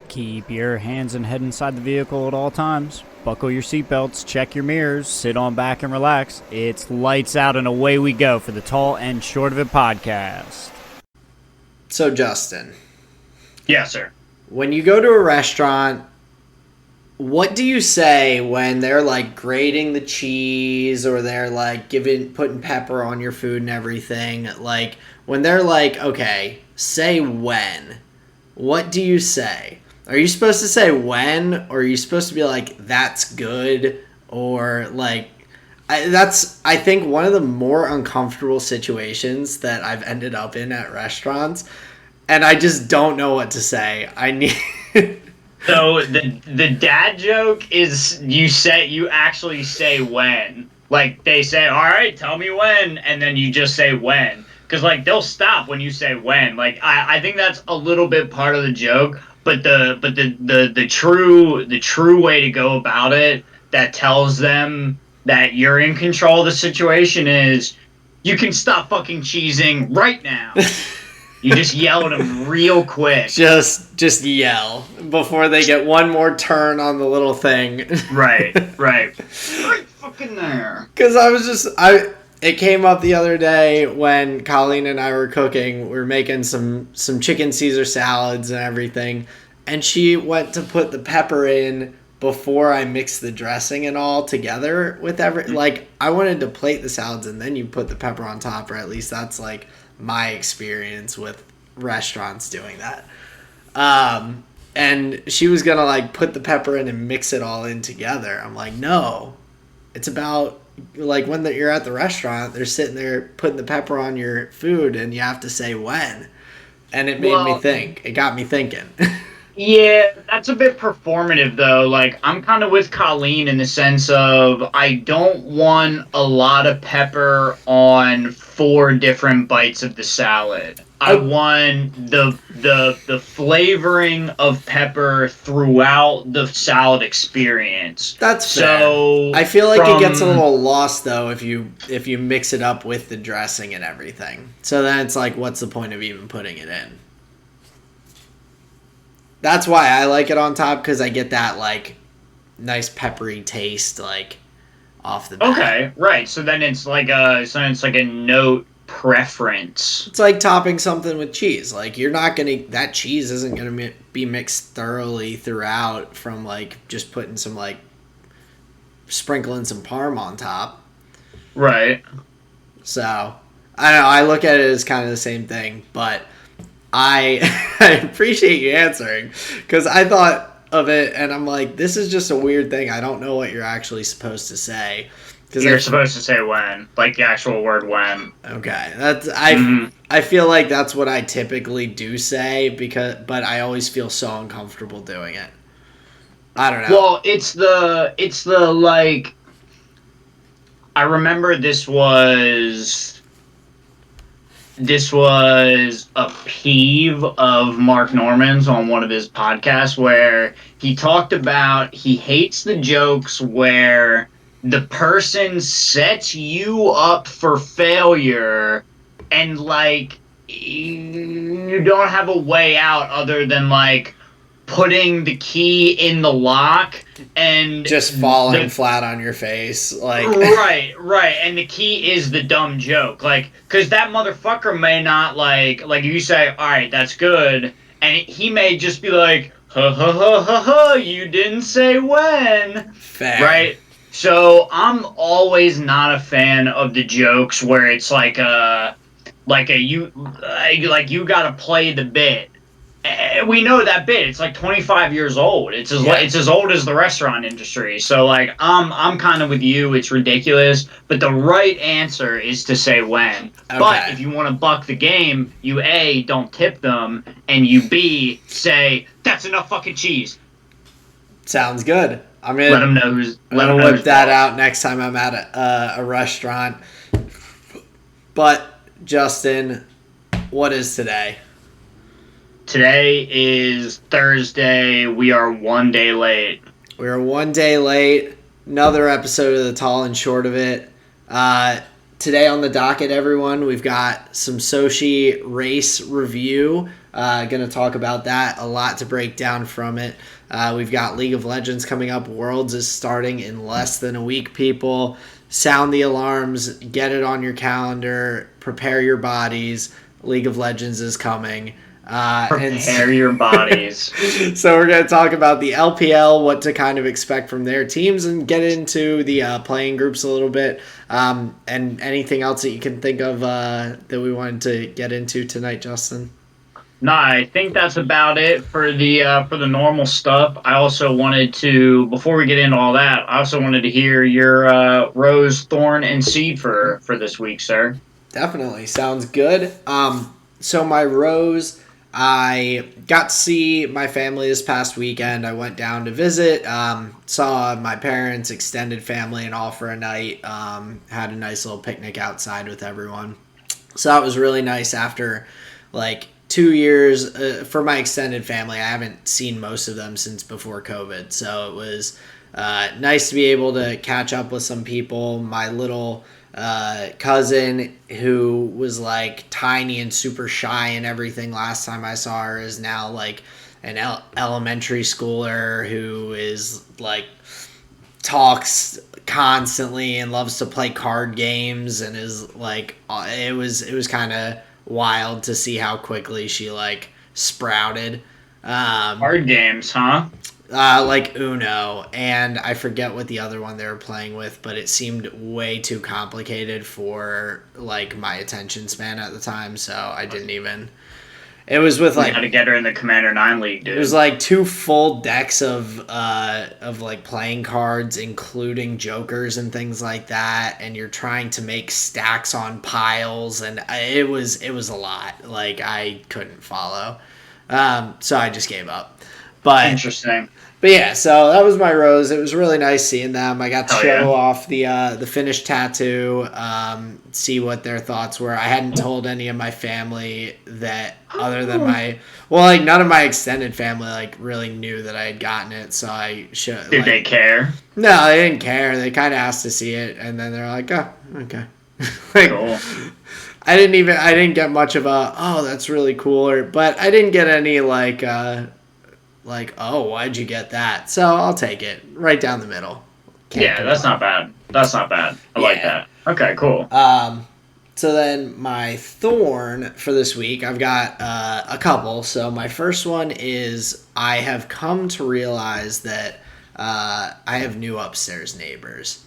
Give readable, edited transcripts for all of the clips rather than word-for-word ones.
Keep your hands and head inside the vehicle at all times. Buckle your seatbelts, check your mirrors, sit on back and relax. It's lights out and away we go for the Tall and Short of It podcast. So, Justin. Yes, sir. When you go to a restaurant, what do you say when they're like grating the cheese or they're like putting pepper on your food and everything? Like when they're like, okay, say when. What do you say? Are you supposed to say when, or are you supposed to be like, that's good? Or like, I think one of the more uncomfortable situations that I've ended up in at restaurants, and I just don't know what to say. I need. So the dad joke is you actually say when. Like they say, all right, tell me when, and then you just say when. Because like they'll stop when you say when. Like I think that's a little bit part of the joke. But the true way to go about it that tells them that you're in control of the situation is you can stop fucking cheesing right now. You just yell at them real quick. Just yell before they get one more turn on the little thing. Right. Right fucking there. Because it came up the other day when Colleen and I were cooking. We were making some chicken Caesar salads and everything. And she went to put the pepper in before I mixed the dressing and all together with like, I wanted to plate the salads and then you put the pepper on top, or at least that's like my experience with restaurants doing that. And she was gonna like put the pepper in and mix it all in together. I'm like, no, it's about like when you're at the restaurant, they're sitting there putting the pepper on your food and you have to say when. And it made me think. It got me thinking. Yeah, that's a bit performative though. Like I'm kind of with Colleen in the sense of I don't want a lot of pepper on 4 different bites of the salad. I want the flavoring of pepper throughout the salad experience. That's fair. So I feel like it gets a little lost though if you mix it up with the dressing and everything. So then it's like, what's the point of even putting it in? That's why I like it on top, because I get that like nice peppery taste like off the bat. Okay, right. So then it's like a note preference. It's like topping something with cheese. Like that cheese isn't gonna be mixed thoroughly throughout from like just putting some like sprinkling some parm on top. Right. So I don't know. I look at it as kind of the same thing, but I appreciate you answering, because I thought of it and I'm like, this is just a weird thing. I don't know what you're actually supposed to say. You're supposed to say when, like the actual word when. Okay, I feel like that's what I typically do say, but I always feel so uncomfortable doing it. I don't know. Well, it's the like. I remember this was a peeve of Mark Norman's on one of his podcasts, where he talked about he hates the jokes where the person sets you up for failure and like you don't have a way out other than like putting the key in the lock and just falling flat on your face, like right, and the key is the dumb joke, like, because that motherfucker may not like you say, all right, that's good, and he may just be like, ha ha ha ha ha, you didn't say when. Fair. Right. So I'm always not a fan of the jokes where it's like you gotta play the bit. We know that bit. It's like 25 years old. It's as old as the restaurant industry. So like I'm kind of with you. It's ridiculous. But the right answer is to say when. Okay. But if you want to buck the game, you A, don't tip them, and you B, say that's enough fucking cheese. Sounds good. I'm gonna let them know who's. I'm gonna whip that out next time I'm at a restaurant. But Justin, what is today? Today is Thursday. We are 1 day late. We are 1 day late. Another episode of the Tall and Short of It. Today on the docket, everyone, we've got some Sochi race review. Going to talk about that. A lot to break down from it. We've got League of Legends coming up. Worlds is starting in less than a week, people. Sound the alarms. Get it on your calendar. Prepare your bodies. League of Legends is coming. Prepare your bodies. So we're going to talk about the LPL, what to kind of expect from their teams, and get into the playing groups a little bit. And anything else that you can think of that we wanted to get into tonight, Justin? No, I think that's about it for the normal stuff. I also wanted to, before we get into all that, I also wanted to hear your rose, thorn, and seed for this week, sir. Definitely. Sounds good. So my rose, I got to see my family this past weekend. I went down to visit, saw my parents, extended family, and all for a night. Had a nice little picnic outside with everyone. So that was really nice after, 2 years. For my extended family, I haven't seen most of them since before COVID. So it was nice to be able to catch up with some people. My little cousin, who was tiny and super shy and everything last time I saw her, is now an elementary schooler who is talks constantly and loves to play card games, and is it was kind of wild to see how quickly she sprouted. Card games, huh? Uno, and I forget what the other one they were playing with, but it seemed way too complicated for my attention span at the time, so I didn't even. It was with how to get her in the Commander 9 League, dude. It was two full decks of playing cards, including jokers and things like that, and you're trying to make stacks on piles, and it was a lot. I couldn't follow, so I just gave up. But interesting. But yeah, so that was my rose. It was really nice seeing them. I got to show off the finished tattoo, see what their thoughts were. I hadn't told any of my family that, other than none of my extended family really knew that I had gotten it. So I showed. Did they care? No, they didn't care. They kind of asked to see it, and then they're like, "Oh, okay." Cool. I didn't get much of a, "Oh, that's really cool," but I didn't get any oh, why'd you get that? So I'll take it. Right down the middle. That's not bad. I like that. Okay, cool. So then my thorn for this week, I've got a couple. So my first one is I have come to realize that I have new upstairs neighbors.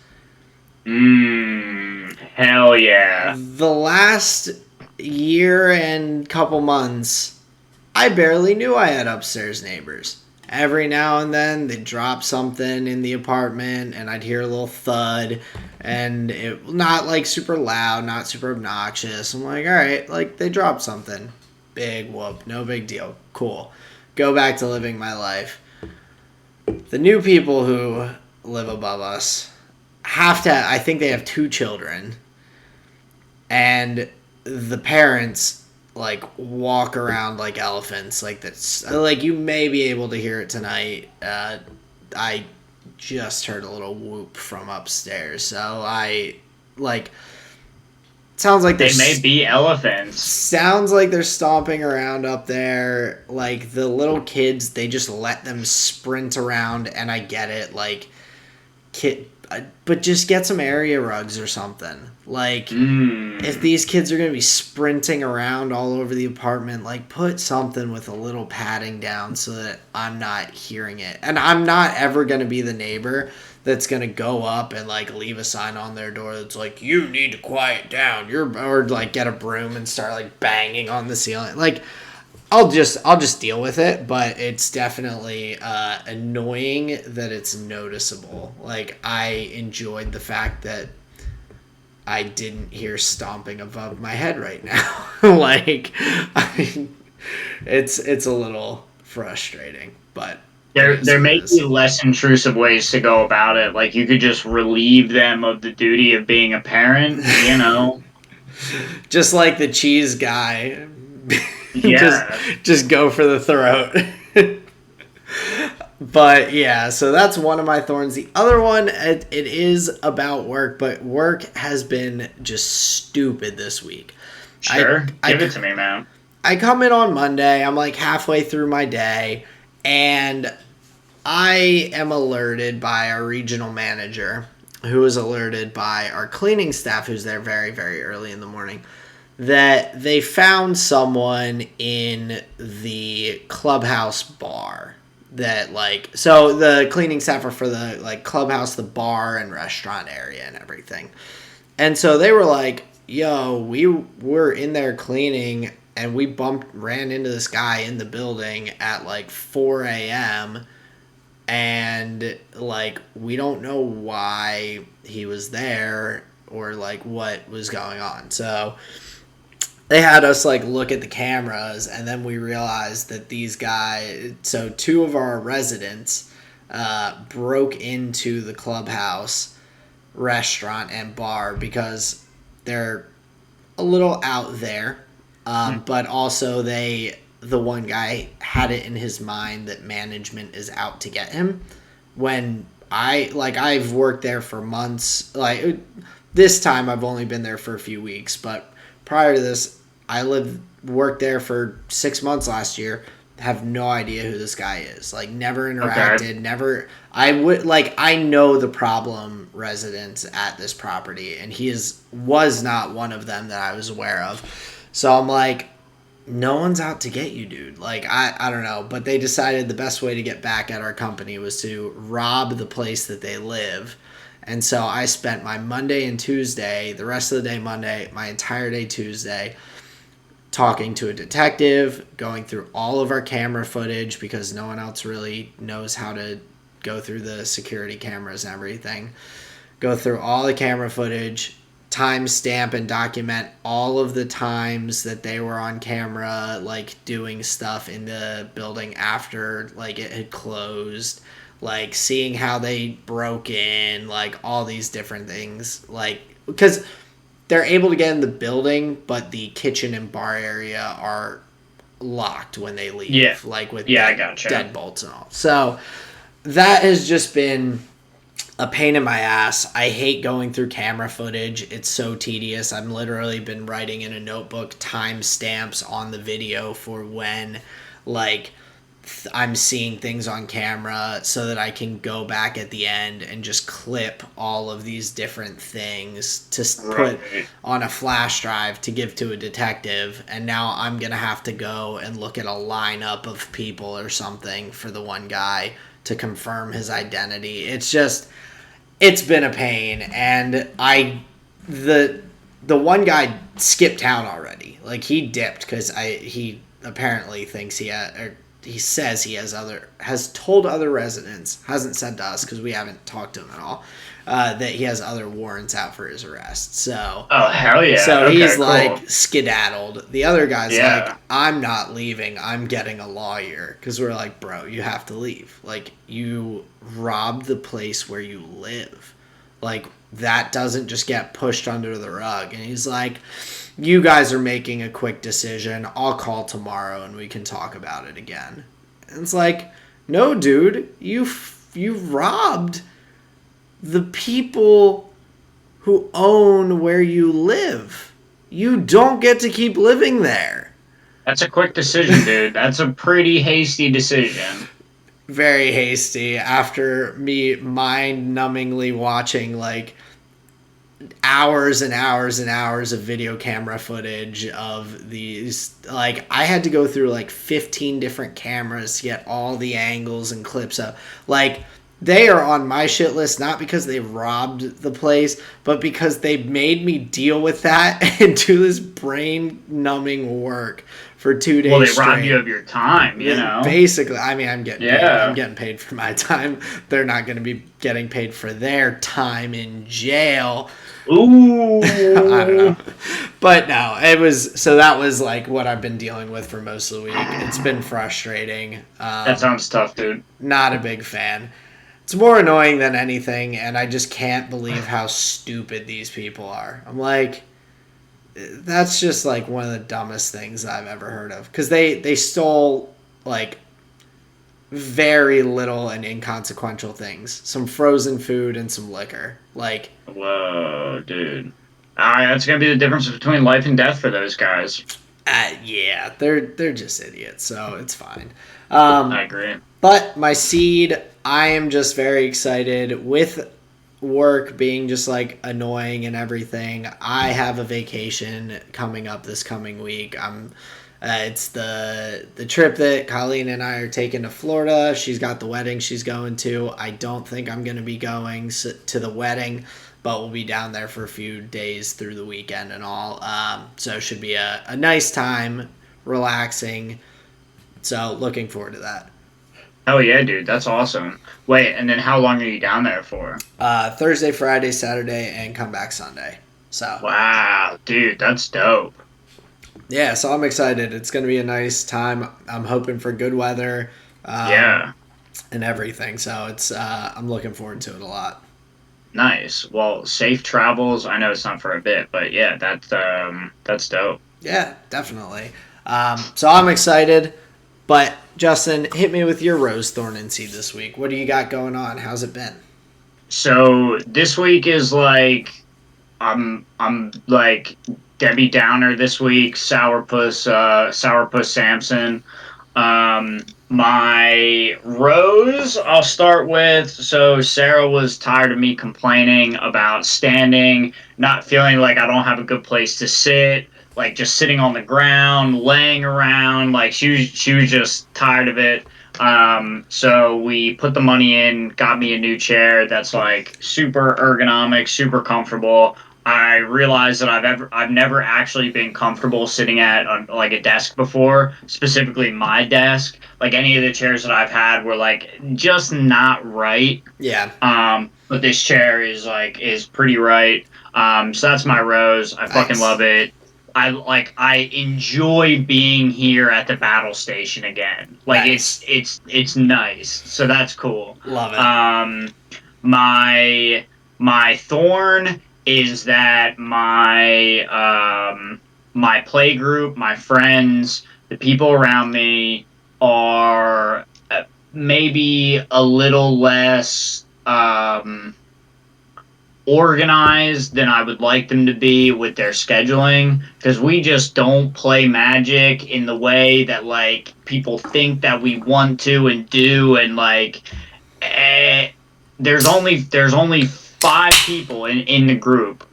Hell yeah. The last year and couple months, I barely knew I had upstairs neighbors. Every now and then, they'd drop something in the apartment, and I'd hear a little thud, and it not super loud, not super obnoxious. I'm like, all right, they dropped something. Big whoop, no big deal. Cool. Go back to living my life. The new people who live above us have to, I think they have 2 children, and the parents walk around like elephants, that's you may be able to hear it tonight. I just heard a little whoop from upstairs, so I sounds like they may be elephants. Sounds like they're stomping around up there. The little kids, they just let them sprint around, and I get it, but just get some area rugs or something. If these kids are going to be sprinting around all over the apartment, put something with a little padding down so that I'm not hearing it. And I'm not ever going to be the neighbor that's going to go up and leave a sign on their door that's you need to quiet down. Or get a broom and start banging on the ceiling. I'll just deal with it, but it's definitely annoying that it's noticeable. I enjoyed the fact that I didn't hear stomping above my head right now. It's a little frustrating, but there may be less intrusive ways to go about it. You could just relieve them of the duty of being a parent, just like the cheese guy. Yeah. just go for the throat. But yeah, so that's one of my thorns. The other one, it is about work, but work has been just stupid this week. Sure. Give it to me, man. I come in on Monday. I'm like halfway through my day, and I am alerted by our regional manager, who is alerted by our cleaning staff, who's there very, very early in the morning, that they found someone in the clubhouse bar. That so the cleaning staff are for the clubhouse, the bar, and restaurant area and everything. And so they were like, yo, we were in there cleaning and we ran into this guy in the building at 4 a.m. and we don't know why he was there or what was going on. So they had us look at the cameras, and then we realized that these guys, so two of our residents broke into the clubhouse, restaurant, and bar because they're a little out there, but also the one guy had it in his mind that management is out to get him. When I've worked there for months. This time I've only been there for a few weeks, but prior to this I worked there for 6 months last year. Have no idea who this guy is. Never interacted. Okay. Never. I know the problem residents at this property, and was not one of them that I was aware of. So I'm like, no one's out to get you, dude. I don't know, but they decided the best way to get back at our company was to rob the place that they live. And so I spent my Monday and Tuesday, the rest of the day Monday, my entire day Tuesday, talking to a detective, going through all of our camera footage because no one else really knows how to go through the security cameras and everything. Go through all the camera footage, timestamp and document all of the times that they were on camera, doing stuff in the building after it had closed, seeing how they broke in, all these different things, because they're able to get in the building, but the kitchen and bar area are locked when they leave. Yeah. With deadbolts and all. So that has just been a pain in my ass. I hate going through camera footage. It's so tedious. I've literally been writing in a notebook timestamps on the video for when I'm seeing things on camera so that I can go back at the end and just clip all of these different things to put on a flash drive to give to a detective. And now I'm going to have to go and look at a lineup of people or something for the one guy to confirm his identity. It's been a pain. And the one guy skipped town already. He dipped because he apparently thinks he says he has told other residents, hasn't said to us because we haven't talked to him at all, that he has other warrants out for his arrest. So, oh hell yeah! So okay, he's skedaddled. The other guy's I'm not leaving. I'm getting a lawyer because we're like, bro, you have to leave. You robbed the place where you live. That doesn't just get pushed under the rug. And he's like, you guys are making a quick decision. I'll call tomorrow and we can talk about it again. And it's like, no, dude, you robbed the people who own where you live. You don't get to keep living there. That's a quick decision, dude. That's a pretty hasty decision. Very hasty after me mind-numbingly watching hours and hours and hours of video camera footage of these. I had to go through 15 different cameras to get all the angles and clips of. They are on my shit list not because they robbed the place, but because they made me deal with that and do this brain-numbing work for 2 days. Well, they robbed you of your time, you know. Basically, I mean, I'm getting paid. I'm getting paid for my time. They're not going to be getting paid for their time in jail. Ooh, I don't know, but no, that was what I've been dealing with for most of the week. It's been frustrating. That sounds tough, dude. Not a big fan. It's more annoying than anything, and I just can't believe how stupid these people are. I'm like, that's just one of the dumbest things I've ever heard of. Because they stole very little and inconsequential things. Some frozen food and some liquor. Whoa, dude. That's going to be the difference between life and death for those guys. Yeah, they're just idiots, so it's fine. I agree. But my seed, I am just very excited with work being just like annoying and everything. I have a vacation coming up this coming week. It's the trip that Colleen and I are taking to Florida. She's got the wedding she's going to. I don't think I'm going to be going to the wedding, but we'll be down there for a few days through the weekend and all. So it should be a nice time, relaxing. So looking forward to that. Oh yeah, dude, that's awesome. Wait, and then how long are you down there for? Thursday, Friday, Saturday, and come back Sunday. So Wow, dude, that's dope. yeah, so I'm excited. It's going to be a nice time. I'm hoping for good weather, Yeah, and everything. So it's I'm looking forward to it a lot. nice. Well, safe travels. I know it's not for a bit, but yeah, that's dope. Yeah, definitely. So I'm excited. But Justin, hit me with your Rose Thorn and Seed this week. What do you got going on? How's it been? So this week is like I'm like Debbie Downer this week, Sourpuss Samson. My rose, I'll start with. So Sarah was tired of me complaining about standing, not feeling like I don't have a good place to sit, like just sitting on the ground, laying around. Like she was just tired of it. So we put the money in, got me a new chair that's like super ergonomic, super comfortable. I realized that I've never actually been comfortable sitting at like a desk before, specifically my desk. Like any of the chairs that I've had were like just not right. Yeah. But this chair is pretty right. So that's my rose. I fucking Nice. love it. I enjoy being here at the battle station again. Like Nice. it's nice. So that's cool. Love it. My thorn is that my play group, my friends, the people around me are maybe a little less organized than I would like them to be with their scheduling, because we just don't play Magic in the way that like people think that we want to and do, and like eh, there's only five people in the group.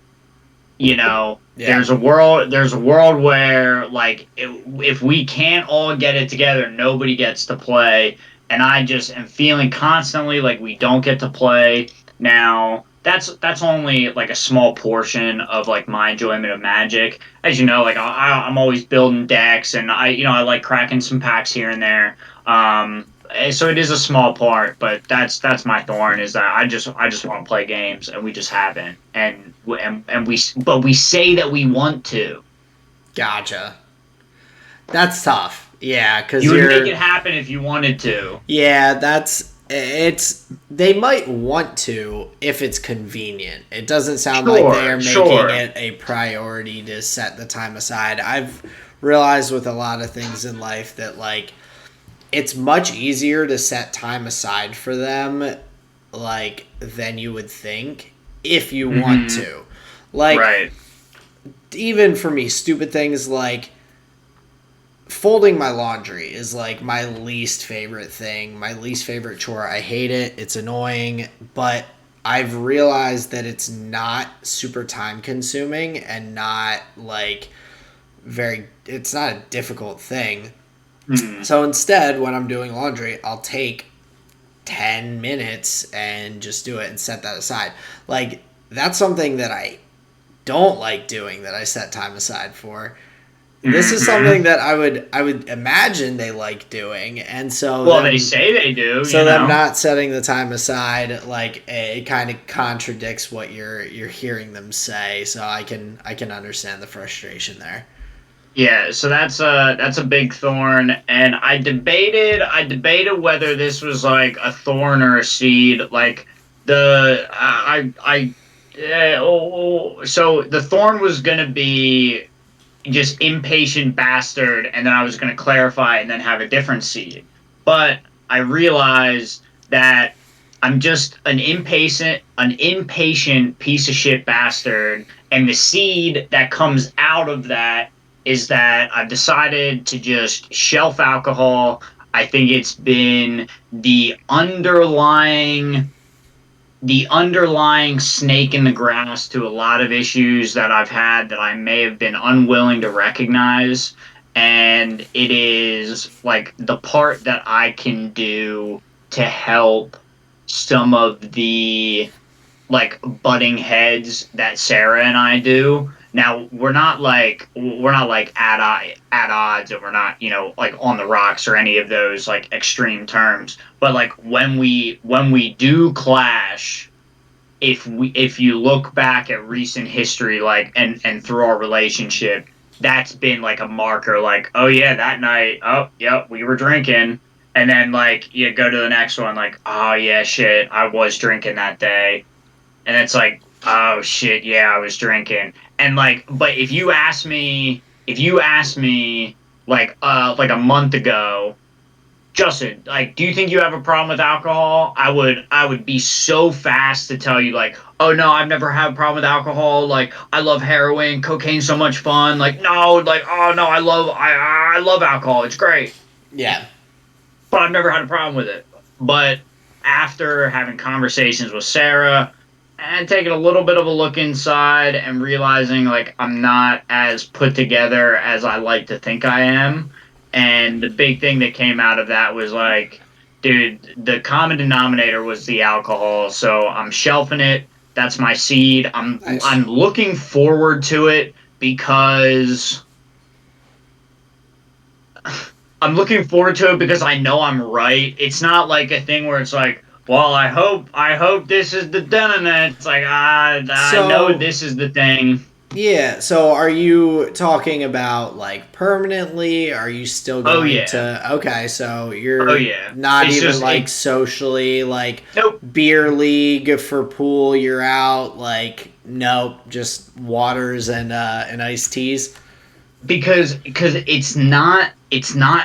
You know, Yeah. there's a world where like if we can't all get it together, nobody gets to play, and I just am feeling constantly like we don't get to play. Now that's only like a small portion of like my enjoyment of Magic. As you know, like I'm always building decks, and I like cracking some packs here and there. So it is a small part, but that's my thorn, is that I just want to play games, and we just haven't, but we say that we want to. Gotcha. That's tough. Yeah, because You would you're. make it happen if you wanted to. Yeah, that's it's. They might want to if it's convenient. It doesn't sound like they are making Sure. it a priority to set the time aside. I've realized with a lot of things in life that like it's much easier to set time aside for them like than you would think if you want to. Like Right. even for me, stupid things like folding my laundry is like my least favorite thing, my least favorite chore. I hate it. It's annoying, but I've realized that it's not super time consuming and not like it's not a difficult thing. So instead, when I'm doing laundry, I'll take 10 minutes and just do it and set that aside. Like, that's something that I don't like doing that I set time aside for. This is something that I would imagine they like doing, and so Well, they say they do. so you know? them not setting the time aside, like it kind of contradicts what you're hearing them say. So I can understand the frustration there. Yeah, so that's a big thorn, and I debated whether this was like a thorn or a seed. Like so the thorn was gonna be just impatient bastard, and then I was gonna clarify and then have a different seed. But I realized that I'm just an impatient piece of shit bastard, and the seed that comes out of that is that I've decided to just shelf alcohol. I think it's been the underlying snake in the grass to a lot of issues that I've had that I may have been unwilling to recognize. And it is like the part that I can do to help some of the like butting heads that Sarah and I do. Now we're not like at odds, and we're not like on the rocks or any of those like extreme terms. But like when we do clash, if you look back at recent history, like and through our relationship, that's been like a marker. Like, oh yeah, that night, oh yep, we were drinking. And then like you go to the next one, like, oh yeah, shit, I was drinking that day. And it's like, oh shit, yeah, I was drinking. And like, but if you ask me like a month ago, Justin, like, do you think you have a problem with alcohol? I would be so fast to tell you like, oh no, I've never had a problem with alcohol. Like, I love heroin, cocaine's so much fun. Like, no, like, oh no, I love alcohol. It's great, Yeah. but I've never had a problem with it. But after having conversations with Sarah and taking a little bit of a look inside and realizing like I'm not as put together as I like to think I am, and the big thing that came out of that was like, dude, the common denominator was the alcohol, so I'm shelving it. That's my seed. I'm Nice. I'm looking forward to it because I know I'm right. It's not like a thing where it's like, well, I hope this is the done. It's like, I know So, this is the thing. yeah, so are you talking about like permanently? Are you still Oh going yeah, to? Okay, so oh you're yeah. not It's even just like it. socially, like Nope. beer league for pool, you're out, like, nope, just waters and iced teas. Because it's not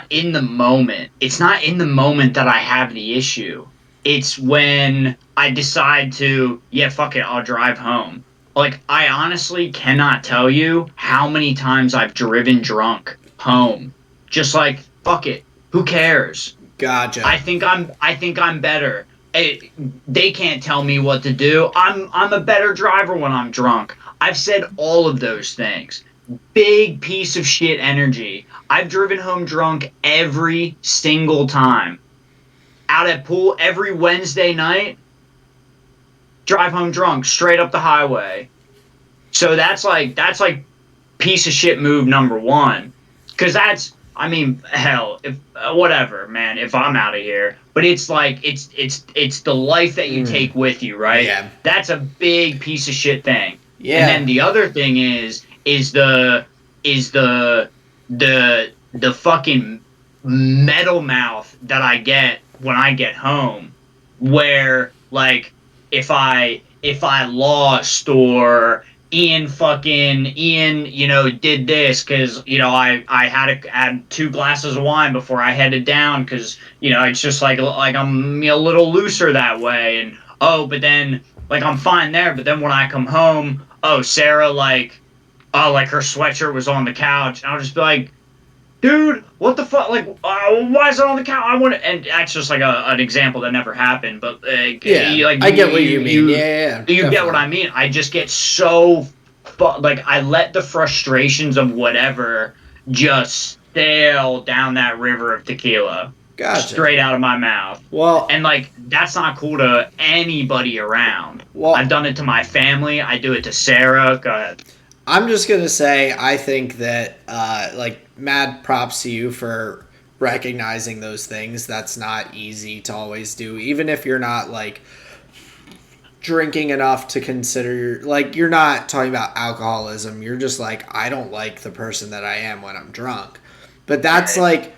in the moment. It's not in the moment that I have the issue. It's when I decide to, yeah, fuck it, I'll drive home. Like, I honestly cannot tell you how many times I've driven drunk home. Just like, fuck it, who cares? Gotcha. I think I'm better. They can't tell me what to do. I'm a better driver when I'm drunk. I've said all of those things. Big piece of shit energy. I've driven home drunk every single time. Out at pool every Wednesday night, drive home drunk straight up the highway. So that's like piece of shit move number one. Because that's, I mean, hell, if whatever, man, if I'm out of here. But it's like it's the life that you Mm, take with you, right? yeah. That's a big piece of shit thing. And then Yeah. the other thing is the fucking metal mouth that I get when I get home, where like if I lost, or Ian, did this because I had two glasses of wine before I headed down because it's just like I'm a little looser that way. And oh, but then like I'm fine there, but then when I come home, oh, Sarah, like, oh, like her sweatshirt was on the couch, and I'll just be like, dude, what the fuck? Like, why is it on the couch? I want to, and that's just like an example that never happened. But Yeah. like I you, get what you you, mean. Yeah, you, yeah, yeah, you get what definitely. I mean. I just get so, like, I let the frustrations of whatever just sail down that river of tequila, Gotcha. straight out of my mouth. Well, And like, that's not cool to anybody around. I've well, done it to my family. I do it to Sarah. Go ahead. I'm just gonna say I think that like mad props to you for recognizing those things. That's not easy to always do, even if you're not like drinking enough to consider, like, you're not talking about alcoholism. You're just like, I don't like the person that I am when I'm drunk. But that's Right. like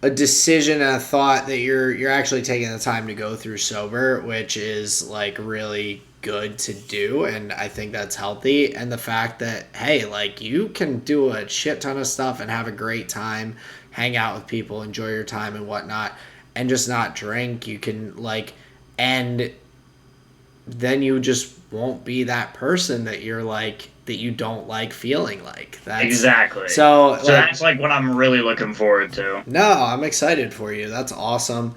a decision and a thought that you're actually taking the time to go through sober, which is like really good to do, and I think that's healthy. And the fact that, hey, like, you can do a shit ton of stuff and have a great time, hang out with people, enjoy your time and whatnot, and just not drink. You can like end then you just won't be that person that you're like, that you don't like feeling like. That's Exactly. so That's like what I'm really looking forward to. no, I'm excited for you. That's awesome.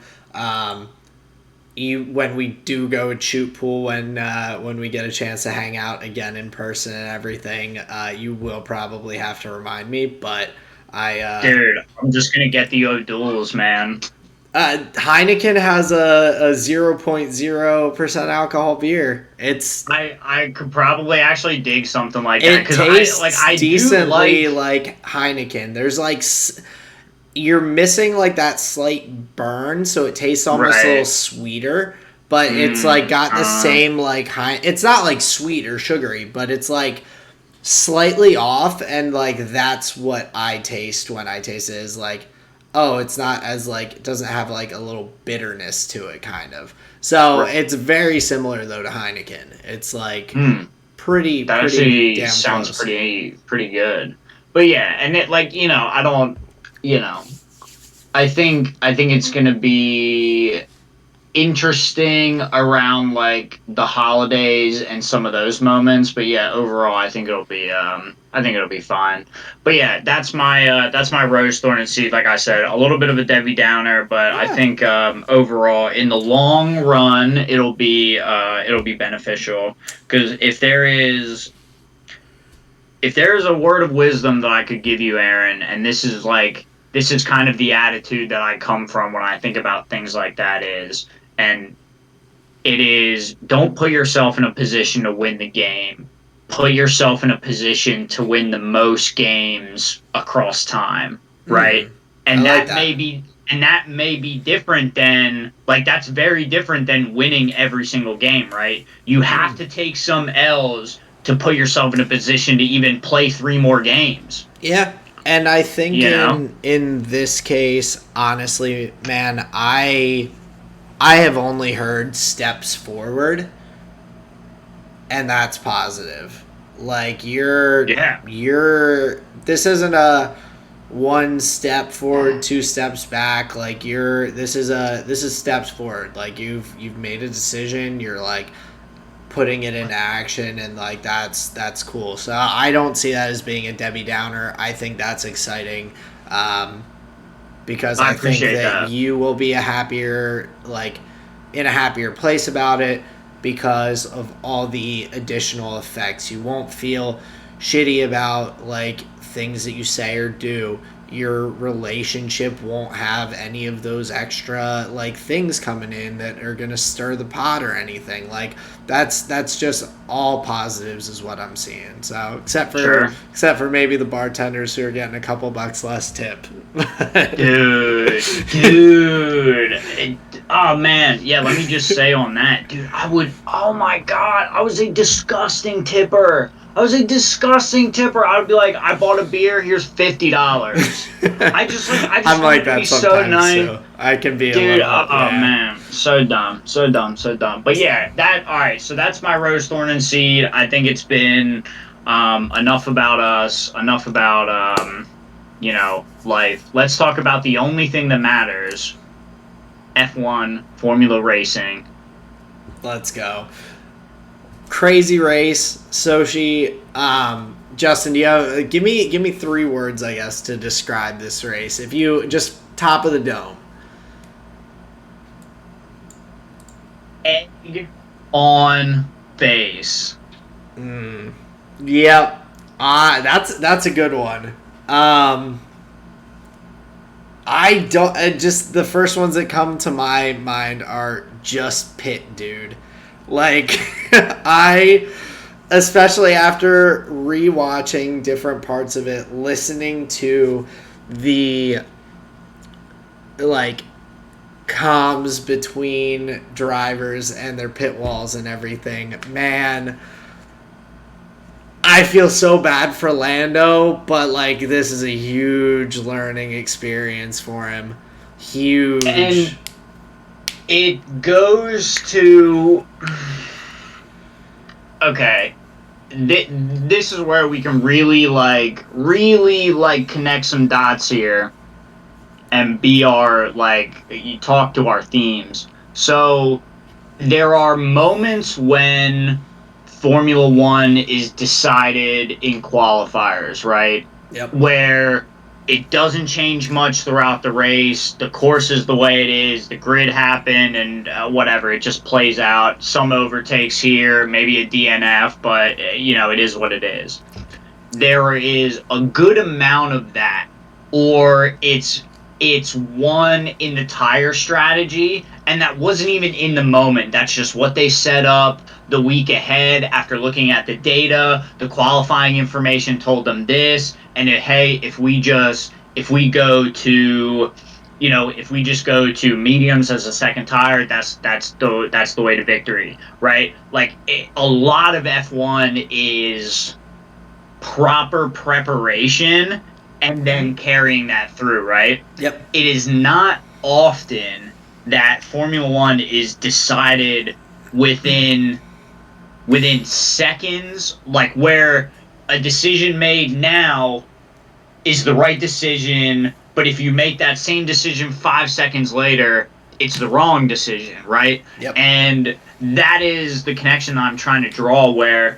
When we do go shoot pool, when we get a chance to hang out again in person and everything, you will probably have to remind me. But Dude, I'm just gonna get the O'Douls, man. Heineken has a 0.0% alcohol beer. I could probably actually dig something like that It because tastes I decently do like Heineken. There's like you're missing like that slight burn, so it tastes almost a little sweeter. But it's like got the same like it's not like sweet or sugary, but it's like slightly off, and like that's what I taste when I taste it, is like, oh, it's not as like, it doesn't have like a little bitterness to it, kind of. So it's very similar though to Heineken. It's like pretty that pretty actually damn sounds close. pretty good. But yeah, and it like I don't I think it's gonna be interesting around like the holidays and some of those moments, but yeah, overall I think it'll be fine. But yeah, that's my rose thorn and seed. Like I said, a little bit of a Debbie Downer, but I think overall in the long run it'll be beneficial, because if there is a word of wisdom that I could give you, Aaron, and this is kind of the attitude that I come from when I think about things like that, and it is, don't put yourself in a position to win the game. Put yourself in a position to win the most games across time, right? And I like that may be different than, like, that's very different than winning every single game, right? You have to take some L's to put yourself in a position to even play 3 more games. Yeah. And I think in this case, honestly, man, I have only heard steps forward, and that's positive. Like this isn't a 1 step forward, 2 steps back. Like this is steps forward. Like you've made a decision, you're like putting it into action, and like that's cool. So I don't see that as being a Debbie Downer. I think that's exciting. Because I think that you will be in a happier place about it, because of all the additional effects. You won't feel shitty about like things that you say or do. Your relationship won't have any of those extra like things coming in that are gonna stir the pot or anything. Like that's just all positives is what I'm seeing. So except for maybe the bartenders who are getting a couple bucks less tip. dude. Oh man, yeah, let me just say on that, dude, oh my god, I was a disgusting tipper. I would be like, I bought a beer, here's $50. I just I'm like that be sometimes. So nice. So I can be dude, a little, man, so dumb. But yeah, alright, so that's my rose, thorn, and seed. I think it's been enough about us, enough about life. Let's talk about the only thing that matters. F1 Formula Racing. Let's go. Crazy race, Sochi. Justin, give me 3 words, I guess, to describe this race. If you just top of the dome. Egg on face. Yep. That's a good one. I don't. Just the first ones that come to my mind are just pit, dude. Like, especially after rewatching different parts of it, listening to the like comms between drivers and their pit walls and everything, man, I feel so bad for Lando, but like this is a huge learning experience for him. Huge. And it goes to, okay, this is where we can really connect some dots here and be you talk to our themes. So there are moments when Formula One is decided in qualifiers, right? Yep. Where it doesn't change much throughout the race. The course is the way it is. The grid happened, and whatever. It just plays out. Some overtakes here, maybe a DNF, but it is what it is. There is a good amount of that, or it's one in the tire strategy, and that wasn't even in the moment. That's just what they set up the week ahead after looking at the data. The qualifying information told them this, and hey, if we go to if we just go to mediums as a second tire, that's the way to victory, right? Like a lot of F1 is proper preparation and then carrying that through, right? Yep. It is not often that Formula One is decided within seconds, like where a decision made now is the right decision, but if you make that same decision 5 seconds later, it's the wrong decision, right? Yep. And that is the connection that I'm trying to draw where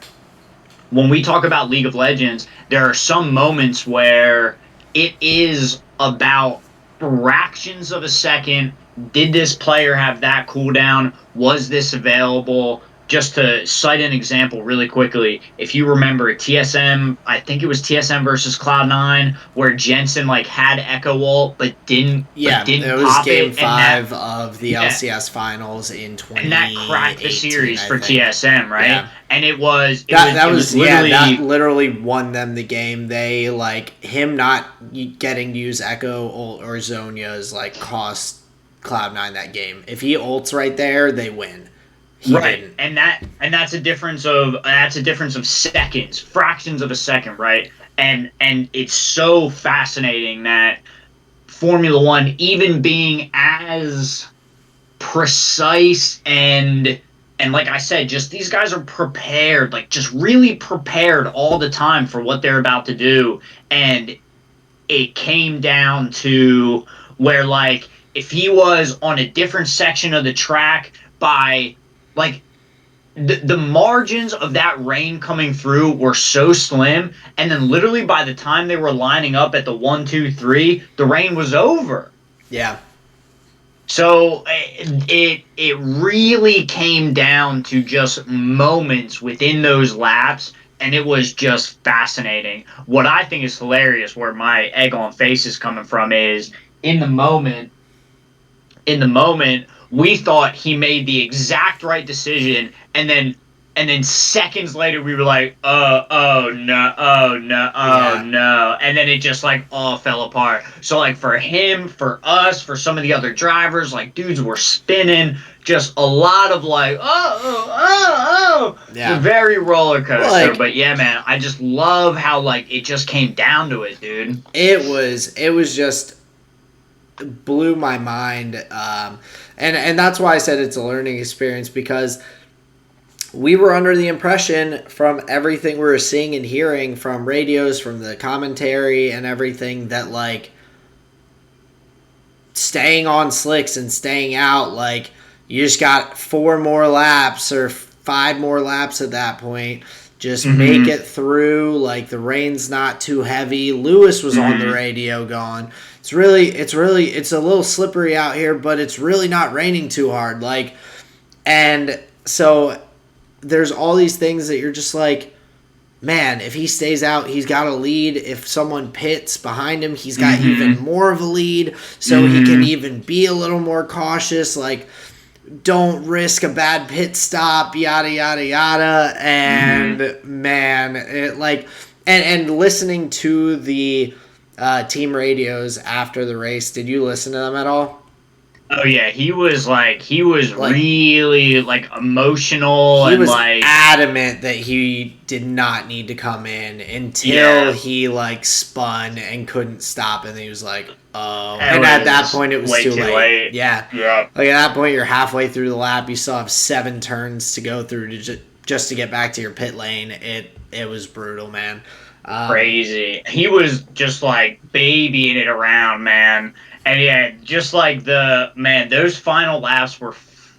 when we talk about League of Legends, there are some moments where it is about fractions of a second. Did this player have that cooldown? Was this available? Just to cite an example really quickly, if you remember TSM, I think it was TSM versus Cloud9, where Jensen like had Echo Ult Yeah, but didn't it was pop game it, and that 5 of the yeah, LCS finals in and that cracked the 2018, series I for think. TSM, right? Yeah. And That was literally that literally won them the game. They him not getting to use Echo or Zonia's cost Cloud9 that game. If he ults right there, they win. He right, didn't. and that's a difference of seconds, fractions of a second, right? And it's so fascinating that Formula One, even being as precise and like I said, just these guys are prepared, like just really prepared all the time for what they're about to do, and it came down to where like if he was on a different section of the track by like the margins of that rain coming through were so slim, and then literally by the time they were lining up at the 1, 2, 3, the rain was over. Yeah. So it really came down to just moments within those laps, and it was just fascinating. What I think is hilarious, where my egg on face is coming from, is in the moment. In the moment, we thought he made the exact right decision, and then seconds later we were like, oh no, oh no, oh Yeah. no, and then it just like all fell apart. So like for him, for us, for some of the other drivers, like dudes were spinning, just a lot of like Yeah. very roller coaster. Like, But yeah, man, I just love how like it just came down to it, dude. it was just blew my mind, and that's why I said it's a learning experience, because we were under the impression from everything we were seeing and hearing from radios, from the commentary and everything, that staying on slicks and staying out, you just got 4 more laps or 5 more laps at that point. Just make it through. The rain's not too heavy. Lewis was on the radio going, it's a little slippery out here, but it's really not raining too hard. And so there's all these things that you're just like, man, if he stays out, he's got a lead. If someone pits behind him, he's got even more of a lead, so he can even be a little more cautious. Don't risk a bad pit stop, yada yada yada. And man, it and listening to the team radios after the race, did you listen to them at all? Oh yeah, he was really like emotional He and was like adamant that he did not need to come in until he spun and couldn't stop, and he was like, oh. And at that point it was way too too late. late. Yeah. Yeah. At that point you're halfway through the lap, you still have 7 turns to go through to just to get back to your pit lane. It was brutal, man. Crazy. He was just like babying it around, man. And yeah, just like those final laps were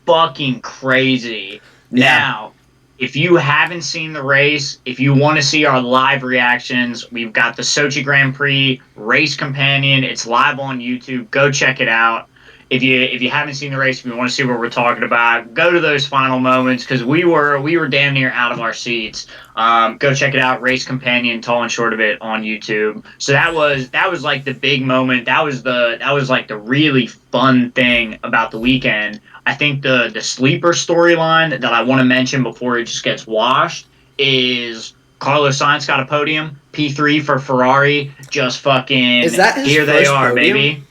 fucking crazy. Yeah. Now, if you haven't seen the race, if you want to see our live reactions, we've got the Sochi Grand Prix race companion. It's live on YouTube. Go check it out. If you haven't seen the race, if you want to see what we're talking about, go to those final moments because we were damn near out of our seats. Go check it out, Race Companion, Tall and Short of It on YouTube. So that was like the big moment. That was like the really fun thing about the weekend. I think the sleeper storyline that I want to mention before it just gets washed is Carlos Sainz got a podium, P3 for Ferrari, just fucking Is that his here they first are, podium? baby.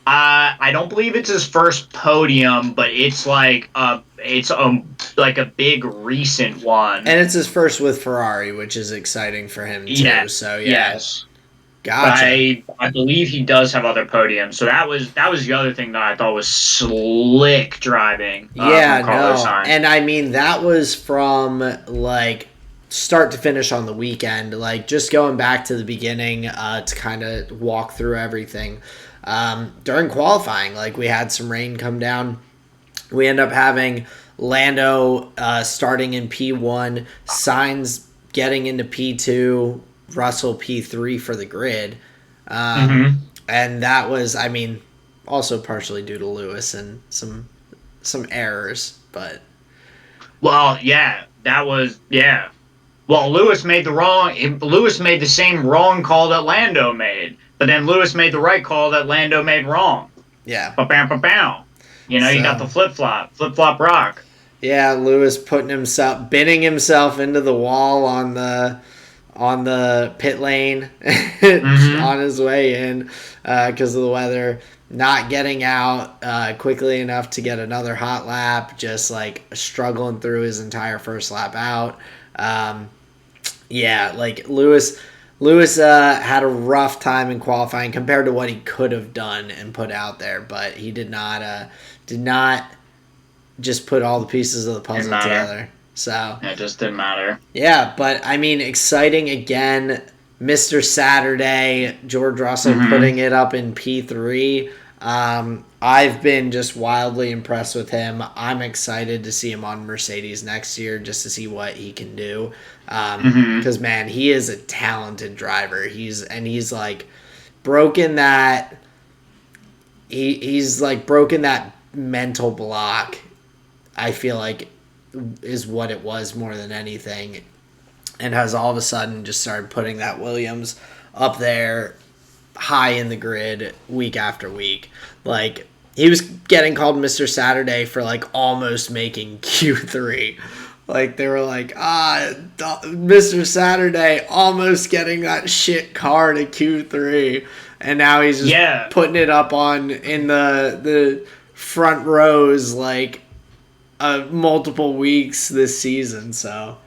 I don't believe it's his first podium, but it's like a big recent one. And it's his first with Ferrari, which is exciting for him Yeah, too. So yeah, yes. But gotcha. I believe he does have other podiums. So that was the other thing that I thought was slick driving Yeah, from Carlos no. Sainz. And I mean, that was from like start to finish on the weekend. Like just going back to the beginning to kind of walk through everything. During qualifying, like we had some rain come down. We end up having Lando starting in P1, Signs getting into P2, Russell P3 for the grid. Hmm. And that was, I mean, also partially due to Lewis and some errors, but Well, yeah, that was yeah. Well, Lewis made the same wrong call that Lando made, but then Lewis made the right call that Lando made wrong. yeah. Ba-bam, ba-bam. You got the So flip flop rock. yeah, Lewis binning himself into the wall on the pit lane Hmm. on his way in because of the weather. Not getting out quickly enough to get another hot lap, just like struggling through his entire first lap out. Um, yeah, like Lewis had a rough time in qualifying compared to what he could have done and put out there, but he did not just put all the pieces of the Didn't puzzle matter. together. So It just didn't matter. yeah, but I mean, exciting again. Mr. Saturday, George Russell Hmm. putting it up in P3. I've been just wildly impressed with him. I'm excited to see him on Mercedes next year just to see what he can do. Hmm. Because man, he is a talented driver. He's like broken that. He's like broken that mental block. I feel like is what it was more than anything, and has all of a sudden just started putting that Williams up there high in the grid week after week. Like he was getting called Mr. Saturday for like almost making Q3. Like they were like, Mr. Saturday almost getting that shit car to Q3, and now he's just Yeah, putting it up on in the front rows like multiple weeks this season. So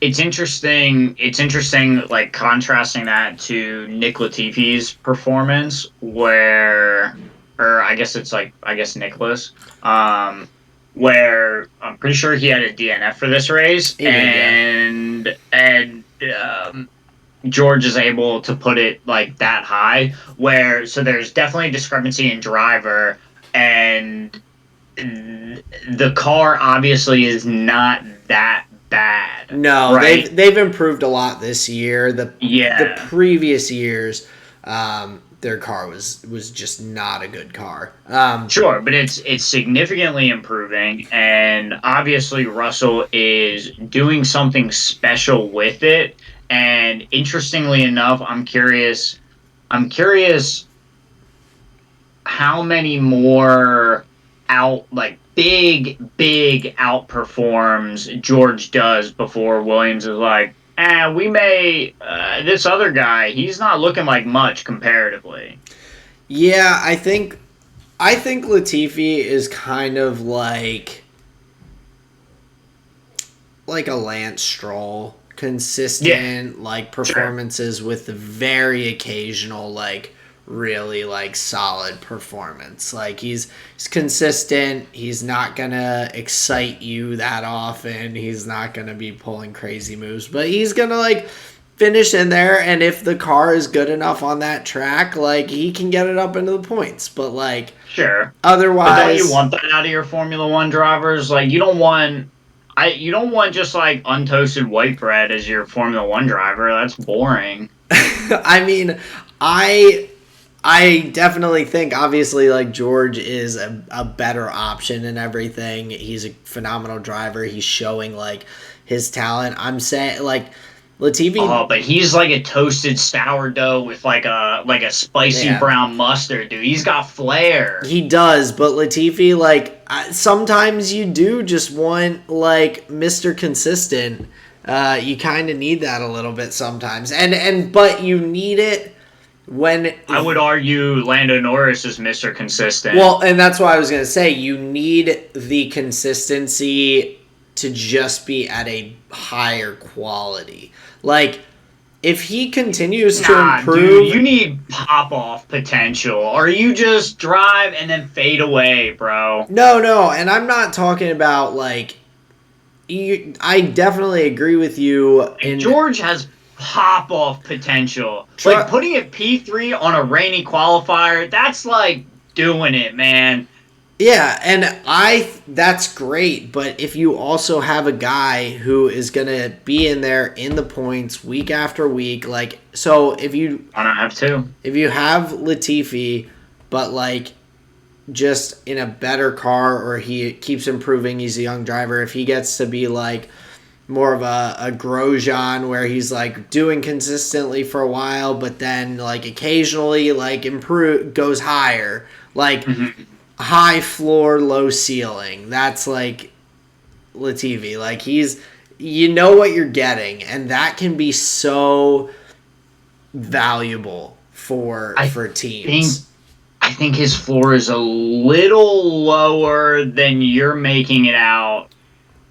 it's interesting. It's interesting, like contrasting that to Nick Latifi's performance, or I guess Nicholas, um, where I'm pretty sure he had a DNF for this race, he did, yeah. and George is able to put it like that high. So there's definitely a discrepancy in driver, and the car obviously is not that bad, No, right? they've improved a lot this year. The Yeah, previous years, their car was just not a good car. sure, but it's significantly improving, and obviously Russell is doing something special with it. And interestingly enough, I'm curious. I'm curious how many more big outperforms George does before Williams is like, we may this other guy, he's not looking like much comparatively. Yeah, I think Latifi is kind of like a Lance Stroll, Yeah, consistent like sure. performances with the very occasional like really like solid performance. Like he's consistent. He's not gonna excite you that often. He's not gonna be pulling crazy moves, but he's gonna like finish in there, and if the car is good enough on that track, like, he can get it up into the points. But, like, Sure. otherwise, But don't you want that out of your Formula One drivers? Like, you don't want just like untoasted white bread as your Formula One driver. That's boring. I mean, I definitely think, obviously, like, George is a better option and everything. He's a phenomenal driver. He's showing, like, his talent. I'm saying, like, Latifi. Oh, but he's like a toasted sourdough with like a spicy brown mustard, dude. He's got flair. He does, but Latifi, like, sometimes you do just want, like, Mr. Consistent. You kind of need that a little bit sometimes, but you need it when. I would argue Lando Norris is Mr. Consistent. Well, and that's what I was gonna say. You need the consistency to just be at a higher quality. Like, if he continues to improve... Dude, you need pop-off potential, or you just drive and then fade away, bro. No, and I'm not talking about, like... I definitely agree with you. George has pop-off potential. Like, putting a P3 on a rainy qualifier, that's like doing it, man. Yeah, and that's great, but if you also have a guy who is going to be in there in the points week after week, like, so if you... I don't have to. If you have Latifi, but, like, just in a better car, or he keeps improving, he's a young driver, if he gets to be, like, more of a Grosjean, where he's, like, doing consistently for a while, but then, like, occasionally, like, goes higher, like... Mm-hmm. High floor, low ceiling. That's like Latifi. Like, you know what you're getting, and that can be so valuable for teams. I think his floor is a little lower than you're making it out,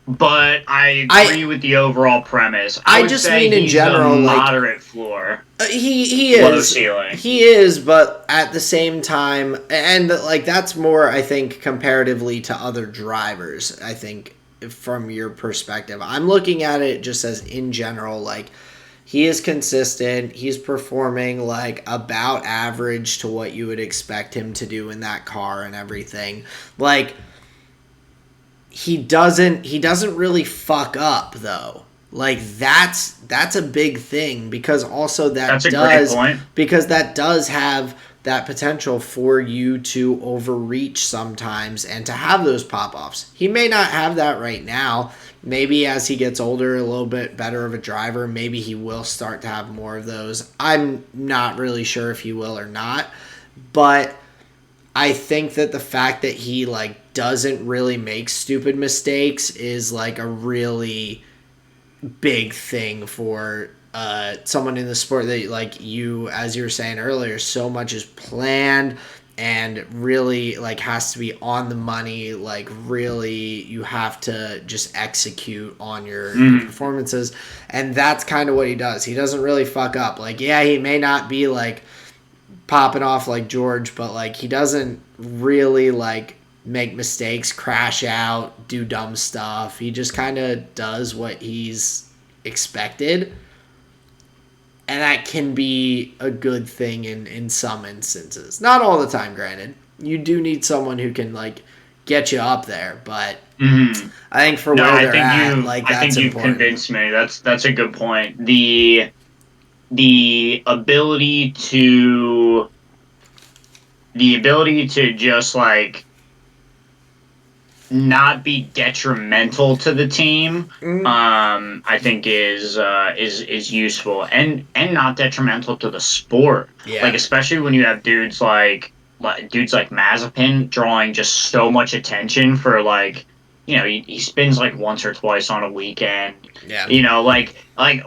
but I agree with the overall premise. I just mean in general, a moderate floor. He is low ceiling. He is, but at the same time, and like that's more, I think, comparatively to other drivers. I think from your perspective, I'm looking at it just as in general, like he is consistent. He's performing like about average to what you would expect him to do in that car and everything. Like he doesn't really fuck up though. Like that's a big thing, because also that does have that potential for you to overreach sometimes and to have those pop-offs. He may not have that right now. Maybe as he gets older, a little bit better of a driver, maybe he will start to have more of those. I'm not really sure if he will or not, but I think that the fact that he like doesn't really make stupid mistakes is like a really big thing for someone in the sport that, like, you, as you were saying earlier, so much is planned and really like has to be on the money. Like really you have to just execute on your performances, and that's kind of what he does. He doesn't really fuck up. Like, yeah, he may not be like popping off like George, but like he doesn't really like make mistakes, crash out, do dumb stuff. He just kind of does what he's expected. And that can be a good thing in some instances. Not all the time, granted. You do need someone who can like get you up there, but I think for where they're at, like that's important. I think you've convinced me. That's a good point. The ability to just like not be detrimental to the team, I think is useful and not detrimental to the sport. Yeah. Like especially when you have dudes like Mazepin drawing just so much attention for like, you know, he spins like once or twice on a weekend. Yeah. You know,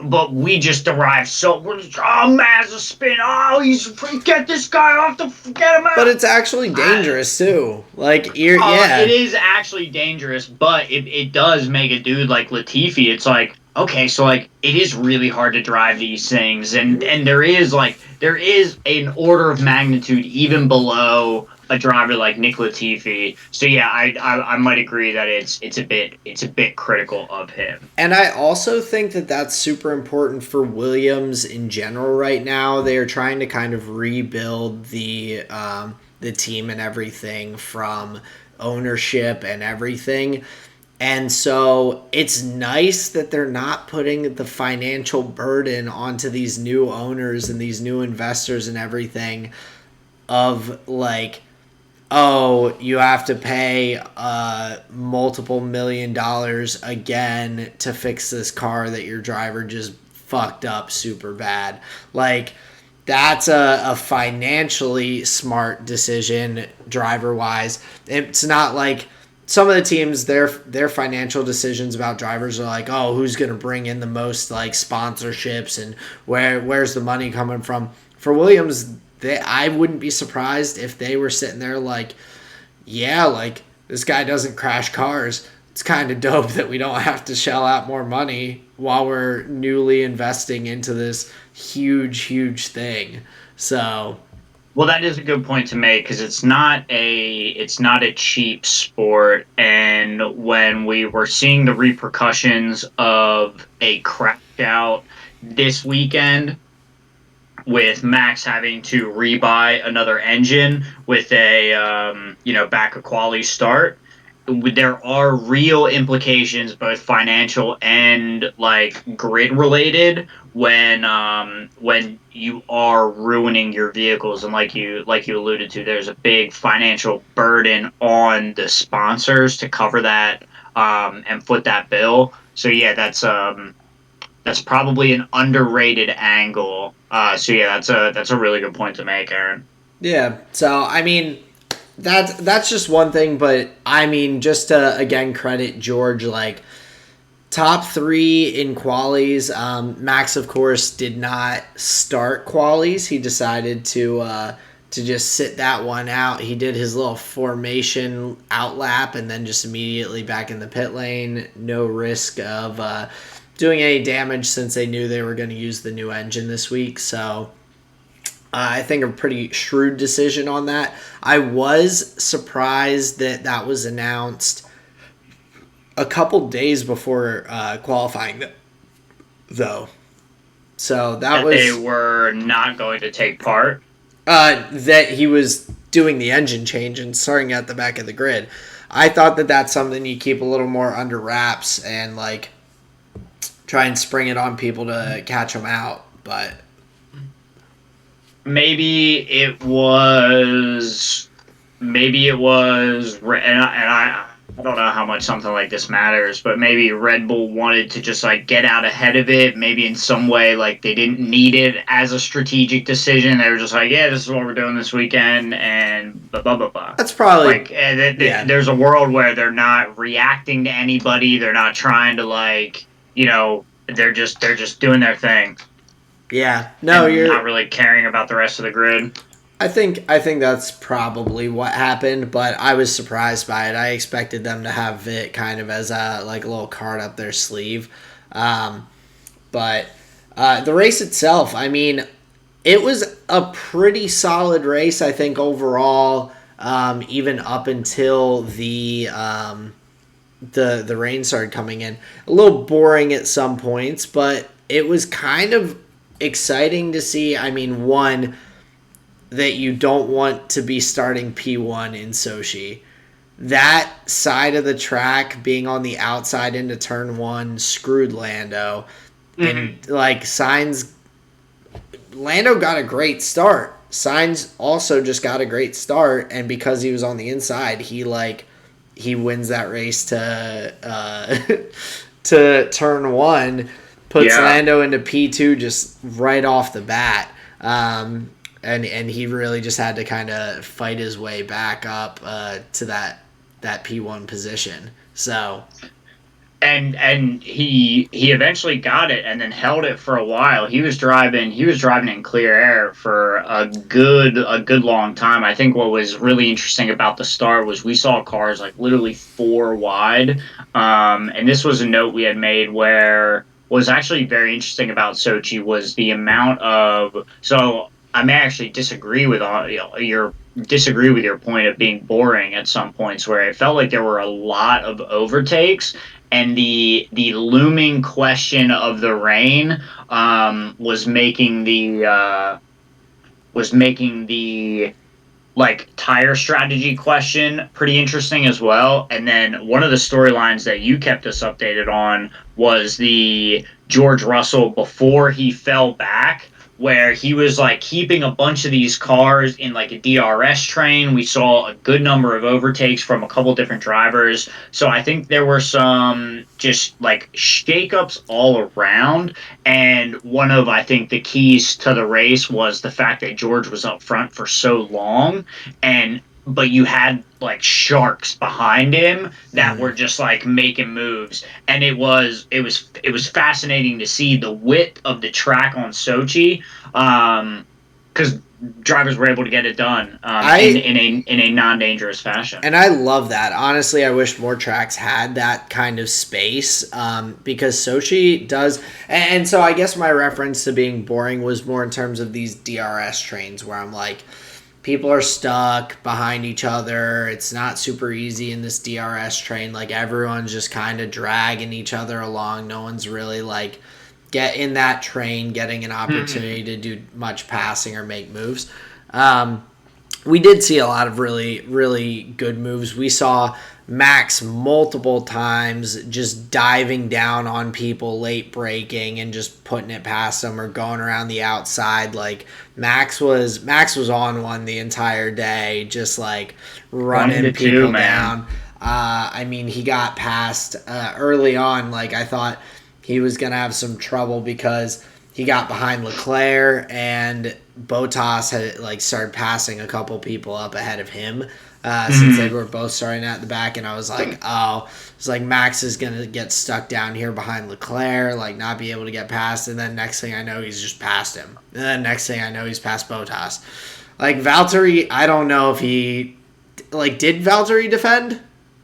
but we just derive Mazepin. Oh, get this guy off get him out. But it's actually dangerous too. Like, it is actually dangerous, but it does make a dude like Latifi. It's like, okay, so like it is really hard to drive these things, and there is an order of magnitude even below a driver like Nick Latifi. So yeah, I might agree that it's a bit critical of him. And I also think that that's super important for Williams in general right now. They are trying to kind of rebuild the team and everything from ownership and everything. And so it's nice that they're not putting the financial burden onto these new owners and these new investors and everything of like, oh, you have to pay multiple $1 million again to fix this car that your driver just fucked up super bad. Like, that's a financially smart decision driver wise. It's not like some of the teams, their financial decisions about drivers are like, oh, who's going to bring in the most like sponsorships and where's the money coming from? For Williams, I wouldn't be surprised if they were sitting there like, yeah, like this guy doesn't crash cars. It's kind of dope that we don't have to shell out more money while we're newly investing into this huge thing. So, well, that is a good point to make because it's not a cheap sport, and when we were seeing the repercussions of a crash out this weekend with Max having to rebuy another engine with a back a quality start, there are real implications, both financial and like grid related, when you are ruining your vehicles, and like you alluded to, there's a big financial burden on the sponsors to cover that and foot that bill. So yeah, that's probably an underrated angle. So yeah, that's a really good point to make, Aaron. yeah. So, I mean, that's just one thing, but I mean, just to again credit George, like top 3 in qualies. Max, of course, did not start qualies. He decided to just sit that one out. He did his little formation outlap and then just immediately back in the pit lane. No risk of doing any damage since they knew they were going to use the new engine this week. So I think a pretty shrewd decision on that. I was surprised that that was announced a couple days before qualifying, though. So that was they were not going to take part. That he was doing the engine change and starting at the back of the grid. I thought that that's something you keep a little more under wraps and like try and spring it on people to catch them out, but maybe it was, and I don't know how much something like this matters, but maybe Red Bull wanted to just like get out ahead of it. Maybe in some way, like they didn't need it as a strategic decision. They were just like, yeah, this is what we're doing this weekend, and blah blah blah blah. That's probably like there's a world where they're not reacting to anybody. They're not trying to like, they're just doing their thing. Yeah, no, and you're not really caring about the rest of the grid. I think that's probably what happened, but I was surprised by it. I expected them to have it kind of as a little card up their sleeve. But the race itself, I mean, it was a pretty solid race, I think, overall, even up until the rain started coming in. A little boring at some points, but it was kind of exciting to see. I mean, one, that you don't want to be starting P1 in Sochi. That side of the track being on the outside into turn 1 screwed Lando. Mm-hmm. And like Lando got a great start. Sainz also just got a great start, and because he was on the inside, he wins that race to to turn 1, puts Lando into P2 just right off the bat. And he really just had to kind of fight his way back up to that P1 position. So, and he eventually got it and then held it for a while. He was driving in clear air for a good long time. I think what was really interesting about the start was we saw cars like literally 4 wide. And this was a note we had made where was actually very interesting about Sochi was the amount of I may actually disagree with your point of being boring at some points, where it felt like there were a lot of overtakes, and the looming question of the rain was making the like tire strategy question pretty interesting as well. And then one of the storylines that you kept us updated on was the George Russell before he fell back, where he was like keeping a bunch of these cars in like a DRS train. We saw a good number of overtakes from a couple different drivers. So I think there were some just like shakeups all around. And one of, I think, the keys to the race was the fact that George was up front for so long, and but you had like sharks behind him that were just like making moves, and it was fascinating to see the width of the track on Sochi, because drivers were able to get it done in a non-dangerous fashion. And I love that. Honestly, I wish more tracks had that kind of space, because Sochi does. And so I guess my reference to being boring was more in terms of these DRS trains where I'm like, people are stuck behind each other. It's not super easy in this DRS train. Like, everyone's just kind of dragging each other along. No one's really like get in that train getting an opportunity to do much passing or make moves. We did see a lot of really, really good moves. We saw Max multiple times just diving down on people, late breaking, and just putting it past them or going around the outside. Like, Max was on one the entire day, just like running people down. I mean, he got past early on. Like, I thought he was gonna have some trouble because he got behind Leclerc, and Bottas had like started passing a couple people up ahead of him, since they were both starting at the back. And I was like, oh, it's like Max is gonna get stuck down here behind Leclerc, like not be able to get past. And then next thing I know, he's just past him. And then next thing I know, he's past Bottas. Like, Valtteri, I don't know if he did Valtteri defend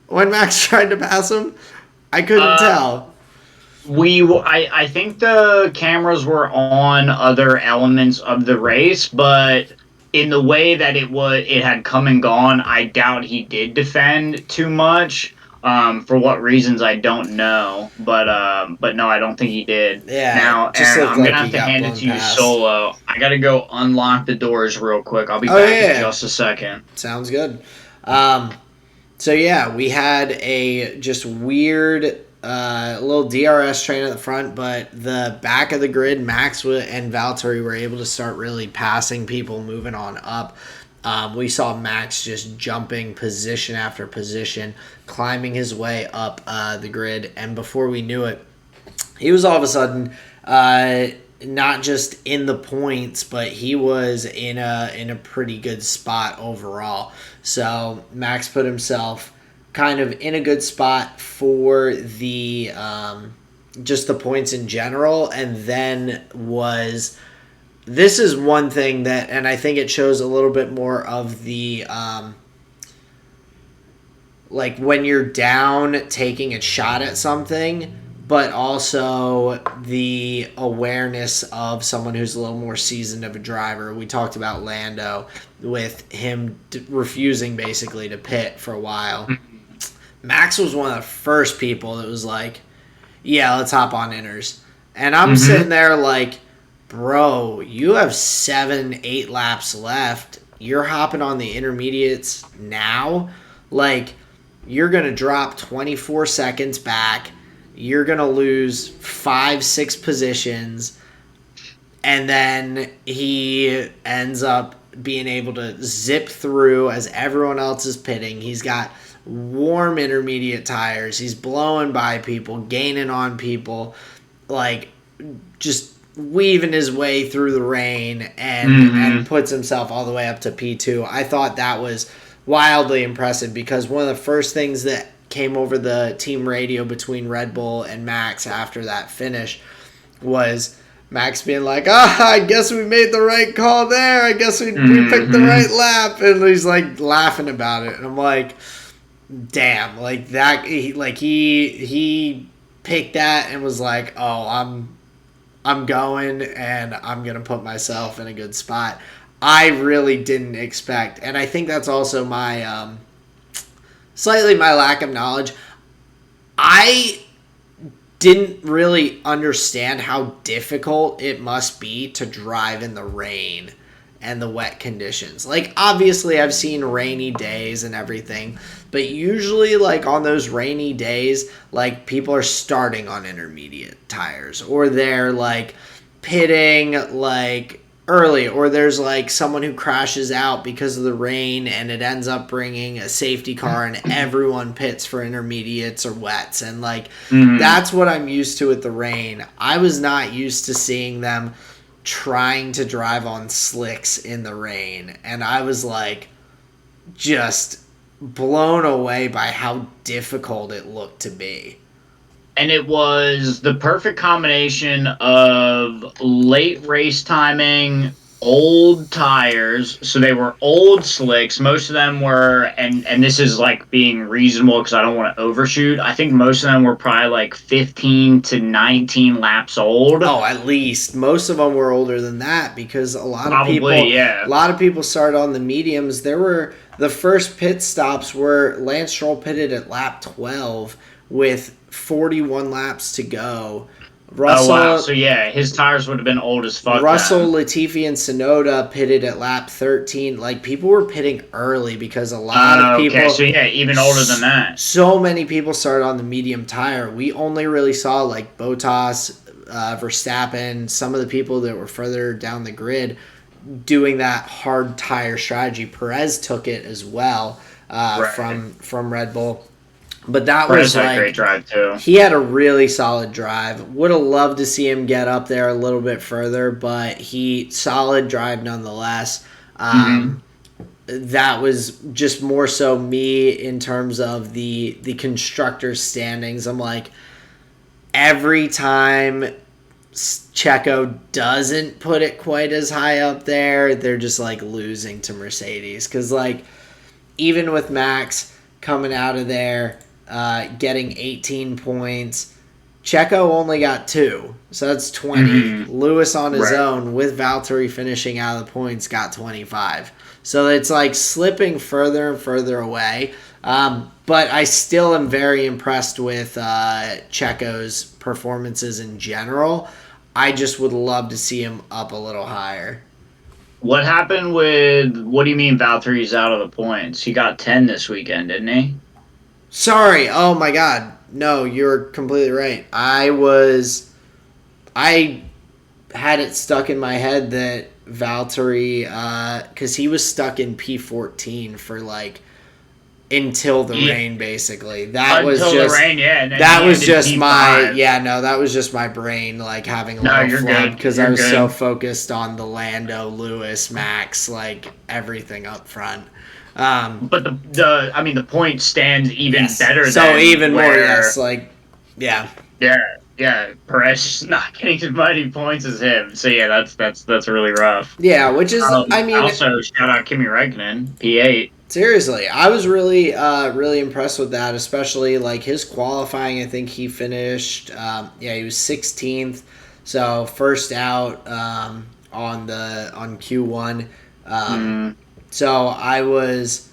when Max tried to pass him? I couldn't tell. I think the cameras were on other elements of the race, but in the way that it had come and gone, I doubt he did defend too much. For what reasons I don't know, but no, I don't think he did. Yeah. Now, Aaron, I'm gonna have to hand it to you solo. I gotta go unlock the doors real quick. I'll be back in just a second. Sounds good. So yeah, we had a just weird little DRS train at the front, but the back of the grid, Max and Valtteri were able to start really passing people, moving on up. We saw Max just jumping position after position, climbing his way up the grid, and before we knew it, he was all of a sudden not just in the points, but he was in a pretty good spot overall. So Max put himself kind of in a good spot for the just the points in general, and then this is one thing that, and I think it shows a little bit more of the like when you're down, taking a shot at something, but also the awareness of someone who's a little more seasoned of a driver. We talked about Lando with him refusing basically to pit for a while. Max was one of the first people that was like, yeah, let's hop on inners. And I'm sitting there like, bro, you have 7-8 laps left. You're hopping on the intermediates now. Like, you're going to drop 24 seconds back. You're going to lose 5-6 positions. And then he ends up being able to zip through as everyone else is pitting. He's got warm intermediate tires. He's blowing by people, gaining on people, like just weaving his way through the rain, and puts himself all the way up to P2. I thought that was wildly impressive, because one of the first things that came over the team radio between Red Bull and Max after that finish was Max being like, I guess we made the right call there. I guess we picked the right lap. And he's like laughing about it. And I'm like, damn, like that, he picked that and was like, oh, I'm going and I'm going to put myself in a good spot. I really didn't expect, and I think that's also my slightly my lack of knowledge. I didn't really understand how difficult it must be to drive in the rain and the wet conditions. Like, obviously I've seen rainy days and everything, but usually like on those rainy days, like people are starting on intermediate tires, or they're like pitting like early, or there's like someone who crashes out because of the rain and it ends up bringing a safety car and everyone pits for intermediates or wets, and like that's what I'm used to with the rain. I was not used to seeing them trying to drive on slicks in the rain, and I was like just blown away by how difficult it looked to be. And it was the perfect combination of late race timing, old tires. So they were old slicks. Most of them were, and this is like being reasonable because I don't want to overshoot. I think most of them were probably like 15 to 19 laps old. Oh, at least most of them were older than that, because a lot of people started on the mediums. There were the first pit stops were Lance Stroll pitted at lap 12 with 41 laps to go. Russell, oh, wow. So, yeah, his tires would have been old as fuck. Russell, Latifi, and Tsunoda pitted at lap 13. Like, people were pitting early because a lot of people... Okay, so yeah, even older than that. So many people started on the medium tire. We only really saw, like, Bottas, Verstappen, some of the people that were further down the grid doing that hard tire strategy. Perez took it as well from Red Bull. But that was like a great drive too. He had a really solid drive. Would have loved to see him get up there a little bit further, but solid drive nonetheless. That was just more so me in terms of the constructors' standings. I'm like, every time Checo doesn't put it quite as high up there, they're just like losing to Mercedes. Because like even with Max coming out of there, getting 18 points. Checo only got 2, so that's 20. Lewis on his own, with Valtteri finishing out of the points, got 25. So it's like slipping further and further away. But I still am very impressed with Checo's performances in general. I just would love to see him up a little higher. What happened with, what do you mean Valtteri's out of the points? He got 10 this weekend, didn't he? Sorry. Oh my God. No, you're completely right. I had it stuck in my head that Valtteri, because he was stuck in P14 for like until the rain, basically. That was just my brain like having a little flood because I was so focused on the Lando, Lewis, Max, like everything up front. But the point stands even better. So even more, yes, like, yeah. Perez not getting as many points as him. So yeah, that's really rough. Yeah, which is, also shout out Kimi Räikkönen, P8. Seriously, I was really impressed with that, especially like his qualifying. I think he finished, he was 16th, so first out on Q1. So I was...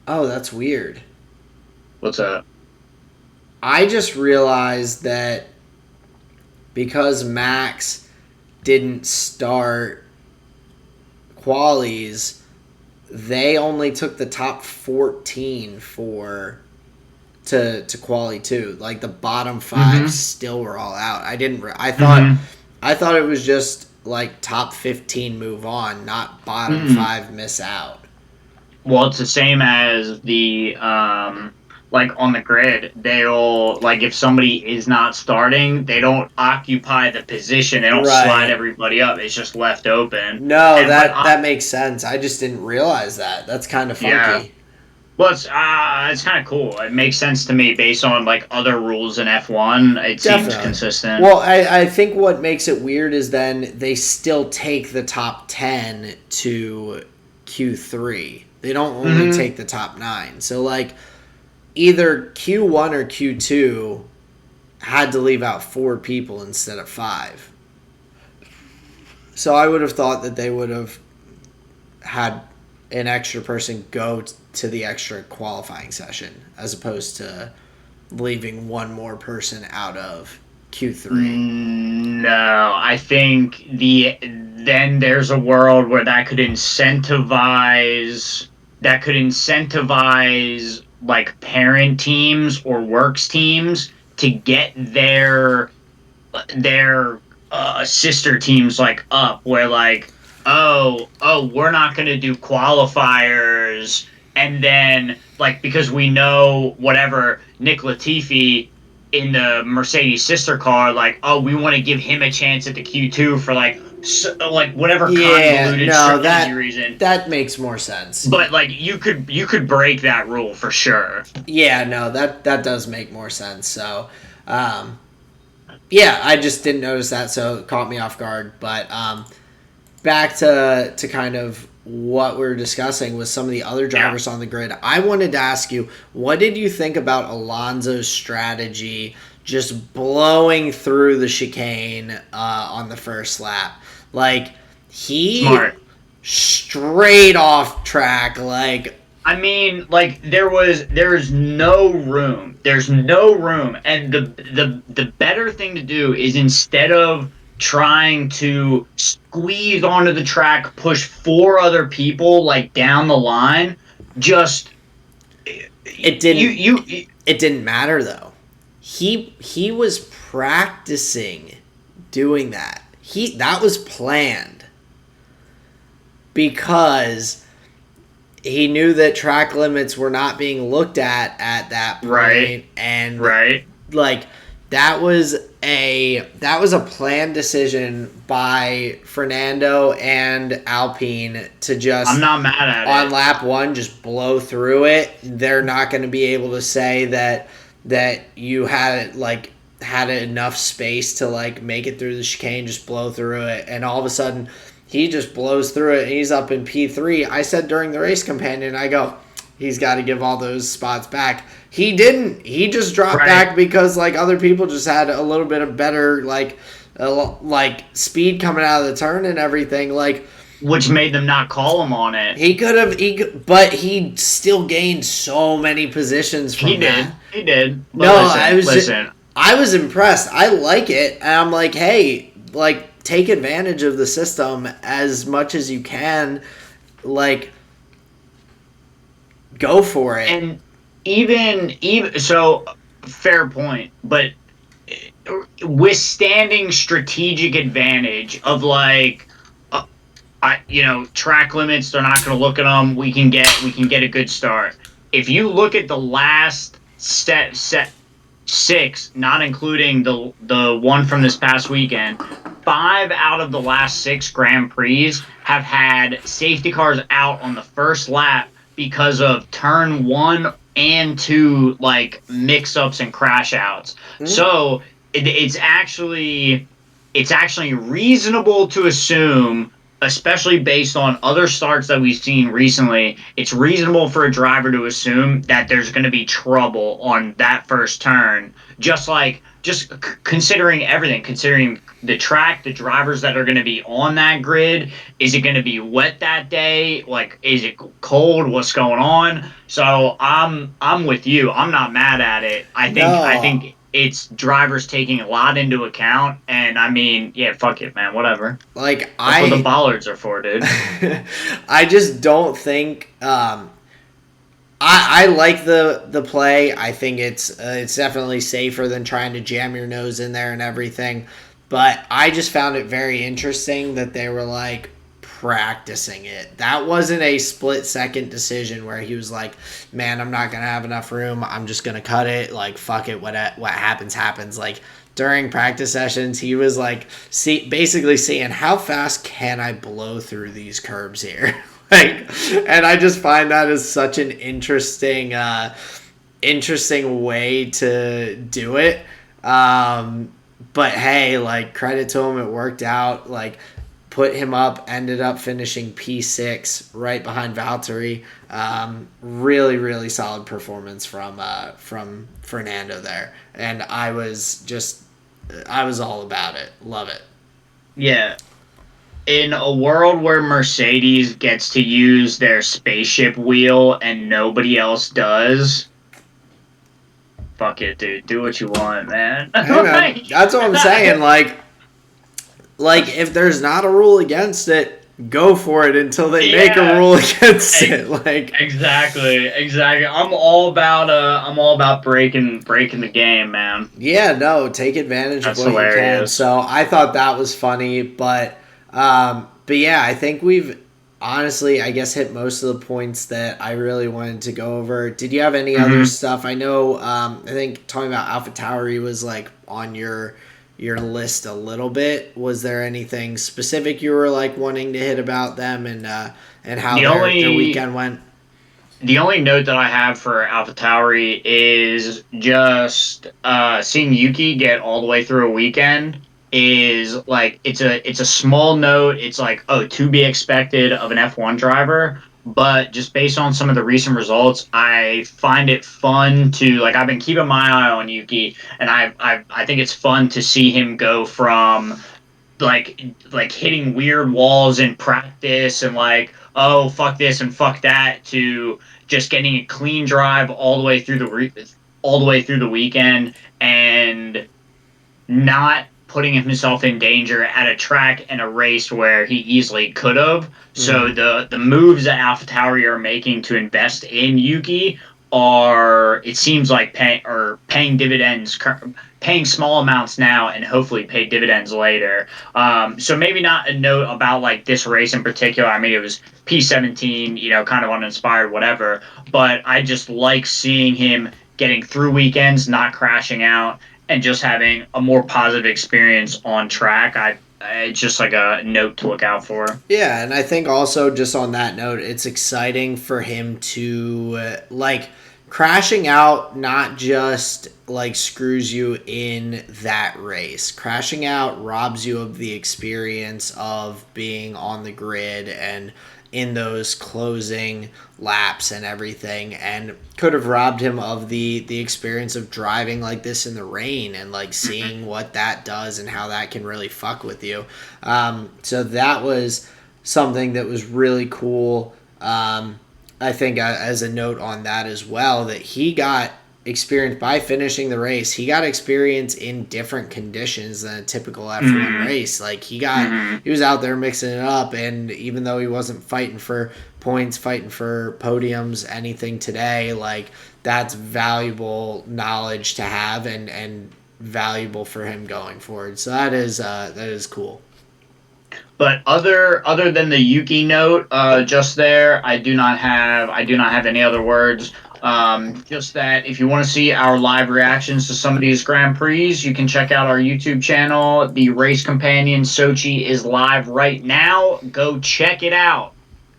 Oh, that's weird. What's that? I just realized that because Max didn't start qualies, they only took the top 14 to quali 2. Like the bottom 5 still were all out. I thought it was just like top 15 move on, not bottom 5 miss out. Well, it's the same as the like on the grid, they'll, like, if somebody is not starting, they don't occupy the position. They don't slide everybody up. It's just left open. No, that makes sense. I just didn't realize that. That's kind of funky. Yeah. Well, it's kind of cool. It makes sense to me based on, like, other rules in F1. It seems consistent. Well, I think what makes it weird is then they still take the top 10 to Q3. They don't only take the top 9. So, like, either Q1 or Q2 had to leave out 4 people instead of 5. So I would have thought that they would have had an extra person go to the extra qualifying session as opposed to leaving one more person out of Q3. No, I think then there's a world where that could incentivize like parent teams or works teams to get their sister teams like up, where like, we're not going to do qualifiers, and then like, because we know whatever Nick Latifi in the Mercedes sister car, like, we want to give him a chance at the Q2 for like whatever convoluted strategy reason. That makes more sense. But like, you could break that rule for sure. Yeah, no, that does make more sense. So, yeah, I just didn't notice that, so it caught me off guard. But back to kind of what we were discussing with some of the other drivers on the grid, I wanted to ask you, what did you think about Alonso's strategy just blowing through the chicane on the first lap? Like, he Smart. Straight off track, like... I mean, like, there's no room. There's no room. And the better thing to do is, instead of trying to squeeze onto the track, push 4 other people like down the line, just it didn't matter though. He was practicing doing that. That was planned because he knew that track limits were not being looked at that point, right. And like that was a planned decision by Fernando and Alpine to just, I'm not mad at it. On lap 1, just blow through it. They're not going to be able to say that you had enough space to like make it through the chicane, just blow through it, and all of a sudden he just blows through it and he's up in P3. I said during the race companion, I go, he's got to give all those spots back. He didn't. He just dropped back because like other people just had a little bit of better like speed coming out of the turn and everything, like, which made them not call him on it. He could have, but he still gained so many positions from that. He did. But no, I was impressed. I like it. And I'm like, hey, like, take advantage of the system as much as you can. Like, go for it. And even so, fair point. But withstanding strategic advantage of like, track limits, they're not going to look at them. We can get a good start. If you look at the last set 6, not including the one from this past weekend, 5 out of the last 6 Grand Prix have had safety cars out on the first lap because of turn 1 and 2 like mix-ups and crash outs. So it's actually reasonable to assume, especially based on other starts that we've seen recently, it's reasonable for a driver to assume that there's going to be trouble on that first turn. Just considering everything, considering the track, the drivers that are going to be on that grid. Is it going to be wet that day? Like, is it cold? What's going on? So I'm with you. I'm not mad at it. I think it's drivers taking a lot into account, and I mean, yeah, fuck it, man, whatever. Like, that's what the bollards are for, dude. I just don't think. I like the play. I think it's definitely safer than trying to jam your nose in there and everything. But I just found it very interesting that they were like practicing it. That wasn't a split-second decision where he was like, man, I'm not going to have enough room. I'm just going to cut it. Like, fuck it. What happens, happens. Like, during practice sessions, he was like, basically seeing how fast can I blow through these curbs here. And I just find that is such an interesting way to do it. But hey, like, credit to him, it worked out. Like, put him up, ended up finishing P6 right behind Valtteri. Really, really solid performance from Fernando there, and I was all about it. Love it. Yeah. In a world where Mercedes gets to use their spaceship wheel and nobody else does, fuck it, dude. Do what you want, man. Hey man, that's what I'm saying. Like if there's not a rule against it, go for it until they make a rule against it. Like exactly. I'm all about breaking the game, man. yeah, no, take advantage That's of what you can. hilarious. So I thought that was funny, but yeah, I think we've honestly, I guess, hit most of the points that I really wanted to go over. Did you have any other stuff? I know, I think talking about Alpha Tauri was like on your list a little bit. Was there anything specific you were like wanting to hit about them and how their weekend went? The only note that I have for AlphaTauri is just seeing Yuki get all the way through a weekend is like it's a small note. It's like, oh, to be expected of an F1 driver, but just based on some of the recent results, I find it fun to like I've been keeping my eye on Yuki, and I think it's fun to see him go from like hitting weird walls in practice and like, oh, fuck this and fuck that, to just getting a clean drive all the way through the weekend and not putting himself in danger at a track and a race where he easily could have. So the moves that AlphaTauri are making to invest in Yuki are, it seems like, paying dividends, paying small amounts now and hopefully pay dividends later. So maybe not a note about like this race in particular. I mean, it was P17, kind of uninspired, whatever. But I just like seeing him getting through weekends, not crashing out, and just having a more positive experience on track. It's just like a note to look out for. Yeah, and I think also just on that note, it's exciting for him to like crashing out not just like screws you in that race. Crashing out robs you of the experience of being on the grid and in those closing laps and everything, and could have robbed him of the experience of driving like this in the rain and like seeing what that does and how that can really fuck with you. So that was something that was really cool. I think as a note on that as well, that he got experience by finishing the race. He got experience in different conditions than a typical F1 race. Like he was out there mixing it up, and even though he wasn't fighting for points, fighting for podiums, anything today, like that's valuable knowledge to have and valuable for him going forward. So that is cool. But other than the Yuki note, just there, I do not have any other words. Just that if you want to see our live reactions to some of these Grand Prix, you can check out our YouTube channel. The Race Companion Sochi is live right now. Go check it out.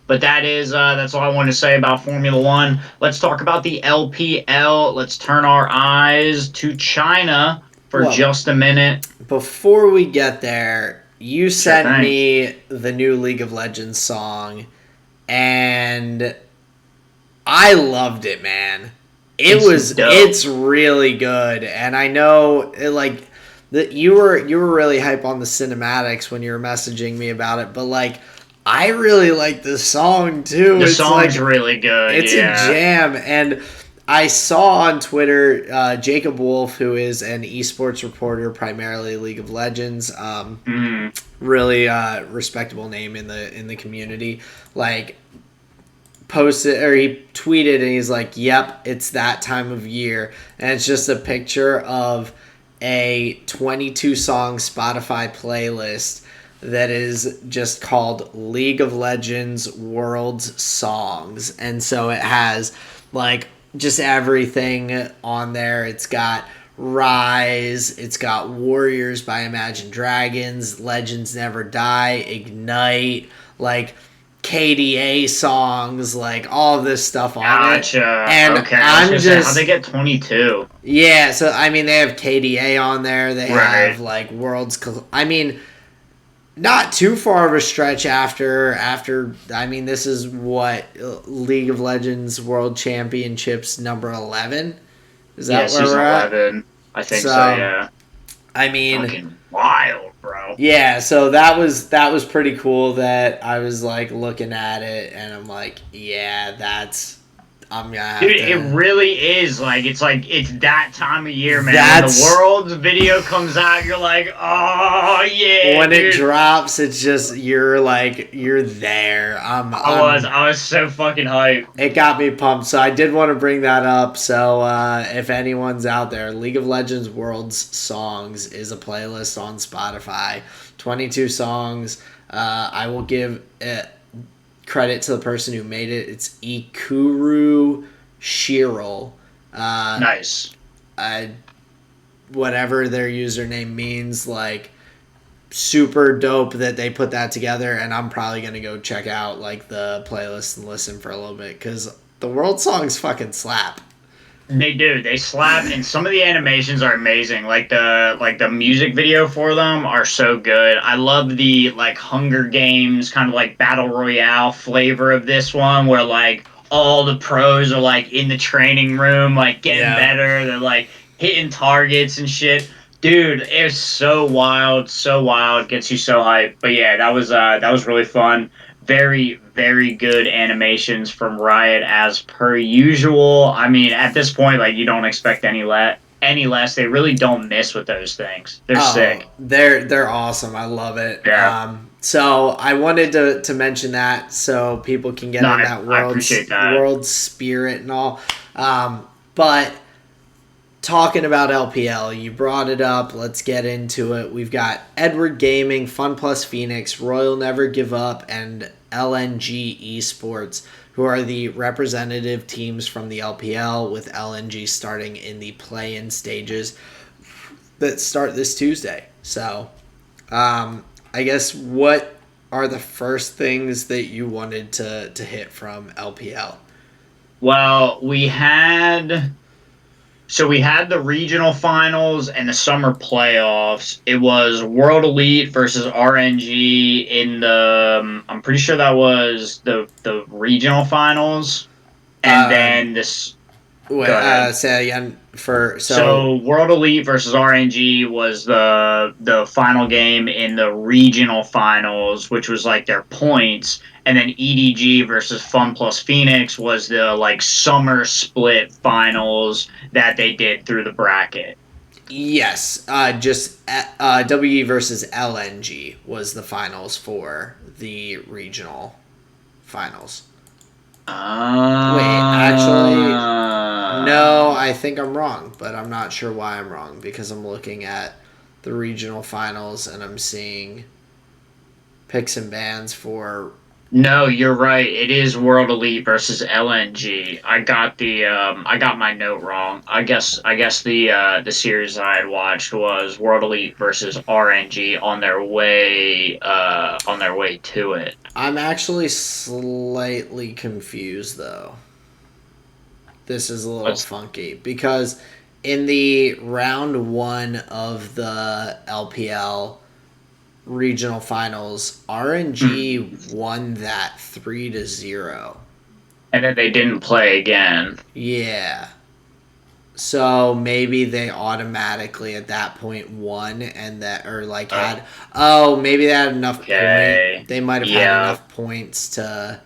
But that's all I want to say about Formula One. Let's talk about the LPL. Let's turn our eyes to China for just a minute. Before we get there, you sent me the new League of Legends song, and I loved it, man. It's really good, and I know like that you were really hype on the cinematics when you were messaging me about it, but like I really like the song too. The song's really good. It's a jam, and I saw on Twitter Jacob Wolf, who is an esports reporter, primarily League of Legends, really respectable name in the community. Like posted or he tweeted and he's like, "Yep, it's that time of year," and it's just a picture of a 22 song Spotify playlist that is just called League of Legends World's Songs, and so it has like just everything on there. It's got Rise, it's got Warriors by Imagine Dragons, Legends Never Die, Ignite, like KDA songs, like all of this stuff on it. And okay, I'm just how they get 22. Yeah, so I mean they have KDA on there. They have like Worlds. I mean, not too far of a stretch after. I mean, this is what League of Legends World Championships number 11. Is that where season we're at? 11. I think so. So, Yeah. I mean, Fucking wild, bro. yeah. So that was pretty cool. That I was like looking at it, and I'm like, yeah, I'm gonna have Dude, to. it really is it's that time of year, man. When That's- the world's video comes out, you're like, oh yeah. When dude. it drops, it's just you're there. I was so fucking hyped. It got me pumped, so I did want to bring that up. So if anyone's out there, League of Legends World's Songs is a playlist on Spotify. 22 songs. I will give credit to the person who made it. It's Ikuru Shirel. Nice. Whatever their username means, like, super dope that they put that together, and I'm probably gonna go check out like the playlist and listen for a little bit because the world songs fucking slap. They do. They slap, and some of the animations are amazing. Like the music video for them are so good. I love the Hunger Games kind of battle royale flavor of this one, where all the pros are in the training room, getting better. They're hitting targets and shit. Dude, it's so wild, gets you so hyped. But yeah, that was really fun. Very, very good animations from Riot as per usual. I mean, at this point, you don't expect any less. They really don't miss with those things. They're sick. They're awesome. I love it. Yeah. So I wanted to mention that so people can get in that world spirit and all. But talking about LPL, you brought it up. Let's get into it. We've got Edward Gaming, Fun Plus Phoenix, Royal Never Give Up, and LNG Esports, who are the representative teams from the LPL, with LNG starting in the play-in stages that start this Tuesday. So, I guess what are the first things that you wanted to hit from LPL? Well, we had the regional finals and the summer playoffs. It was World Elite versus RNG in the. I'm pretty sure that was the regional finals, and then this. Say again So World Elite versus RNG was the final game in the regional finals, which was their points, and then EDG versus Fun Plus Phoenix was the summer split finals that they did through the bracket. Yes, just WE versus LNG was the finals for the regional finals. Wait, actually, no, I think I'm wrong, but I'm not sure why I'm wrong because I'm looking at the regional finals and I'm seeing picks and bans for. No, you're right. It is World Elite versus LNG. I got my note wrong. I guess the series I had watched was World Elite versus RNG on their way to it. I'm actually slightly confused though. This is a little funky because in the round 1 of the LPL regional finals, RNG won that 3-0. And then they didn't play again. Yeah. So maybe they automatically at that point won and that had maybe they had enough points. They might have had enough points to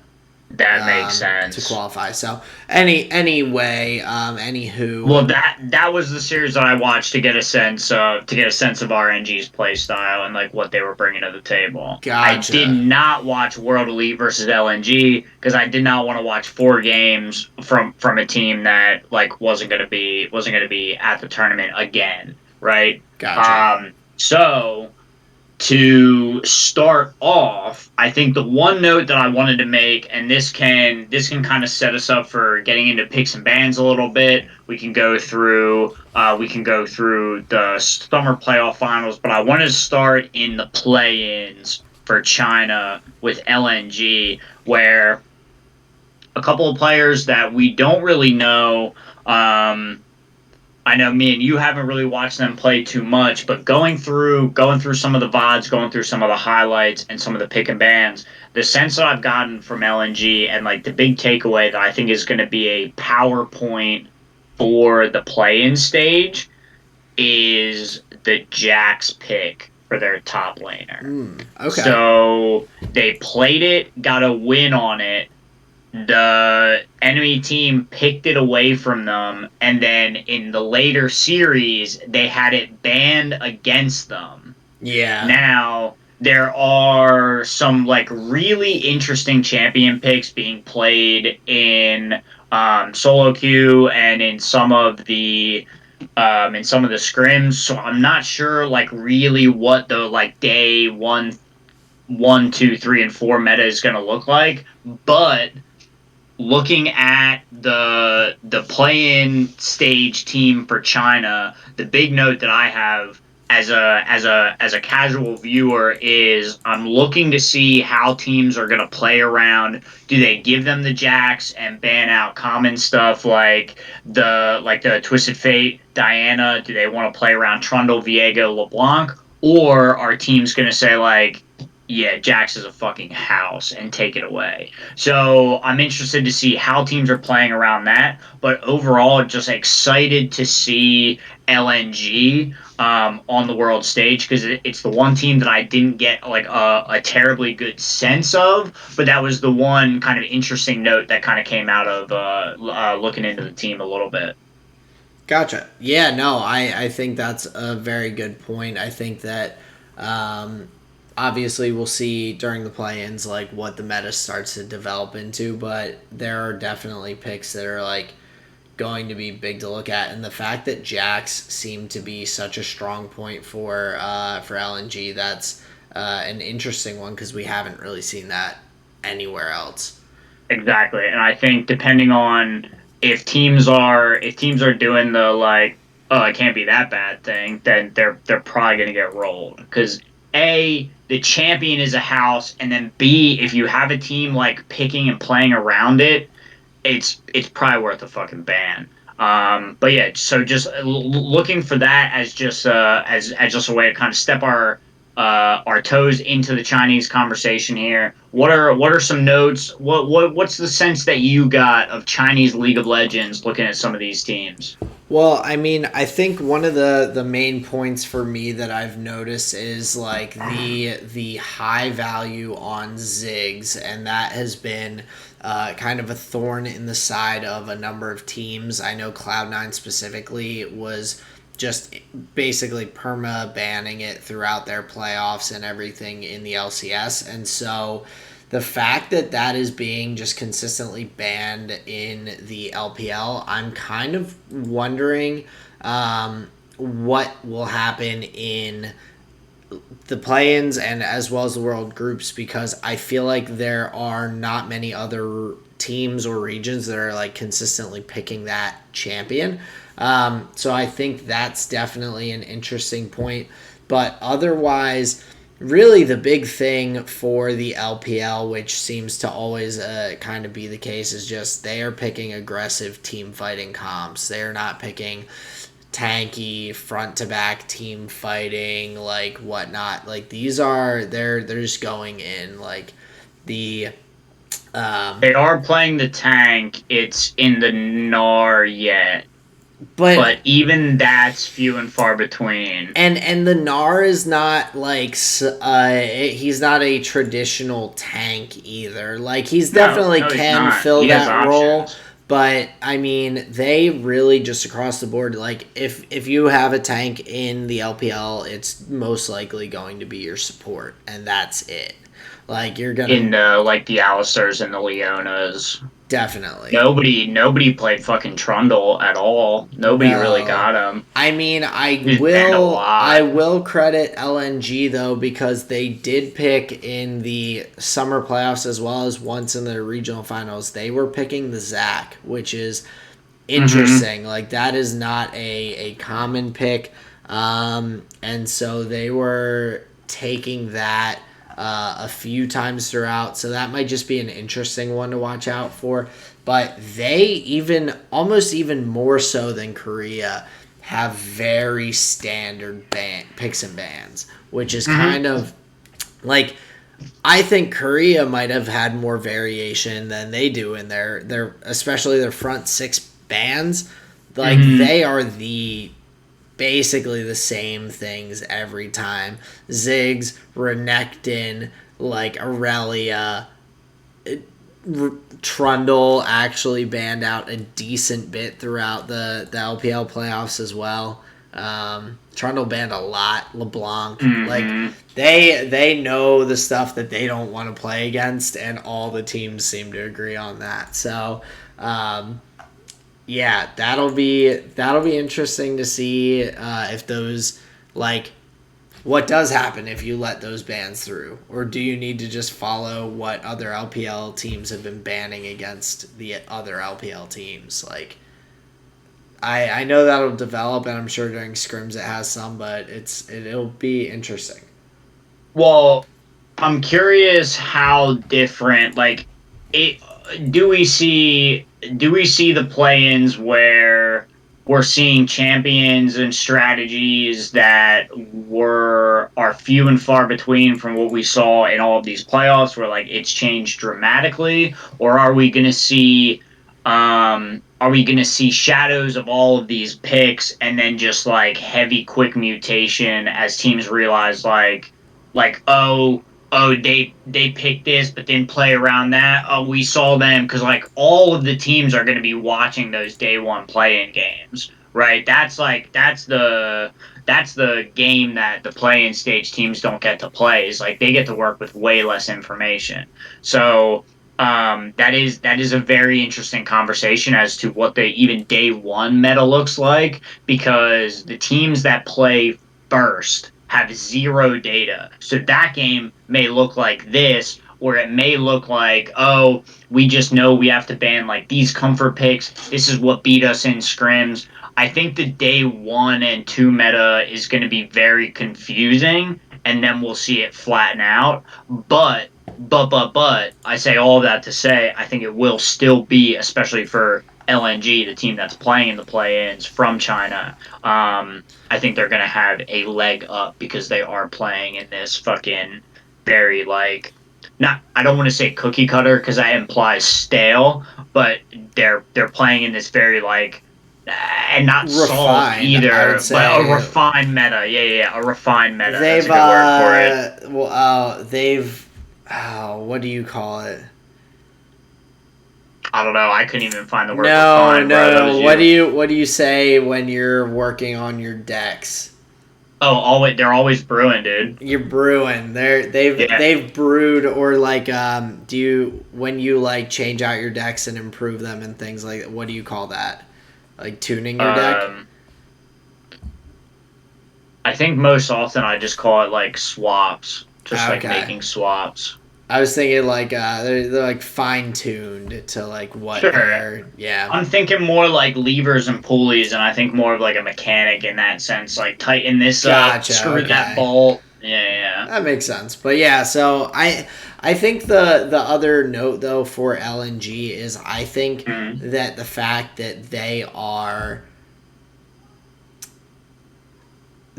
that makes sense to qualify. So anyway, anywho. Well, that was the series that I watched to get a sense of RNG's play style and what they were bringing to the table. Gotcha. I did not watch World Elite versus LNG because I did not want to watch 4 games from a team that wasn't going to be at the tournament again, right? Gotcha. So to start off, I think the one note that I wanted to make, and this can kind of set us up for getting into picks and bans a little bit. We can go through the summer playoff finals, but I wanted to start in the play-ins for China with LNG, where a couple of players that we don't really know. I know me and you haven't really watched them play too much, but going through some of the VODs, going through some of the highlights and some of the pick and bans, the sense that I've gotten from LNG and like the big takeaway that I think is going to be a PowerPoint for the play-in stage is the Jax pick for their top laner. Okay. So they played it, got a win on it. The enemy team picked it away from them, and then in the later series, they had it banned against them. Yeah. Now, there are some like really interesting champion picks being played in solo queue and in some of the scrims. So I'm not sure like really what the like day one, two, three, and four meta is going to look like, but looking at the play-in stage team for China, the big note that I have as a casual viewer is I'm looking to see how teams are going to play around. Do they give them the Jax and ban out common stuff like the Twisted Fate Diana? Do they want to play around Trundle, Viego, LeBlanc, or are teams going to say like, yeah, Jax is a fucking house and take it away? So I'm interested to see how teams are playing around that. But overall, just excited to see LNG on the world stage because it's the one team that I didn't get like a terribly good sense of, but that was the one kind of interesting note that kind of came out of looking into the team a little bit. Gotcha. Yeah, no, I think that's a very good point. I think that obviously we'll see during the play-ins like what the meta starts to develop into, but there are definitely picks that are like going to be big to look at, and the fact that Jax seemed to be such a strong point for LNG, that's an interesting one because we haven't really seen that anywhere else. Exactly, and I think depending on if teams are doing the like, oh, it can't be that bad thing, then they're probably gonna get rolled because A, the champion is a house, and then B, if you have a team like picking and playing around it, it's probably worth a fucking ban. But yeah, so just looking for that as just as just a way to kind of step our toes into the Chinese conversation here. What are some notes? What's the sense that you got of Chinese League of Legends looking at some of these teams? Well, I mean, I think one of the main points for me that I've noticed is like the high value on Ziggs, and that has been kind of a thorn in the side of a number of teams. I know Cloud9 specifically was just basically perma banning it throughout their playoffs and everything in the LCS, and so the fact that that is being just consistently banned in the LPL, I'm kind of wondering what will happen in the play-ins and as well as the world groups, because I feel like there are not many other teams or regions that are like consistently picking that champion. So I think that's definitely an interesting point. But otherwise, really the big thing for the LPL, which seems to always kind of be the case, is just they are picking aggressive team fighting comps. They are not picking tanky front to back team fighting like whatnot. Like these are they're just going in like the They are playing the tank. It's in the NAR yet. But even that's few and far between. And the Gnar is not like he's not a traditional tank either. Like he's definitely can fill that role, but I mean they really just across the board, like if you have a tank in the LPL, it's most likely going to be your support, and that's it. Like you're gonna in the like the Alistairs and the Leonas. Definitely. Nobody played fucking Trundle at all. Nobody really got him. I mean, I will credit LNG though, because they did pick in the summer playoffs as well as once in the regional finals. They were picking the Zac, which is interesting. Mm-hmm. Like that is not a common pick, and so they were taking that a few times throughout, so that might just be an interesting one to watch out for. But they almost even more so than Korea, have very standard picks and bans, which is kind of like, I think Korea might have had more variation than they do in their especially their front 6 bans. Like they are basically the same things every time. Ziggs, Renekton, like Aurelia, Trundle actually banned out a decent bit throughout the LPL playoffs as well. Trundle banned a lot. LeBlanc, like they know the stuff that they don't want to play against, and all the teams seem to agree on that. So, yeah, that'll be interesting to see if those, like, what does happen if you let those bans through, or do you need to just follow what other LPL teams have been banning against the other LPL teams? Like, I know that'll develop, and I'm sure during scrims it has some, but it'll be interesting. Well, I'm curious how different, like, it. Do we see the play-ins where we're seeing champions and strategies that are few and far between from what we saw in all of these playoffs, where like it's changed dramatically, or are we going to see shadows of all of these picks and then just like heavy quick mutation as teams realize they picked this but didn't play around that. Oh, we saw them, because like all of the teams are going to be watching those day one play-in games, right? That's the game that the play-in stage teams don't get to play. Is like they get to work with way less information. So that is a very interesting conversation as to what the even day one meta looks like, because the teams that play first have zero data. So that game may look like this, or it may look like, oh, we just know we have to ban like these comfort picks. This is what beat us in scrims. I think the day 1 and 2 meta is going to be very confusing, and then we'll see it flatten out. But I say all of that to say, I think it will still be, especially for LNG, the team that's playing in the play-ins from China. I think they're going to have a leg up because they are playing in this fucking very, like, I don't want to say cookie cutter because that implies stale, but they're playing in this very, like, and not refined, soft either, but a refined meta. Yeah, a refined meta. That's a good word for it. What do you call it? I don't know. I couldn't even find the word refined. No. What do you say when you're working on your decks? Oh, they're always brewing, dude. You're brewing. They've brewed, or like when you like change out your decks and improve them and things like that, what do you call that? Like tuning your deck? I think most often I just call it like swaps. Just like making swaps. I was thinking like they're like fine tuned to like what yeah. I'm thinking more like levers and pulleys, and I think more of like a mechanic in that sense, like tighten this up, screw that bolt. Yeah. That makes sense. But yeah, so I think the other note though for LNG is I think that the fact that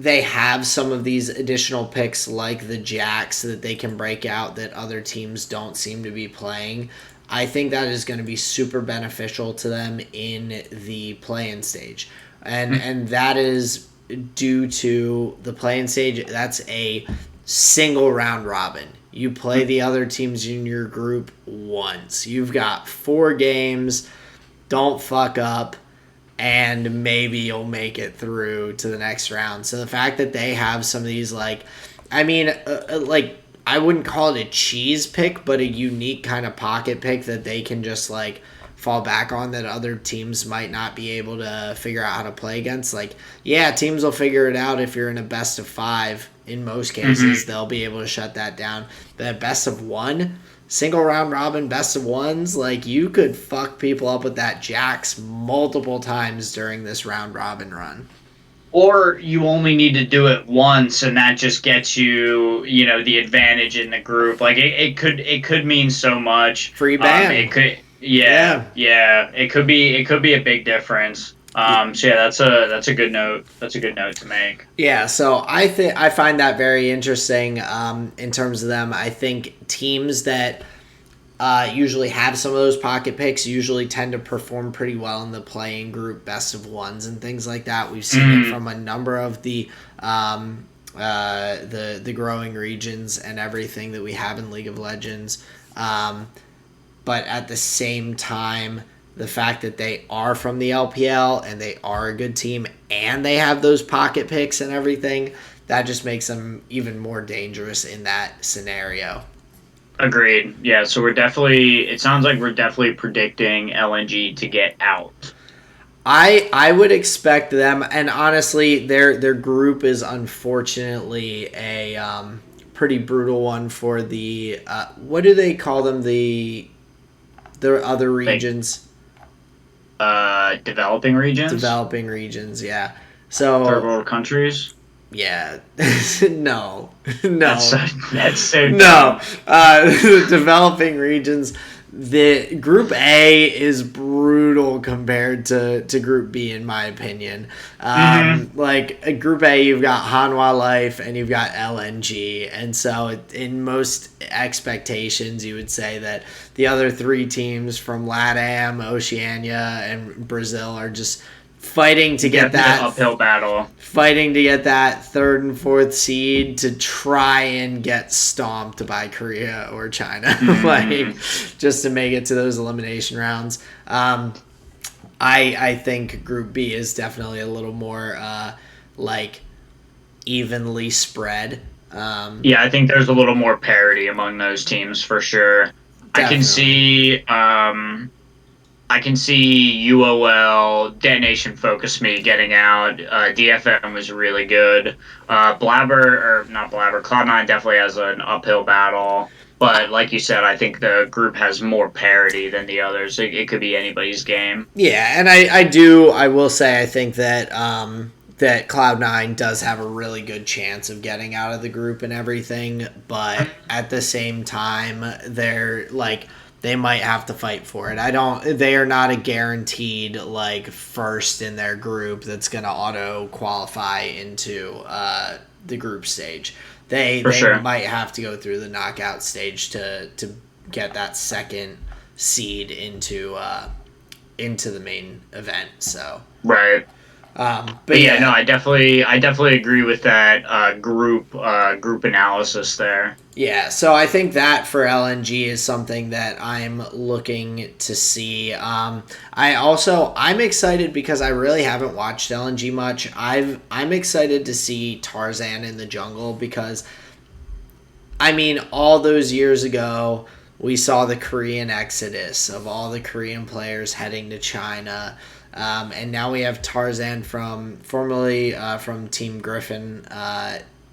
they have some of these additional picks like the Jacks that they can break out that other teams don't seem to be playing. I think that is going to be super beneficial to them in the play-in stage. And that is due to the play-in stage. That's a single round robin. You play the other teams in your group once. You've got 4 games. Don't fuck up. And maybe you'll make it through to the next round. So the fact that they have some of these, like, I mean, like, I wouldn't call it a cheese pick, but a unique kind of pocket pick that they can just, like, fall back on that other teams might not be able to figure out how to play against. Like, yeah, teams will figure it out if you're in a best of 5. In most cases, they'll be able to shut that down. But best of 1... single round robin, best of 1s, like you could fuck people up with that Jax multiple times during this round robin run. Or you only need to do it once, and that just gets you, the advantage in the group. Like it could mean so much. Free ban. It could, yeah. It could be a big difference. So yeah, that's a good note. That's a good note to make. Yeah, so I find that very interesting in terms of them. I think teams that usually have some of those pocket picks usually tend to perform pretty well in the playing group best of ones and things like that. We've seen it from a number of the growing regions and everything that we have in League of Legends. But at the same time, the fact that they are from the LPL and they are a good team and they have those pocket picks and everything, that just makes them even more dangerous in that scenario. Agreed. Yeah, so it sounds like we're definitely predicting LNG to get out. I would expect them, and honestly, their group is unfortunately a pretty brutal one for the what do they call them, the other regions? Developing regions. Developing regions, yeah. So third world countries. Yeah, no. That's so no. Developing regions. The Group A is brutal compared to Group B, in my opinion. Like a Group A, you've got Hanwha Life and you've got LNG, and so in most expectations, you would say that the other three teams from LATAM, Oceania, and Brazil are just fighting to get that uphill battle, fighting to get that third and fourth seed to try and get stomped by Korea or China, like just to make it to those elimination rounds. I think Group B is definitely a little more like evenly spread. Yeah, I think there's a little more parity among those teams for sure. Definitely. I can see UOL, Detonation Focus Me getting out. DFM was really good. Not Blabber, Cloud9 definitely has an uphill battle. But like you said, I think the group has more parity than the others. It could be anybody's game. Yeah, and I will say I think that that Cloud9 does have a really good chance of getting out of the group and everything, but at the same time, they're like, they might have to fight for it. They are not a guaranteed like first in their group that's going to auto qualify into the group stage. They might have to go through the knockout stage to get that second seed into the main event. So right. But yeah, no, I definitely agree with that group analysis there. Yeah, so I think that for LNG is something that I'm looking to see. I'm excited because I really haven't watched LNG much. I'm excited to see Tarzan in the jungle because, I mean, all those years ago, we saw the Korean exodus of all the Korean players heading to China. And now we have Tarzan formerly from Team Griffin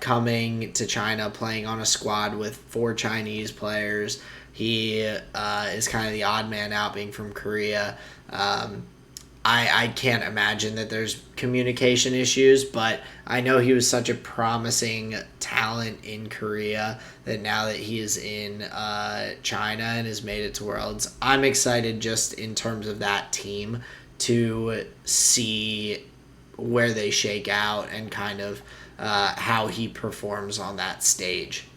coming to China, playing on a squad with 4 Chinese players. He is kind of the odd man out, being from Korea. I can't imagine that there's communication issues, but I know he was such a promising talent in Korea that now that he is in China and has made it to Worlds, I'm excited just in terms of that team to see where they shake out and kind of how he performs on that stage.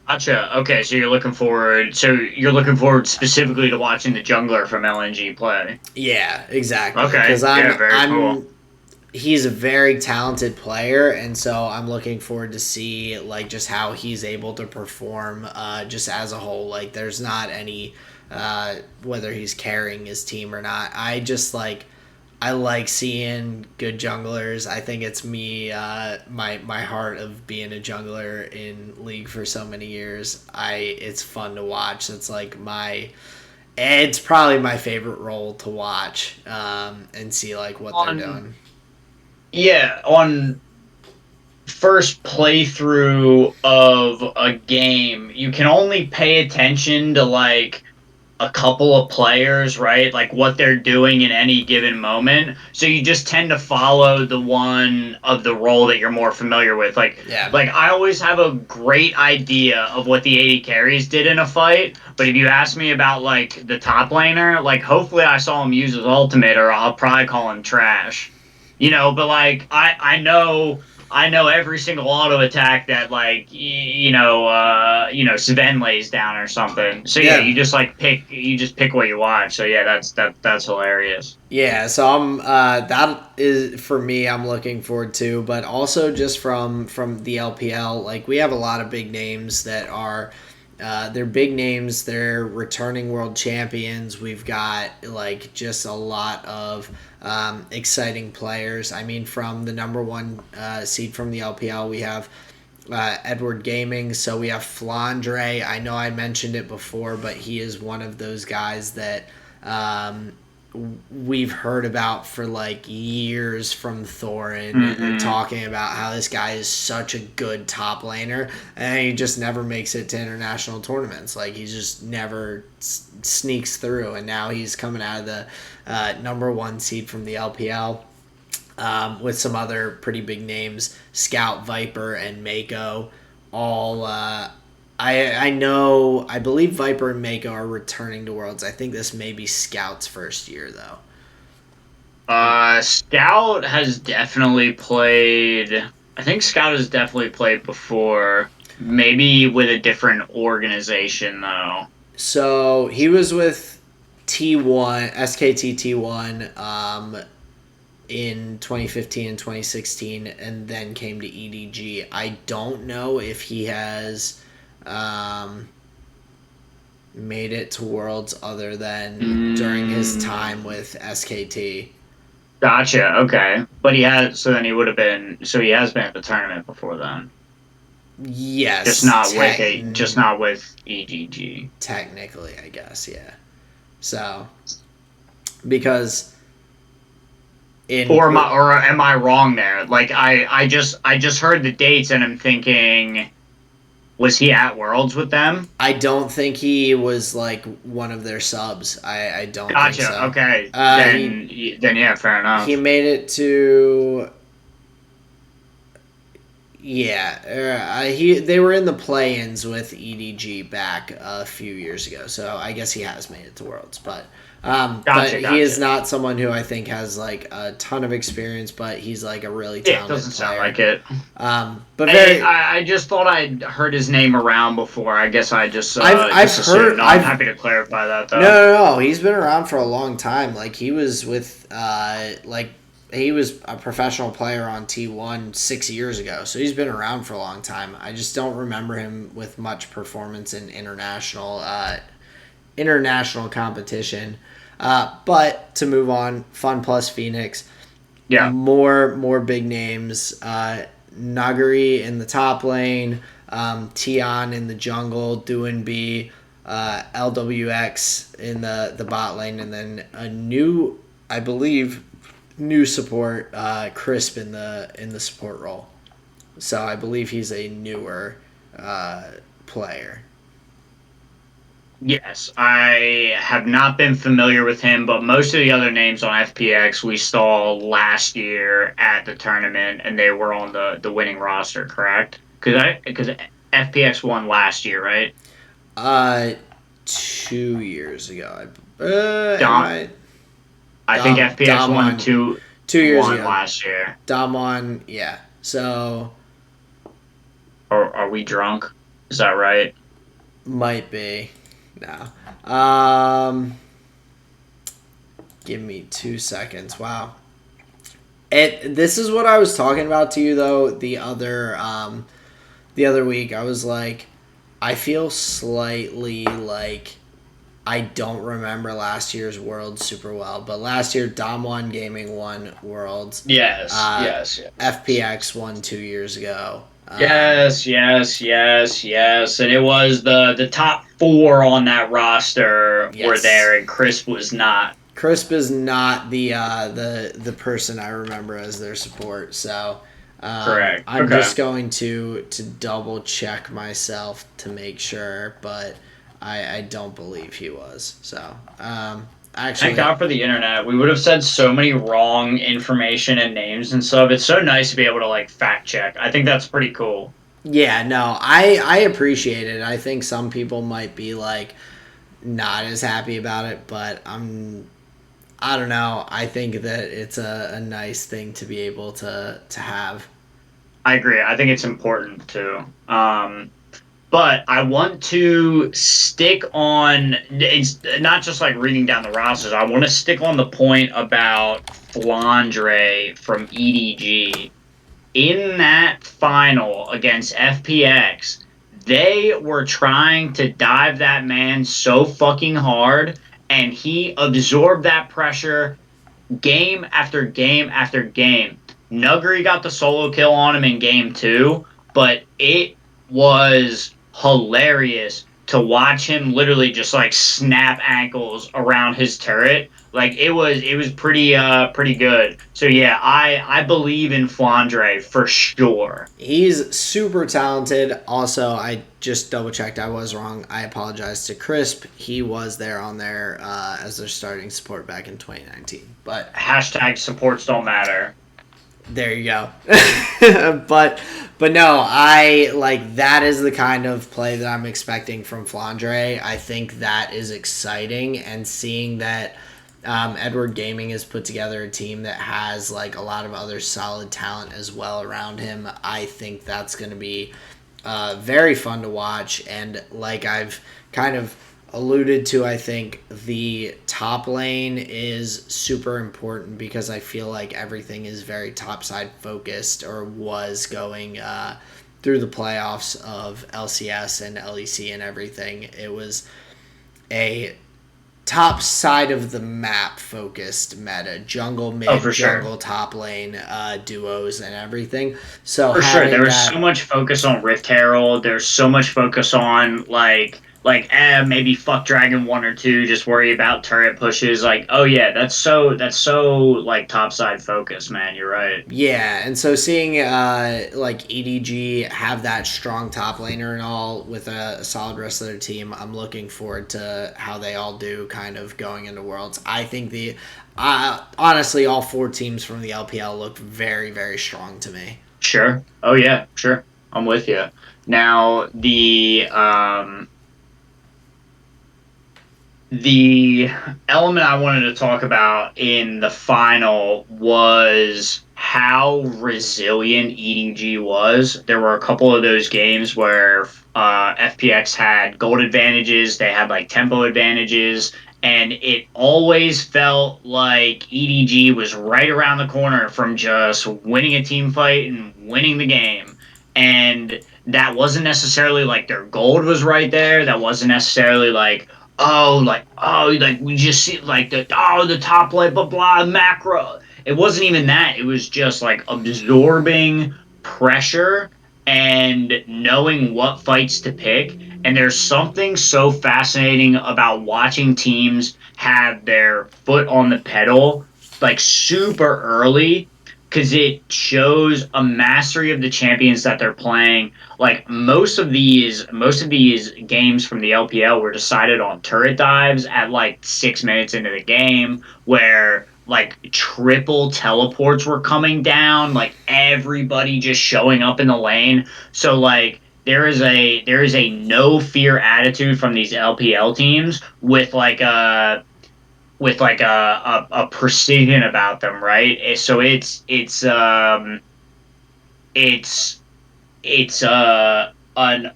Gotcha. Okay, so you're looking forward. Specifically to watching the jungler from LNG play. Yeah, exactly. Okay. Because cool. He's a very talented player, and so I'm looking forward to see like just how he's able to perform just as a whole. Like, there's not any whether he's carrying his team or not. I like seeing good junglers. I think it's me, my heart of being a jungler in League for so many years. It's fun to watch. It's probably my favorite role to watch and see like what they're doing. Yeah, on first playthrough of a game, you can only pay attention to like a couple of players, right? Like what they're doing in any given moment. So you just tend to follow the one of the role that you're more familiar with. Yeah. Like I always have a great idea of what the AD carries did in a fight, but if you ask me about like the top laner, like hopefully I saw him use his ultimate or I'll probably call him trash. But like I know every single auto attack that like Sven lays down or something. So yeah, Yeah. you just pick what you watch. So yeah, that's hilarious. Yeah, so I'm that is for me I'm looking forward to, but also just from the LPL, like we have a lot of big names that are they're big names, they're returning world champions. We've got like just a lot of exciting players. I mean, from the number one seed from the LPL, we have Edward Gaming. So we have Flandre. I know I mentioned it before, but he is one of those guys that we've heard about for like years from Thorin, talking about how this guy is such a good top laner, and he just never makes it to international tournaments. Like he just never sneaks through, and now he's coming out of the number one seed from the LPL. With some other pretty big names, Scout, Viper, and Mako, all I believe Viper and Mako are returning to Worlds. I think this may be Scout's first year though. Scout has definitely played. I think Scout has definitely played before, maybe with a different organization though. So he was with T1, SKT T1, in 2015 and 2016, and then came to EDG. I don't know if he has made it to Worlds other than during his time with SKT. Gotcha. Okay, but he has. So then he would have been. So he has been at the tournament before then. Yes, Just not with EGG. technically, I guess, yeah. So because or am I wrong there? Like I just heard the dates and I'm thinking, was he at Worlds with them? I don't think he was like one of their subs. I don't Gotcha. think so. Okay. Then yeah, fair enough. He made it to. Yeah, they were in the play-ins with EDG back a few years ago, so I guess he has made it to Worlds, but he is not someone who I think has like a ton of experience, but he's like a really talented player. It doesn't sound like it. I just thought I'd heard his name around before. I guess I just I've heard. I'm happy to clarify that though. No, he's been around for a long time. Like he was with he was a professional player on T1 6 years ago, so he's been around for a long time. I just don't remember him with much performance in international competition. But to move on, Fun Plus Phoenix. Yeah. More big names. Nagari in the top lane, Tion in the jungle, Doin B, LWX in the bot lane, and then a new support, Crisp in the support role. So I believe he's a newer player. Yes, I have not been familiar with him, but most of the other names on FPX we saw last year at the tournament, and they were on the winning roster, correct? Because FPX won last year, right? 2 years ago. I think FPX won 2 years ago last year. Damwon, yeah. So, are we drunk? Is that right? Might be. No. Give me 2 seconds. Wow. This is what I was talking about to you though the other week. I was like, I feel slightly like I don't remember last year's Worlds super well, but last year Damwon Gaming won Worlds. Yes. FPX won 2 years ago. Yes, and it was the top 4 on that roster were there, and Crisp was not. Crisp is not the person I remember as their support, so correct. I'm just going to double check myself to make sure, but I don't believe he was. So, actually, Thank God for the internet. We would have said so many wrong information and names and stuff. It's so nice to be able to like fact check. I think that's pretty cool. yeah, no, I appreciate it. I think some people might be like not as happy about it, but I don't know. I think that it's a nice thing to be able to have. I agree. I think it's important too. But I want to stick on. It's not just like reading down the rosters. I want to stick on the point about Flandre from EDG. In that final against FPX, they were trying to dive that man so fucking hard, and he absorbed that pressure game after game after game. Nuggery got the solo kill on him in game two, but it was hilarious to watch him literally just like snap ankles around his turret. Like it was pretty good. So yeah, I believe in Flandre for sure. He's super talented. Also, I just double checked. I was wrong. I apologize to Crisp. He was there on there as their starting support back in 2019. But Hashtag supports don't matter. there you go. but no, I like that is the kind of play that I'm expecting from Flandre. I think that is exciting, and seeing that Edward Gaming has put together a team that has like a lot of other solid talent as well around him. I think that's going to be very fun to watch. And like I've kind of alluded to, I think the top lane is super important because I feel like everything is very topside focused, or was going through the playoffs of LCS and LEC and everything. It was a top side of the map focused meta, jungle mid, Oh, for jungle sure. top lane duos and everything. So For sure, having there was that, so much focus on Rift Herald. There's so much focus on maybe fuck Dragon 1 or 2. Just worry about turret pushes. Like, oh yeah, that's so like topside focus, man. You're right. yeah, and so seeing like EDG have that strong top laner and all with a solid rest of their team, I'm looking forward to how they all do kind of going into Worlds. I think the honestly all four teams from the LPL look very very strong to me. Sure. Oh yeah, sure. I'm with you. Now the element I wanted to talk about in the final was how resilient EDG was. There were a couple of those games where FPX had gold advantages, they had like tempo advantages, and it always felt like EDG was right around the corner from just winning a team fight and winning the game. And that wasn't necessarily like their gold was right there. That wasn't necessarily like like we just see like the top lane blah blah macro. It wasn't even that. It was just like absorbing pressure and knowing what fights to pick. And there's something so fascinating about watching teams have their foot on the pedal like super early, because it shows a mastery of the champions that they're playing. Like most of these games from the LPL were decided on turret dives at like 6 minutes into the game, where like triple teleports were coming down, like everybody just showing up in the lane. So like there is a no fear attitude from these LPL teams with like a precision about them, right? So it's an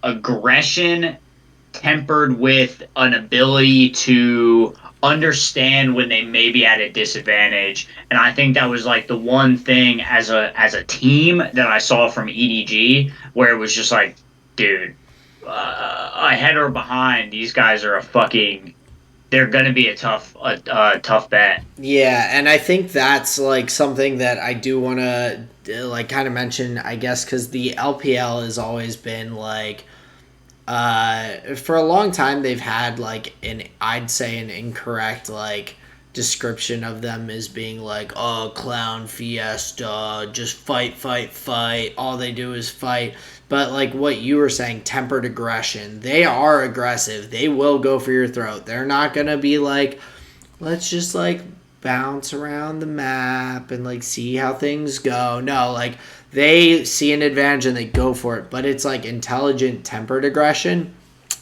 aggression tempered with an ability to understand when they may be at a disadvantage. And I think that was like the one thing as a team that I saw from EDG, where it was just like, dude, ahead or behind, these guys are they're gonna be a tough bet. Yeah, and I think that's like something that I do want to like kind of mention, I guess, because the LPL has always been like for a long time they've had like an I'd say an incorrect like description of them as being like, oh, clown fiesta, just fight, fight, fight. All they do is fight. But like what you were saying, tempered aggression. They are aggressive. They will go for your throat. They're not going to be like, let's just like bounce around the map and like see how things go. No, like they see an advantage and they go for it. But it's like intelligent, tempered aggression,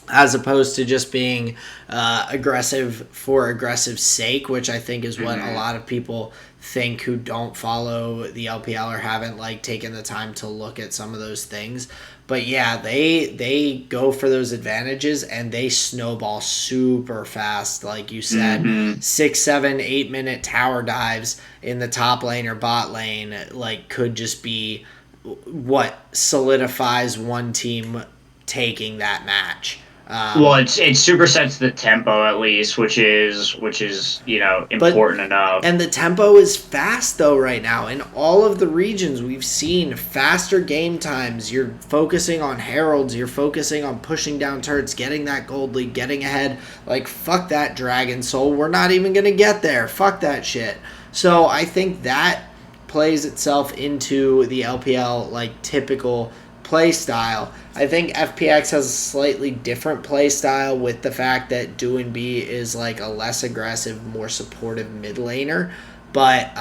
as opposed to just being aggressive for aggressive sake, which I think is what a lot of people think who don't follow the LPL or haven't like taken the time to look at some of those things. But yeah, they go for those advantages and they snowball super fast. Like you said, 6, 7, 8 minute tower dives in the top lane or bot lane like could just be what solidifies one team taking that match. Well, it supersets the tempo at least, which is important enough. And the tempo is fast though right now in all of the regions. We've seen faster game times. You're focusing on heralds. You're focusing on pushing down turrets, getting that gold lead, getting ahead. Like fuck that Dragon Soul. We're not even gonna get there. Fuck that shit. So I think that plays itself into the LPL like typical play style. I think FPX has a slightly different play style with the fact that Do and B is like a less aggressive, more supportive mid laner. But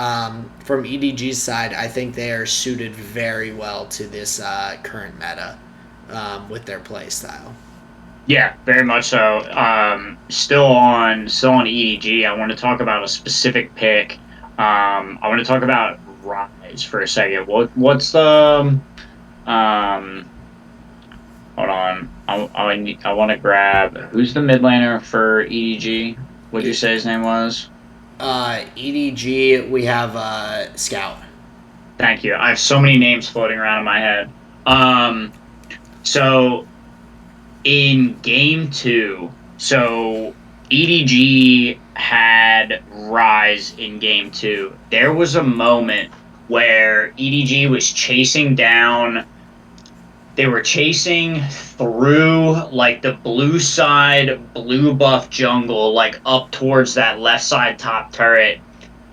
from EDG's side, I think they are suited very well to this current meta with their play style. Yeah, very much so. Still on EDG, I want to talk about a specific pick. I want to talk about Rise for a second. What's the hold on. I want to grab who's the mid laner for EDG. What'd you say his name was? EDG. We have Scout. Thank you. I have so many names floating around in my head. So in game 2, so EDG had Rise in game 2. There was a moment where EDG was chasing down. They were chasing through like the blue side, blue buff jungle, like up towards that left side top turret,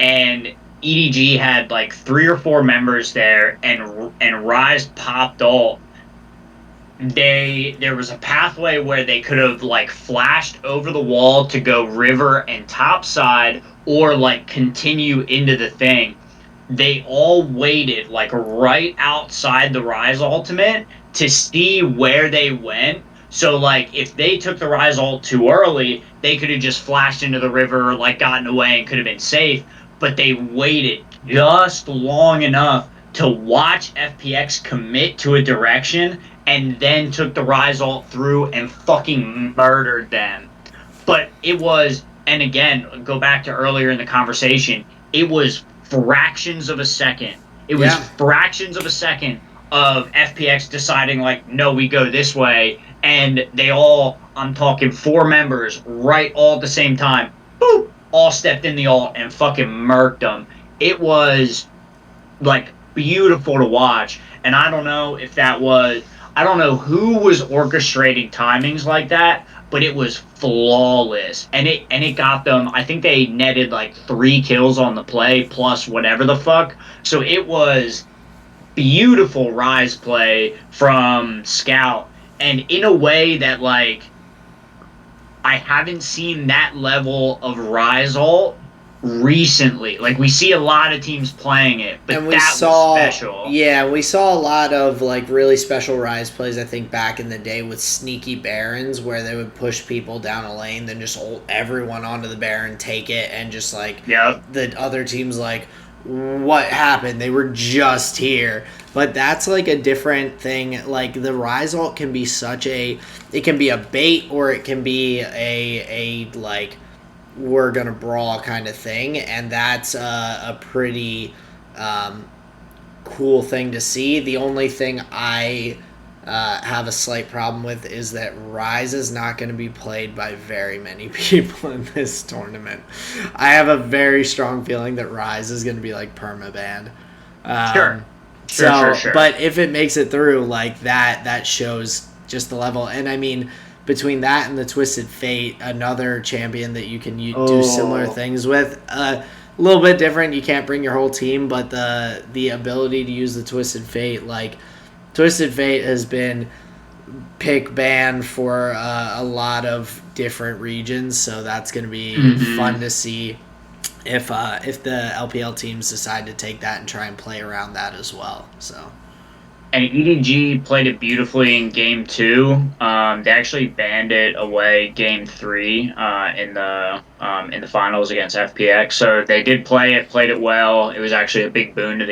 and EDG had like 3 or 4 members there, and Rise popped ult. There was a pathway where they could have like flashed over the wall to go river and top side, or like continue into the thing. They all waited like right outside the Rise ultimate to see where they went. So like if they took the Rise ult too early, they could have just flashed into the river, like gotten away and could have been safe. But they waited just long enough to watch FPX commit to a direction and then took the Rise ult through and fucking murdered them. But it was, and again, go back to earlier in the conversation, it was fractions of a second. It was fractions of a second of FPX deciding like, no, we go this way, and they all, I'm talking 4 members, right all at the same time, boop, all stepped in the ult and fucking murked them. It was like beautiful to watch, and I don't know who was orchestrating timings like that, but it was flawless, and it got them. I think they netted like 3 kills on the play plus whatever the fuck. So it was beautiful Rise play from Scout, and in a way that like I haven't seen that level of Rise ult recently. Like we see a lot of teams playing it, but and was special. Yeah, we saw a lot of like really special Rise plays, I think, back in the day with sneaky Barons where they would push people down a lane, then just ult everyone onto the Baron, take it, and just like the other team's like, what happened? They were just here. But that's like a different thing. Like the Rise ult can be it can be a bait, or it can be a like we're gonna brawl kind of thing, and that's a pretty cool thing to see. The only thing I have a slight problem with is that Rise is not going to be played by very many people in this tournament. I have a very strong feeling that Rise is going to be like permabanned. Sure. But if it makes it through, like that shows just the level. And I mean, between that and the Twisted Fate, another champion that you can do similar Oh. things with. A little bit different. You can't bring your whole team, but the ability to use the Twisted Fate, like Twisted Fate has been pick ban for a lot of different regions, so that's going to be fun to see if the LPL teams decide to take that and try and play around that as well. So. And EDG played it beautifully in game two. They actually banned it away game three in the finals against FPX. So they did play it, played it well. It was actually a big boon to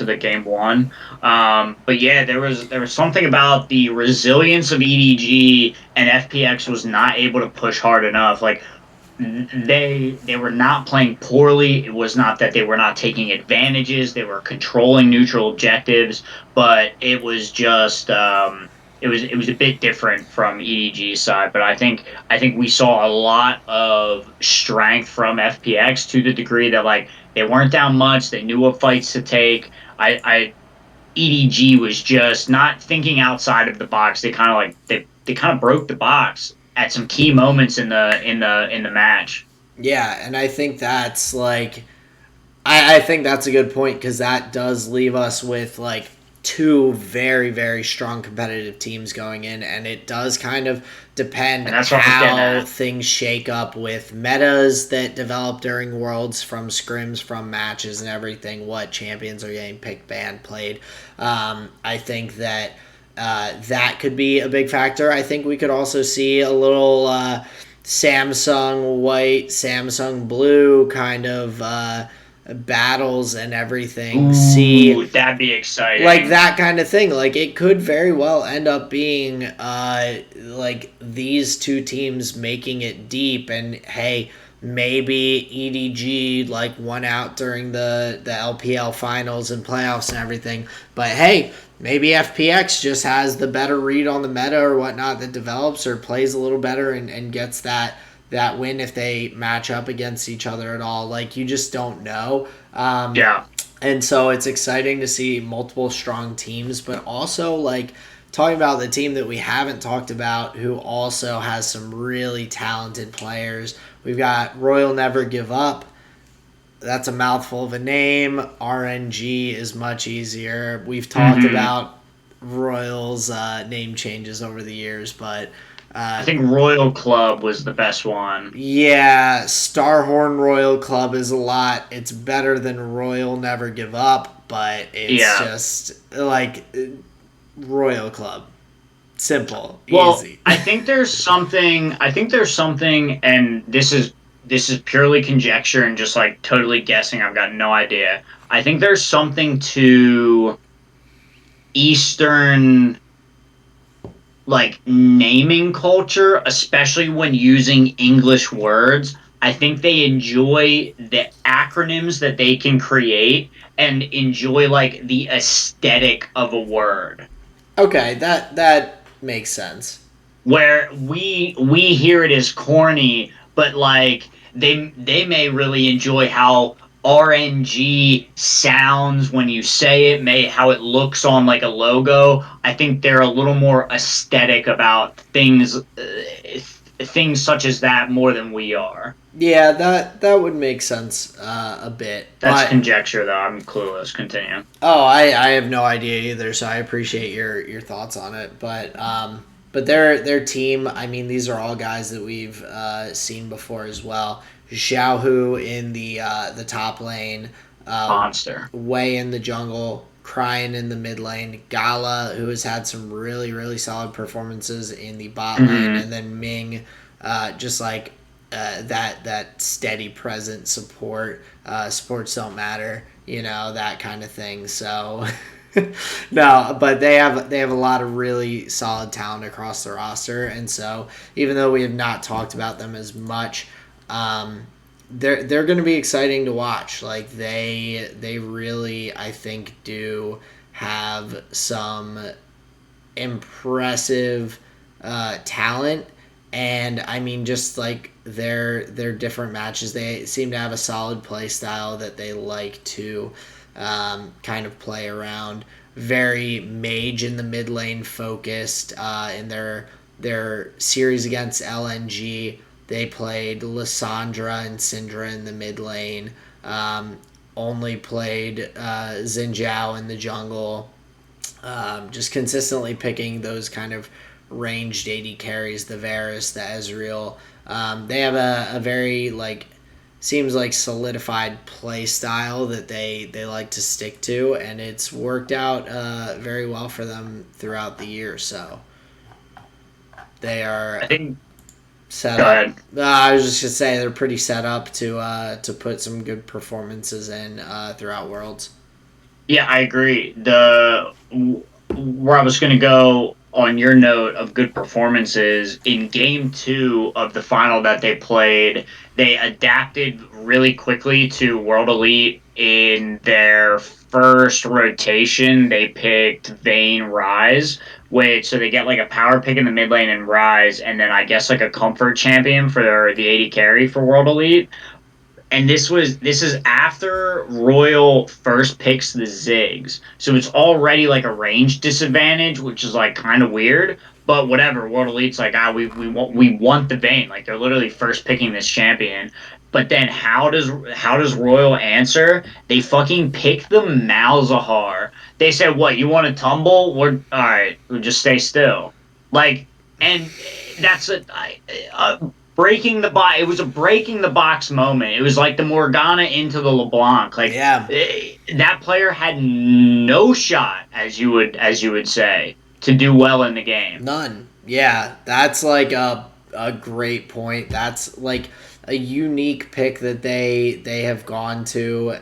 the game one. But yeah, there was something about the resilience of EDG, and FPX was not able to push hard enough. Like they were not playing poorly. It was not that they were not taking advantages. They were controlling neutral objectives, but it was just it was a bit different from EDG's side. But I think we saw a lot of strength from FPX to the degree that like they weren't down much. They knew what fights to take. I EDG was just not thinking outside of the box. They kind of like they kind of broke the box at some key moments in the match. Yeah, and I think that's like I think that's a good point because that does leave us with like two very, very strong competitive teams going in, and it does kind of depend And that's what I was getting how at. things shake up with metas that develop during Worlds, from scrims, from matches, and everything. What champions are getting picked, banned, played. I think that that could be a big factor. I think we could also see a little Samsung white, Samsung blue kind of battles and everything. See, Ooh, that'd be like exciting. that kind of thing. Like it could very well end up being like these two teams making it deep, and hey, maybe EDG like won out during the LPL finals and playoffs and everything, but hey, maybe FPX just has the better read on the meta or whatnot that develops or plays a little better and gets that win if they match up against each other at all. Like you just don't know. Yeah. And so it's exciting to see multiple strong teams, but also like talking about the team that we haven't talked about who also has some really talented players. We've got Royal Never Give Up. That's a mouthful of a name. RNG is much easier. We've talked hmm about Royal's name changes over the years, but I think Royal Club was the best one. yeah, Starhorn Royal Club is a lot. It's better than Royal Never Give Up, but it's Yeah. just like Royal Club. Simple, Well, easy. I think there's something. I think there's something, and this is purely conjecture and just like totally guessing. I've got no idea. I think there's something to Eastern like naming culture, especially when using English words. I think they enjoy the acronyms that they can create and enjoy like the aesthetic of a word. Okay, that makes sense. Where we hear it as corny, but like they may really enjoy how RNG sounds when you say it, may how it looks on like a logo. I think they're a little more aesthetic about things such as that more than we are. Yeah, that would make sense a bit, That's but conjecture though. I'm clueless. Continue. oh, I have no idea either, so I appreciate your thoughts on it. But their team, I mean, these are all guys that we've seen before as well. Xiaohu in the top lane, Monster. Wei in the jungle, Cryin in the mid lane, Gala, who has had some really, really solid performances in the bot lane, hmm and then Ming, just like that steady present support. Sports don't matter, that kind of thing. So no, but they have a lot of really solid talent across the roster, and so even though we have not talked about them as much, they're going to be exciting to watch. Like they really, I think, do have some impressive talent, and I mean just like their different matches, they seem to have a solid play style that they like to kind of play around. Very mage in the mid lane focused in their their series against LNG, they played Lissandra and Syndra in the mid lane. Only played Xin Zhao in the jungle. Just consistently picking those kind of ranged AD carries, the Varus, the Ezreal. They have a very seems like solidified play style that they like to stick to, and it's worked out very well for them throughout the year. So they are I think. set Go up. ahead. I was just gonna say they're pretty set up to put some good performances in throughout Worlds. Yeah, I agree. Where I was going to go on your note of good performances in game 2 of the final that they played, they adapted really quickly to World Elite. In their first rotation, they picked Vayne Rise, which so they get like a power pick in the mid lane and Rise, and then I guess like a comfort champion for the AD carry for World Elite. And this is after Royal first picks the Ziggs, so it's already like a range disadvantage, which is like kind of weird. But whatever, World Elite's like, we want the Vayne, like they're literally first picking this champion. But then how does Royal answer? They fucking pick the Malzahar. They said, "What, you want to tumble? We're all right. We'll just stay still." Like, and that's a breaking the box. It was a breaking the box moment. It was like the Morgana into the LeBlanc. Like Yeah, that player had no shot, as you would say, to do well in the game. none. Yeah, that's like a great point. That's like a unique pick that they have gone to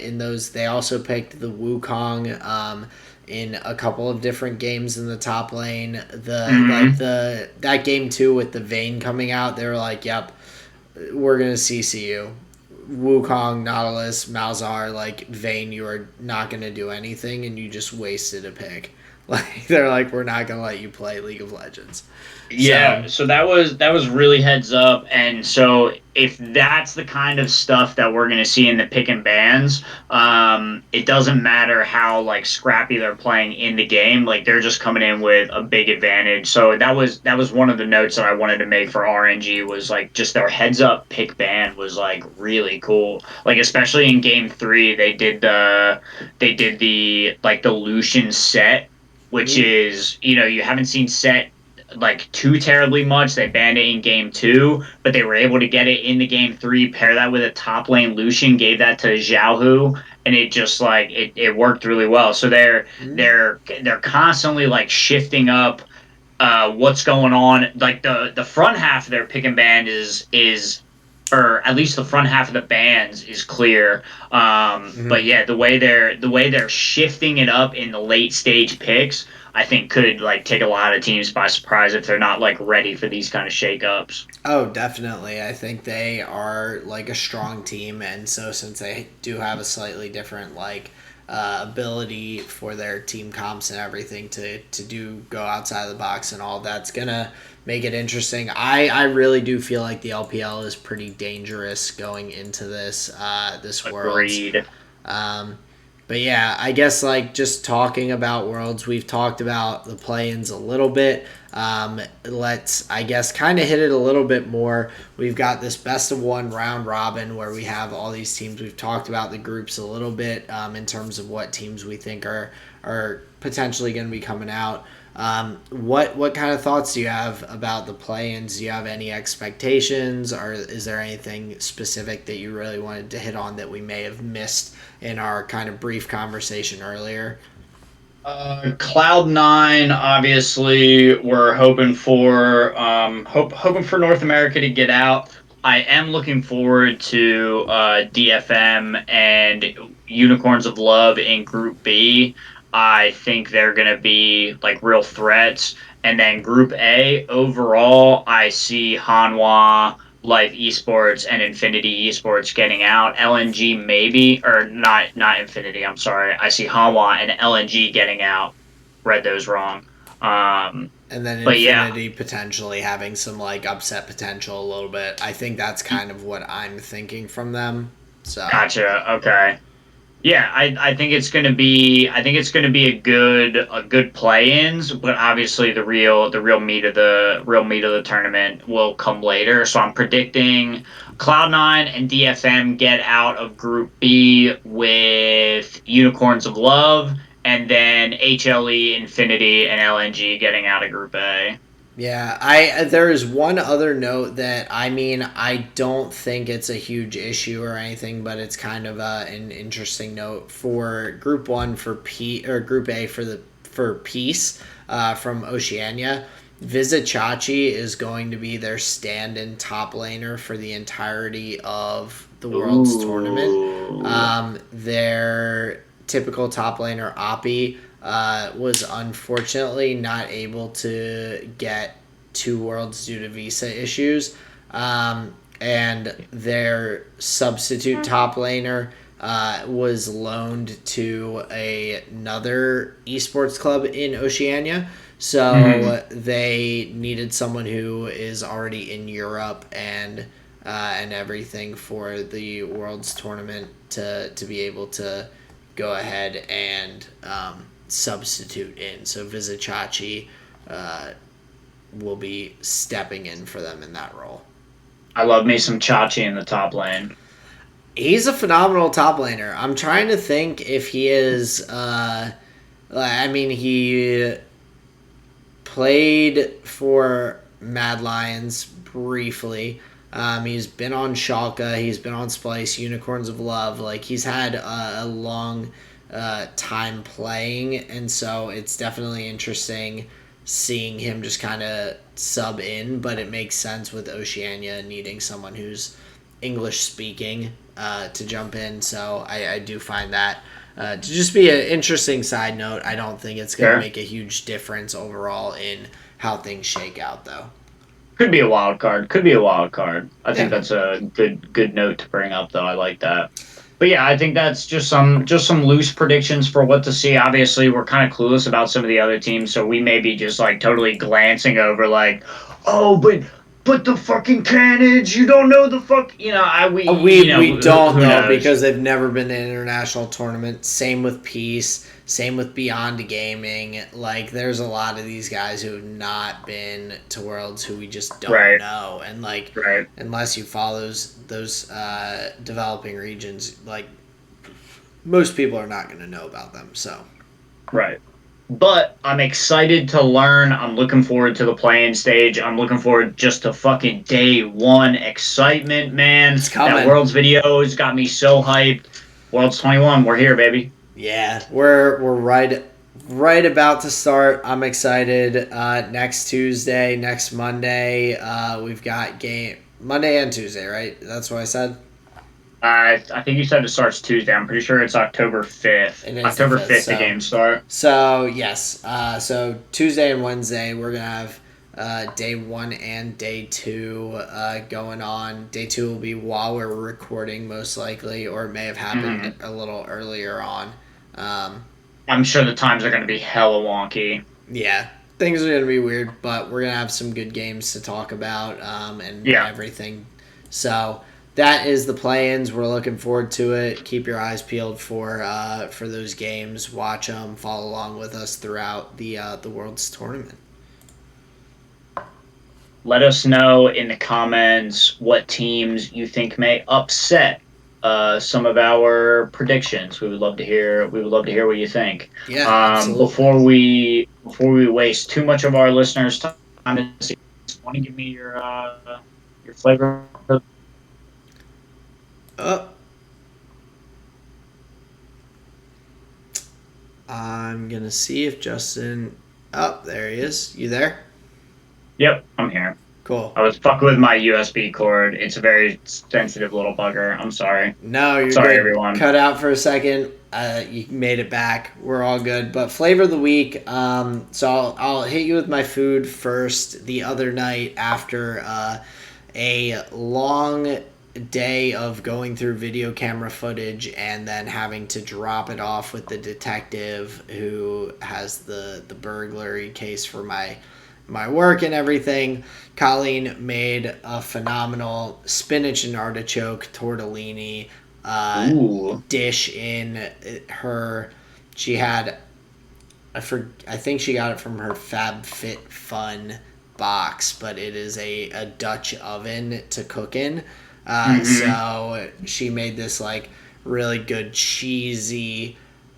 in those. They also picked the Wukong in a couple of different games in the top lane. Hmm. That game too with the Vayne coming out, they were like, "Yep, we're gonna CC you." Wukong, Nautilus, Malzahar, like Vayne, you are not gonna do anything, and you just wasted a pick. Like they're like, we're not gonna let you play League of Legends. So Yeah, so that was really heads up, and so if that's the kind of stuff that we're gonna see in the pick and bans, it doesn't matter how like scrappy they're playing in the game, like they're just coming in with a big advantage. So that was one of the notes that I wanted to make for RNG was like just their heads up pick ban was like really cool. Like especially in game 3, they did the like the Lucian set, which is you haven't seen set like too terribly much. They banned it in game 2, but they were able to get it in the game 3, pair that with a top lane Lucian, gave that to Xiaohu, and it just like it worked really well. So they're constantly like shifting up what's going on. Like the front half of their pick and ban is or at least the front half of the bands is clear. But yeah, the way they're shifting it up in the late stage picks, I think could like take a lot of teams by surprise if they're not like ready for these kind of shakeups. oh, definitely. I think they are like a strong team, and so since they do have a slightly different ability for their team comps and everything to do go outside of the box and all, that's gonna make it interesting. I really do feel like the LPL is pretty dangerous going into this Worlds. Agreed. Um, but yeah, I guess just talking about Worlds, we've talked about the play-ins a little bit. Let's, I guess, kind of hit it a little bit more. We've got this best of one round robin where we have all these teams. We've talked about the groups a little bit in terms of what teams we think are potentially going to be coming out. What kind of thoughts do you have about the play-ins? Do you have any expectations, or is there anything specific that you really wanted to hit on that we may have missed in our kind of brief conversation earlier? Cloud9, obviously, we're hoping for North America to get out. I am looking forward to DFM and Unicorns of Love in Group B. I think they're going to be like real threats. And then Group A, overall, I see Hanwha, Life Esports, and Infinity Esports getting out. LNG maybe, or not Infinity. I'm sorry. I see Hanwha and LNG getting out. Read those wrong. Um, And then but yeah, Infinity potentially having some upset potential a little bit. I think that's kind of what I'm thinking from them. So gotcha. Okay. Yeah, I think it's gonna be a good play-ins, but obviously the real meat of the tournament will come later. So I'm predicting Cloud9 and DFM get out of Group B with Unicorns of Love, and then HLE, Infinity, and LNG getting out of Group A. Yeah, there is one other note that I don't think it's a huge issue or anything, but it's kind of an interesting note for Group One for Group A for Peace from Oceania. Vizicachi is going to be their stand-in top laner for the entirety of the World's Tournament. Ooh. Their typical top laner, Oppie, was unfortunately not able to get to Worlds due to visa issues. And their substitute top laner was loaned to another esports club in Oceania. So they needed someone who is already in Europe and everything for the Worlds tournament to be able to go ahead and substitute in. So Vizicachi will be stepping in for them in that role. I love me some Chachi in the top lane. He's a phenomenal top laner. I'm trying to think if he is. He played for Mad Lions briefly. He's been on Schalke. He's been on Splice, Unicorns of Love. Like, he's had a long time playing, and so it's definitely interesting seeing him just kind of sub in, but it makes sense with Oceania needing someone who's English speaking to jump in. So I do find that to just be an interesting side note. I don't think it's going to make a huge difference overall in how things shake out, though. Could be a wild card. I think that's a good note to bring up, though. I like that. But yeah, I think that's just some loose predictions for what to see. Obviously, we're kind of clueless about some of the other teams, so we may be just like totally glancing over, like, oh, but the fucking Cannons, you don't know the fuck, We don't know because they've never been to an international tournament. Same with Peace. Same with Beyond Gaming. Like, there's a lot of these guys who have not been to Worlds who we just don't know. And, like, unless you follow those developing regions, like, most people are not going to know about them. So, right. But I'm excited to learn. I'm looking forward to the playing stage. I'm looking forward just to fucking day one excitement, man. It's coming. That Worlds video has got me so hyped. Worlds 21, we're here, baby. Yeah, we're right about to start. I'm excited. Next Tuesday, next Monday, we've got game Monday and Tuesday, right? That's what I said. I think you said it starts Tuesday. I'm pretty sure it's October 5th. October 5th, the games start. So yes, so Tuesday and Wednesday we're gonna have day 1 and day 2 going on. Day 2 will be while we're recording, most likely, or it may have happened a little earlier on. I'm sure the times are going to be hella wonky. Yeah, things are going to be weird, but we're going to have some good games to talk about and everything. So that is the play-ins. We're looking forward to it. Keep your eyes peeled for those games. Watch them. Follow along with us throughout the World's tournament. Let us know in the comments what teams you think may upset some of our predictions. We would love to hear. We would love to hear what you think. Yeah, absolutely. Before we waste too much of our listeners' time, want to give me your flavor? I'm gonna see if Justin. Oh, there he is. You there? Yep, I'm here. Cool. I was fucking with my USB cord. It's a very sensitive little bugger. I'm sorry. No, you're sorry, good. Everyone. Cut out for a second. You made it back. We're all good. But flavor of the week. So I'll hit you with my food first. The other night, after a long day of going through video camera footage and then having to drop it off with the detective who has the burglary case for my work and everything, Colleen made a phenomenal spinach and artichoke tortellini Ooh. dish in her. She had, I think she got it from her FabFitFun box, but it is a Dutch oven to cook in. So she made this like really good cheesy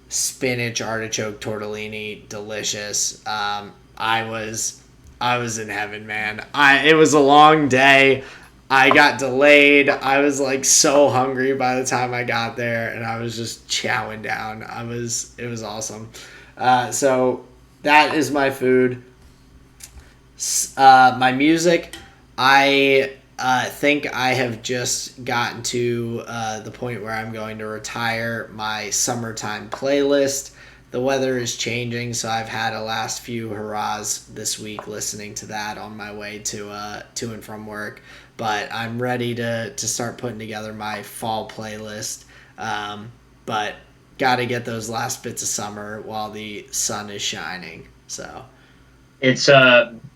spinach artichoke tortellini, delicious. I was in heaven, man. It was a long day. I got delayed. I was like so hungry by the time I got there, and I was just chowing down. It was awesome. So that is my food. My music, I think I have just gotten to the point where I'm going to retire my summertime playlist. The weather is changing, so I've had a last few hurrahs this week listening to that on my way to and from work. But I'm ready to start putting together my fall playlist. But got to get those last bits of summer while the sun is shining. So It's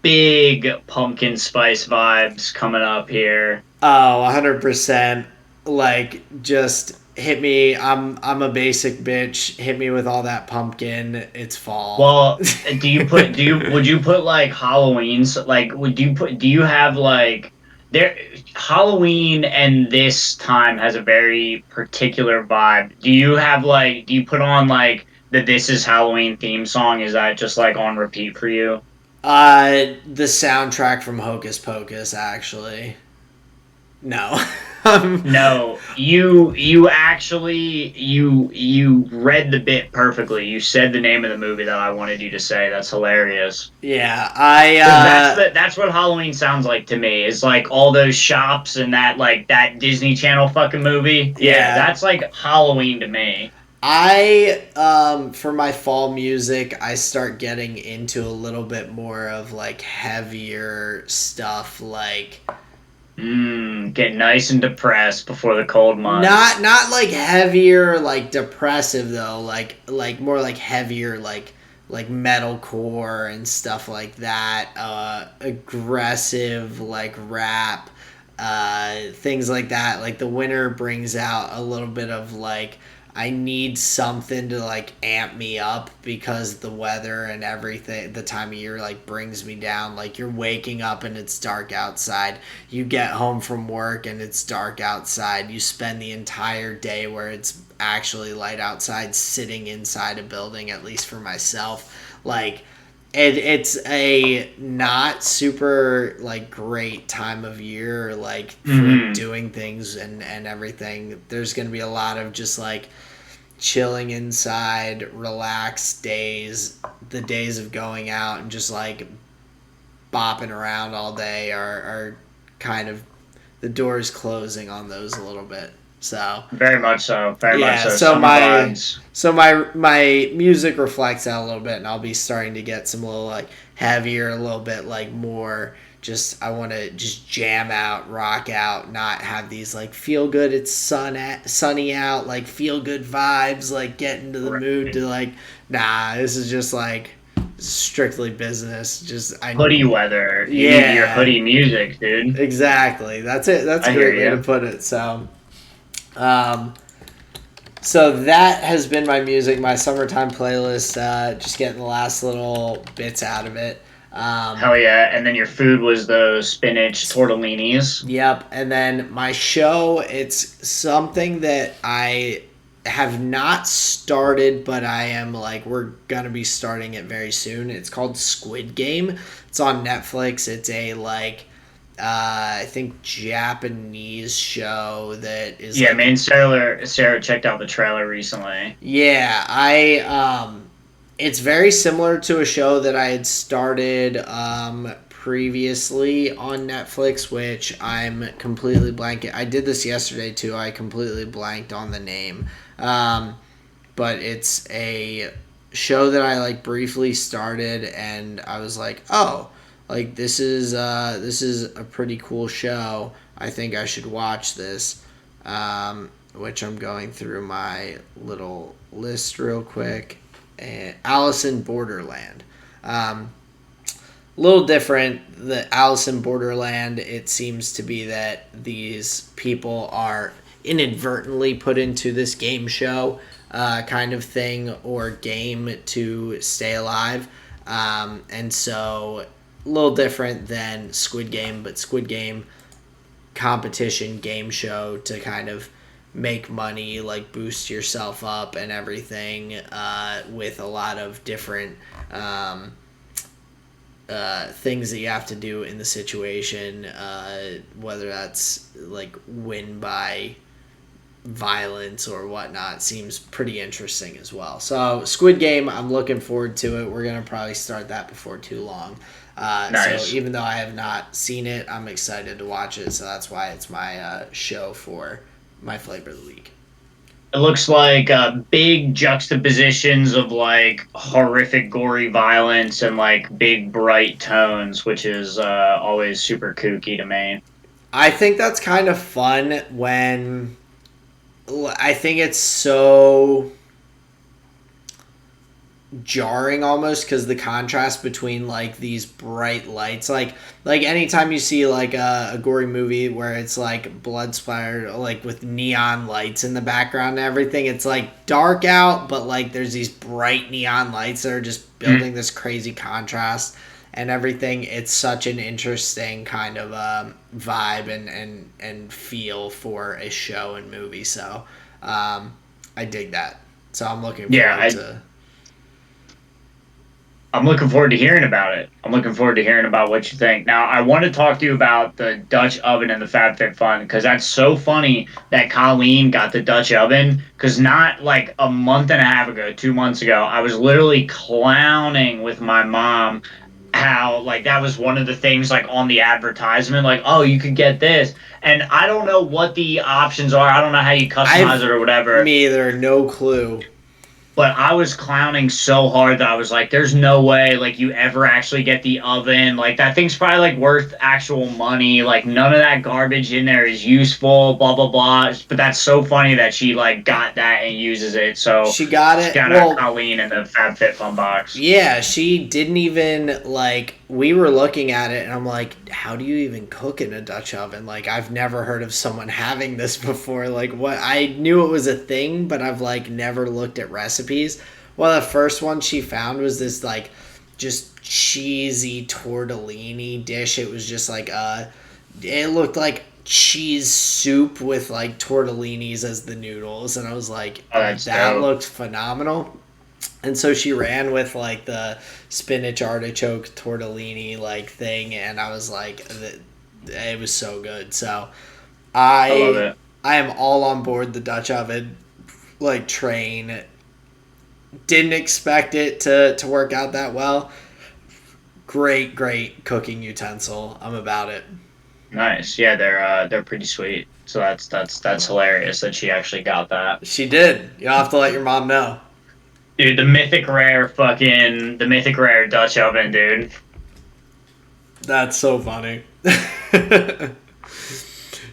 big pumpkin spice vibes coming up here. oh, 100%. Like, just hit me. I'm a basic bitch. Hit me with all that pumpkin. It's fall. Well, would you put like Halloween's like do you have like there Halloween and this time has a very particular vibe. Do you put on like the This Is Halloween theme song? Is that just like on repeat for you? The soundtrack from Hocus Pocus, actually. No. No, you actually you read the bit perfectly. You said the name of the movie that I wanted you to say. That's hilarious. Yeah, 'Cause that's what Halloween sounds like to me. Is like all those shops and that like that Disney Channel fucking movie. Yeah, Yeah. that's like Halloween to me. For my fall music, I start getting into a little bit more of like heavier stuff, like Get nice and depressed before the cold months. not like heavier, like depressive though, like more like heavier, like metalcore and stuff like that. Aggressive like rap, things like that. Like the winter brings out a little bit of like I need something to like amp me up because the weather and everything, the time of year like brings me down. Like you're waking up and it's dark outside. You get home from work and it's dark outside. You spend the entire day where it's actually light outside sitting inside a building, at least for myself. Like it's a not super like great time of year like for doing things and everything. There's gonna be a lot of just like chilling inside, relaxed days. The days of going out and just like bopping around all day are kind of the doors closing on those a little bit. So Very much so. Very much yeah, so. so Summer my vibes. so my music reflects that a little bit, and I'll be starting to get some little like heavier, a little bit like more. Just I want to just jam out, rock out, not have these like feel good. It's sunny out, like feel good vibes, like get into the mood to like. Nah, this is just like strictly business. Just Hoodie weather. You need your hoodie music, dude. exactly. That's it. That's a I great hear way ya. to put it. So that has been my music, my summertime playlist. Just getting the last little bits out of it. Hell yeah. And then your food was those spinach tortellinis. Yep. And then my show, it's something that I have not started, but I am like, we're going to be starting it very soon. It's called Squid Game. It's on Netflix. It's a like, I think Japanese show that is Yeah, like, me and Sarah checked out the trailer recently. yeah, it's very similar to a show that I had started previously on Netflix, which I'm completely blanking. I did this yesterday too. I completely blanked on the name. But it's a show that I like briefly started and I was like, "Oh, like this is a pretty cool show. I think I should watch this." Which I'm going through my little list real quick. And Alice in Borderland. A little different. The Alice in Borderland, it seems to be that these people are inadvertently put into this game show kind of thing or game to stay alive. And so a little different than Squid Game, but Squid Game competition game show to kind of make money, like boost yourself up and everything, with a lot of different things that you have to do in the situation, whether that's like win by violence or whatnot, seems pretty interesting as well. So Squid Game, I'm looking forward to it. We're gonna probably start that before too long. Nice. So even though I have not seen it, I'm excited to watch it. So that's why it's my show for my flavor of the week. It looks like big juxtapositions of like horrific, gory violence and like big, bright tones, which is always super kooky to me. I think that's kind of fun when I think it's so jarring almost because the contrast between like these bright lights, like anytime you see like a gory movie where it's like blood splattered, like with neon lights in the background and everything, it's like dark out, but like there's these bright neon lights that are just building this crazy contrast and everything. It's such an interesting kind of vibe and feel for a show and movie. So I dig that. So I'm looking forward to. I'm looking forward to hearing about it. I'm looking forward to hearing about what you think. Now, I want to talk to you about the Dutch oven and the FabFitFun because that's so funny that Colleen got the Dutch oven because not like a month and a half ago, 2 months ago, I was literally clowning with my mom how like that was one of the things like on the advertisement, like, oh, you could get this. And I don't know what the options are. I don't know how you customize it or whatever. Me either, no clue. But I was clowning so hard that I was like, there's no way, like, you ever actually get the oven. Like, that thing's probably, like, worth actual money. Like, none of that garbage in there is useful, blah, blah, blah. But that's so funny that she, like, got that and uses it. So she got it. Shout out Colleen in the FabFitFun box. Yeah, she didn't even, like, we were looking at it, and I'm like, how do you even cook in a Dutch oven? Like, I've never heard of someone having this before. Like, what? I knew it was a thing, but I've, like, never looked at recipes. Well, the first one she found was this, like, just cheesy tortellini dish. It was just, like, it looked like cheese soup with, like, tortellinis as the noodles, and I was like, that dope. looked phenomenal. And so she ran with like the spinach artichoke tortellini like thing, and I was like, it was so good. So I love it. I am all on board the Dutch oven like train. Didn't expect it to work out that well. Great cooking utensil. I'm about it. Nice. Yeah, they're pretty sweet. So that's hilarious that she actually got that. She did. You'll have to let your mom know. Dude, the mythic rare Dutch oven, dude. That's so funny.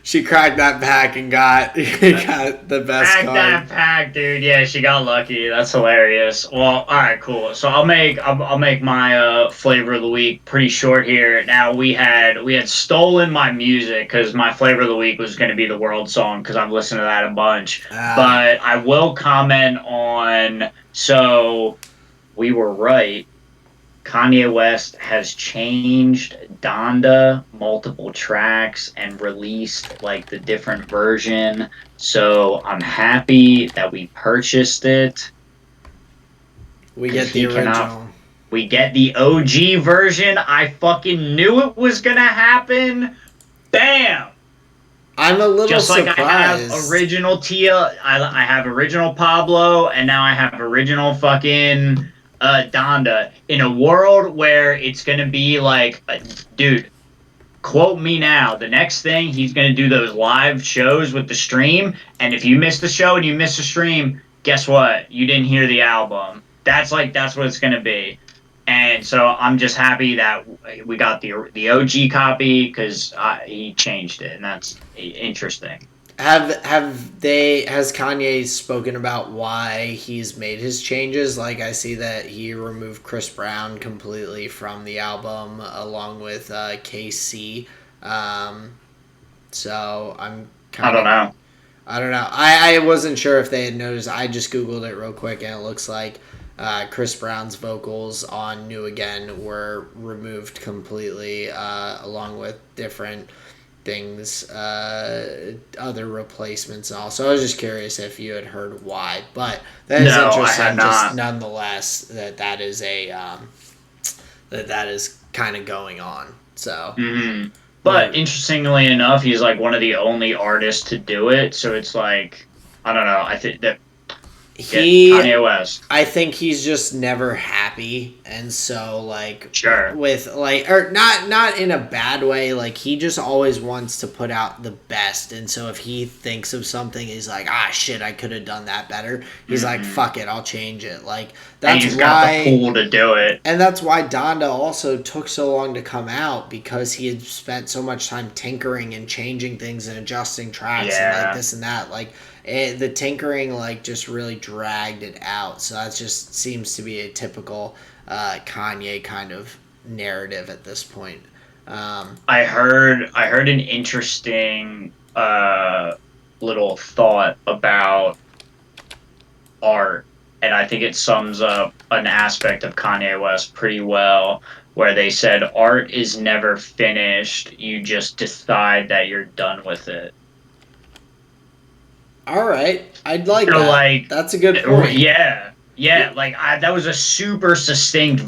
She cracked that pack and got the best card. That pack, dude. Yeah, she got lucky. That's hilarious. Well, all right, cool. So I'll make my flavor of the week pretty short here. Now we had stolen my music because my flavor of the week was going to be the world song because I've listened to that a bunch. But I will comment on. So we were right. Kanye West has changed Donda multiple tracks and released like the different version. So I'm happy that we purchased it. We get the original. We get the OG version. I fucking knew it was gonna happen. Bam! I'm a little just like surprised. I have original Tia, I have original Pablo, and now I have original fucking Donda. In a world where it's gonna be like, dude, quote me now. The next thing he's gonna do those live shows with the stream, and if you miss the show and you miss the stream, guess what? You didn't hear the album. That's what it's gonna be. And so I'm just happy that we got the OG copy because he changed it, and that's interesting. Has Kanye spoken about why he's made his changes? Like, I see that he removed Chris Brown completely from the album along with KC. So I'm I don't know. I don't know. I wasn't sure if they had noticed. I just Googled it real quick, and it looks like Chris Brown's vocals on New Again were removed completely, along with different things, other replacements and all. So I was just curious if you had heard why. But that is No, I interesting, had just not. nonetheless, that is a that is kind of going on. So But interestingly enough, he's like one of the only artists to do it. So it's like, I don't know. I think that, yeah, he Kanye West. I think he's just never happy, and so like Sure. with like, or not in a bad way, like he just always wants to put out the best, and so if he thinks of something, he's like, ah shit, I could have done that better. He's like, fuck it, I'll change it. Like And that's he's got the why, pool to do it. and that's why Donda also took so long to come out, because he had spent so much time tinkering and changing things and adjusting tracks and like Yeah. this and that. Like the tinkering like just really dragged it out. So that just seems to be a typical Kanye kind of narrative at this point. I heard an interesting little thought about art, and I think it sums up an aspect of Kanye West pretty well, where they said art is never finished, you just decide that you're done with it. All right, I'd like So that. like, That's a good point. yeah, like that was a super succinct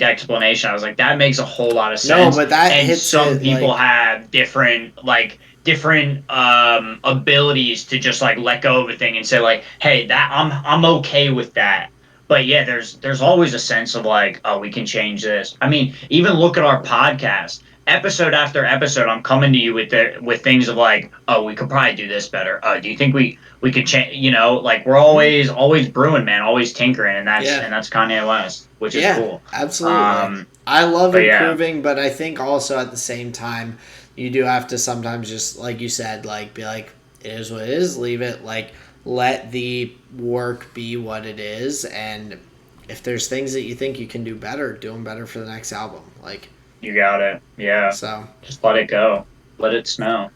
explanation. I was like, that makes a whole lot of No, sense. but that And hits some it people like, have different abilities to just like let go of a thing and say like, hey, that I'm okay with that. But yeah, there's always a sense of like, oh, we can change this. I mean, even look at our podcast. Episode after episode, I'm coming to you with things of like, oh, we could probably do this better. Oh, do you think we could change? Like we're always brewing, man, always tinkering, and that's yeah. and that's Kanye West, which is Yeah, cool. absolutely. Um, I love but yeah, improving, but I think also at the same time, you do have to sometimes just, like you said, like be like, it is what it is, leave it, like let the work be what it is, and if there's things that you think you can do better, do them better for the next album. Like, you got it. Yeah, so just let it go, let it snow.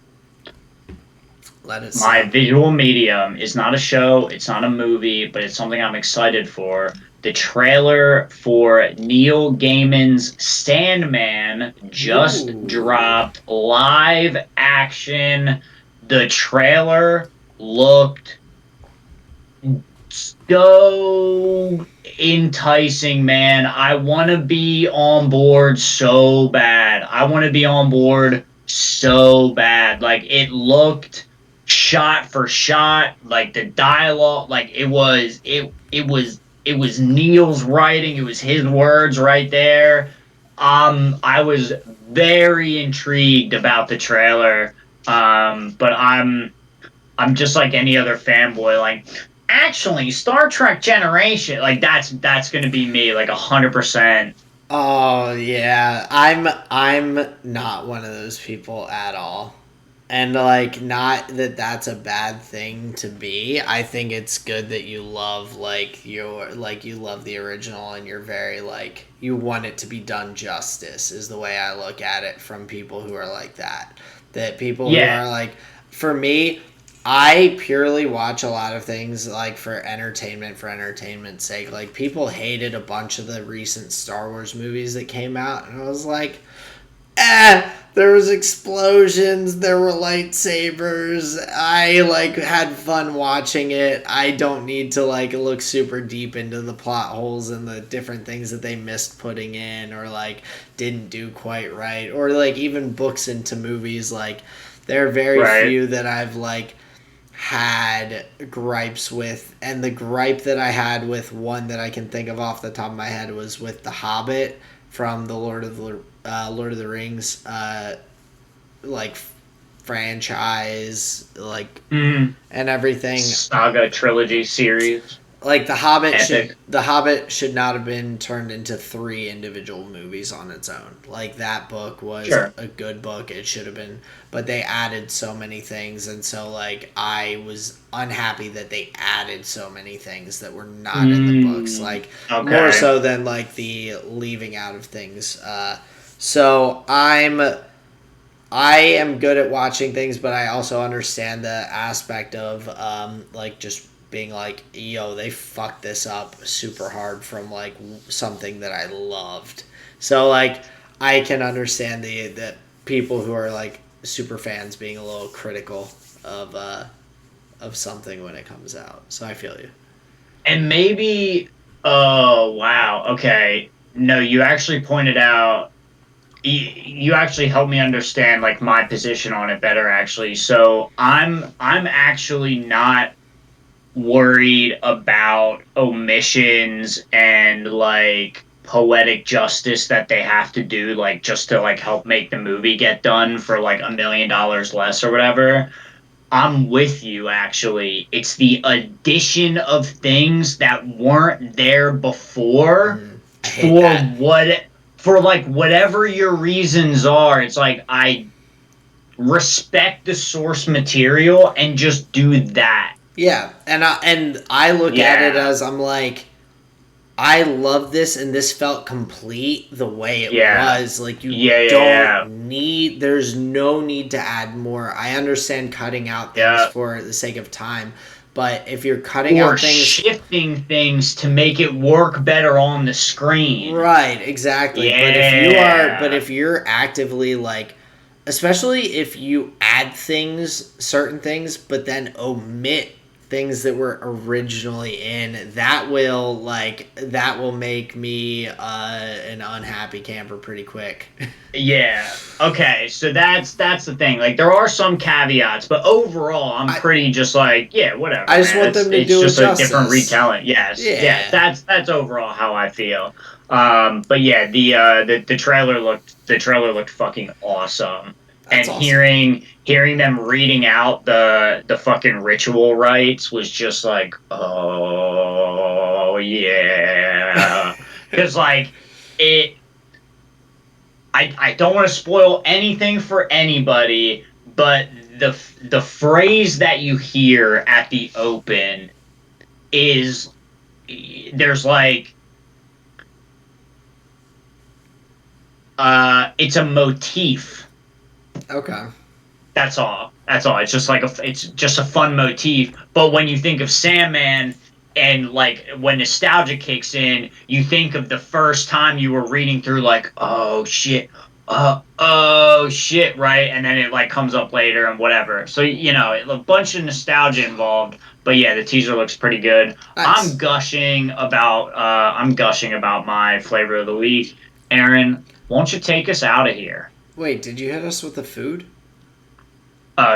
let it My snow. visual medium is not a show, it's not a movie, but it's something I'm excited for. The trailer for Neil Gaiman's Sandman just Ooh. dropped live action. The trailer looked so enticing, man. I want to be on board so bad. I want to be on board so bad. Like it looked shot for shot, like the dialogue, like it was Neil's writing, it was his words right there. I was very intrigued about the trailer. But I'm just like any other fanboy. Like, actually, Star Trek Generation, like that's gonna be me, like 100%. Oh yeah, I'm not one of those people at all. And like, not that that's a bad thing to be. I think it's good that you love like your, like you love the original, and you're very like, you want it to be done justice is the way I look at it, from people who are like that. That people who Yeah, are like, for me, I purely watch a lot of things like for entertainment's sake. Like people hated a bunch of the recent Star Wars movies that came out, and I was like, there was explosions, there were lightsabers. I like had fun watching it. I don't need to like look super deep into the plot holes and the different things that they missed putting in, or like didn't do quite right, or like even books into movies. Like there are very right. few that I've like had gripes with, and the gripe that I had with one that I can think of off the top of my head was with The Hobbit from the Lord of the Rings like franchise, like, Mm, and everything. Saga trilogy series, Like epic. The Hobbit should not have been turned into three individual movies on its own. Like that book was Sure. a good book. It should have been, but they added so many things, and so like I was unhappy that they added so many things that were not in the books. Mm, Like more okay. so than like the leaving out of things. So I'm I am good at watching things, but I also understand the aspect of like just being like, yo, they fucked this up super hard from like something that I loved. So like I can understand the people who are like super fans being a little critical of something when it comes out. So I feel you. And maybe, oh wow, okay. No, you actually pointed out. You actually helped me understand like my position on it better. Actually, so I'm actually not worried about omissions and like poetic justice that they have to do like just to like help make the movie get done for like $1 million less or whatever. I'm with you actually. It's the addition of things that weren't there before I hate for that. what for like whatever your reasons are. It's like I respect the source material and just do that. Yeah, and I look at it Yeah. as I'm like, I love this, and this felt complete the way it Yeah. was. Like you Yeah, yeah, don't yeah. need, there's no need to add more. I understand cutting out things Yeah. for the sake of time, but if you're cutting Or out things, shifting things to make it work better on the screen. right, exactly. But Yeah. if you're actively like, especially if you add things, certain things, but then omit things that were originally in, that will make me an unhappy camper pretty quick. Yeah. Okay. So that's the thing. Like there are some caveats, but overall, I'm I pretty just like, yeah, I whatever, just man. want It's them to it's do it just a different justice. retelling. Yes. Yeah. Yeah, That's overall how I feel. But yeah, the trailer looked fucking awesome. that's And awesome. hearing them reading out the fucking ritual rites was just like, oh yeah. Because like it I don't want to spoil anything for anybody, but the phrase that you hear at the open is there's like it's a motif. Okay. That's all. That's all. It's just a fun motif. But when you think of Sandman and like when nostalgia kicks in, you think of the first time you were reading through like, oh shit, right? And then it like comes up later and whatever. So you know, a bunch of nostalgia involved. But yeah, the teaser looks pretty good. Nice. I'm gushing about my flavor of the week. Aaron, won't you take us out of here? Wait, did you hit us with the food?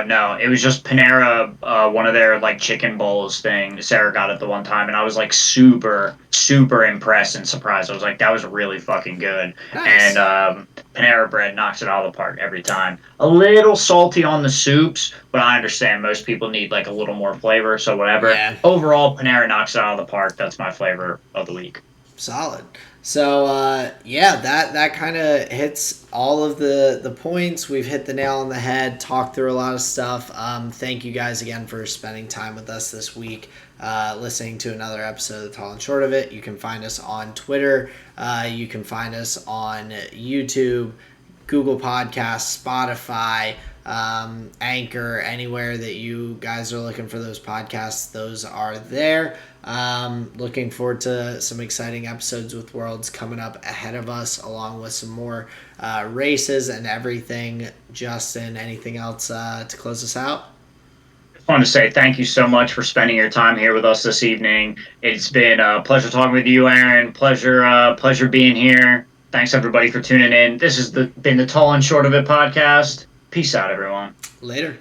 No, it was just Panera, one of their like chicken bowls thing. Sarah got it the one time, and I was like super impressed and surprised. I was like, that was really fucking good. And Nice. Panera bread knocks it out of the park every time. A little salty on the soups, but I understand most people need like a little more flavor, so whatever. Yeah. Overall, Panera knocks it out of the park. That's my flavor of the week. Solid. So yeah, that kind of hits all of the points. We've hit the nail on the head. Talked through a lot of stuff. Thank you guys again for spending time with us this week. Listening to another episode of the Tall and Short of It. You can find us on Twitter. You can find us on YouTube, Google Podcasts, Spotify, Anchor, anywhere that you guys are looking for those podcasts, those are there. Looking forward to some exciting episodes with Worlds coming up ahead of us, along with some more races and everything. Justin, anything else to close us out? I want to say thank you so much for spending your time here with us this evening. It's been a pleasure talking with you, Aaron. Pleasure being here. Thanks everybody for tuning in. This has been the Tall and Short of It podcast. Peace out, everyone. Later.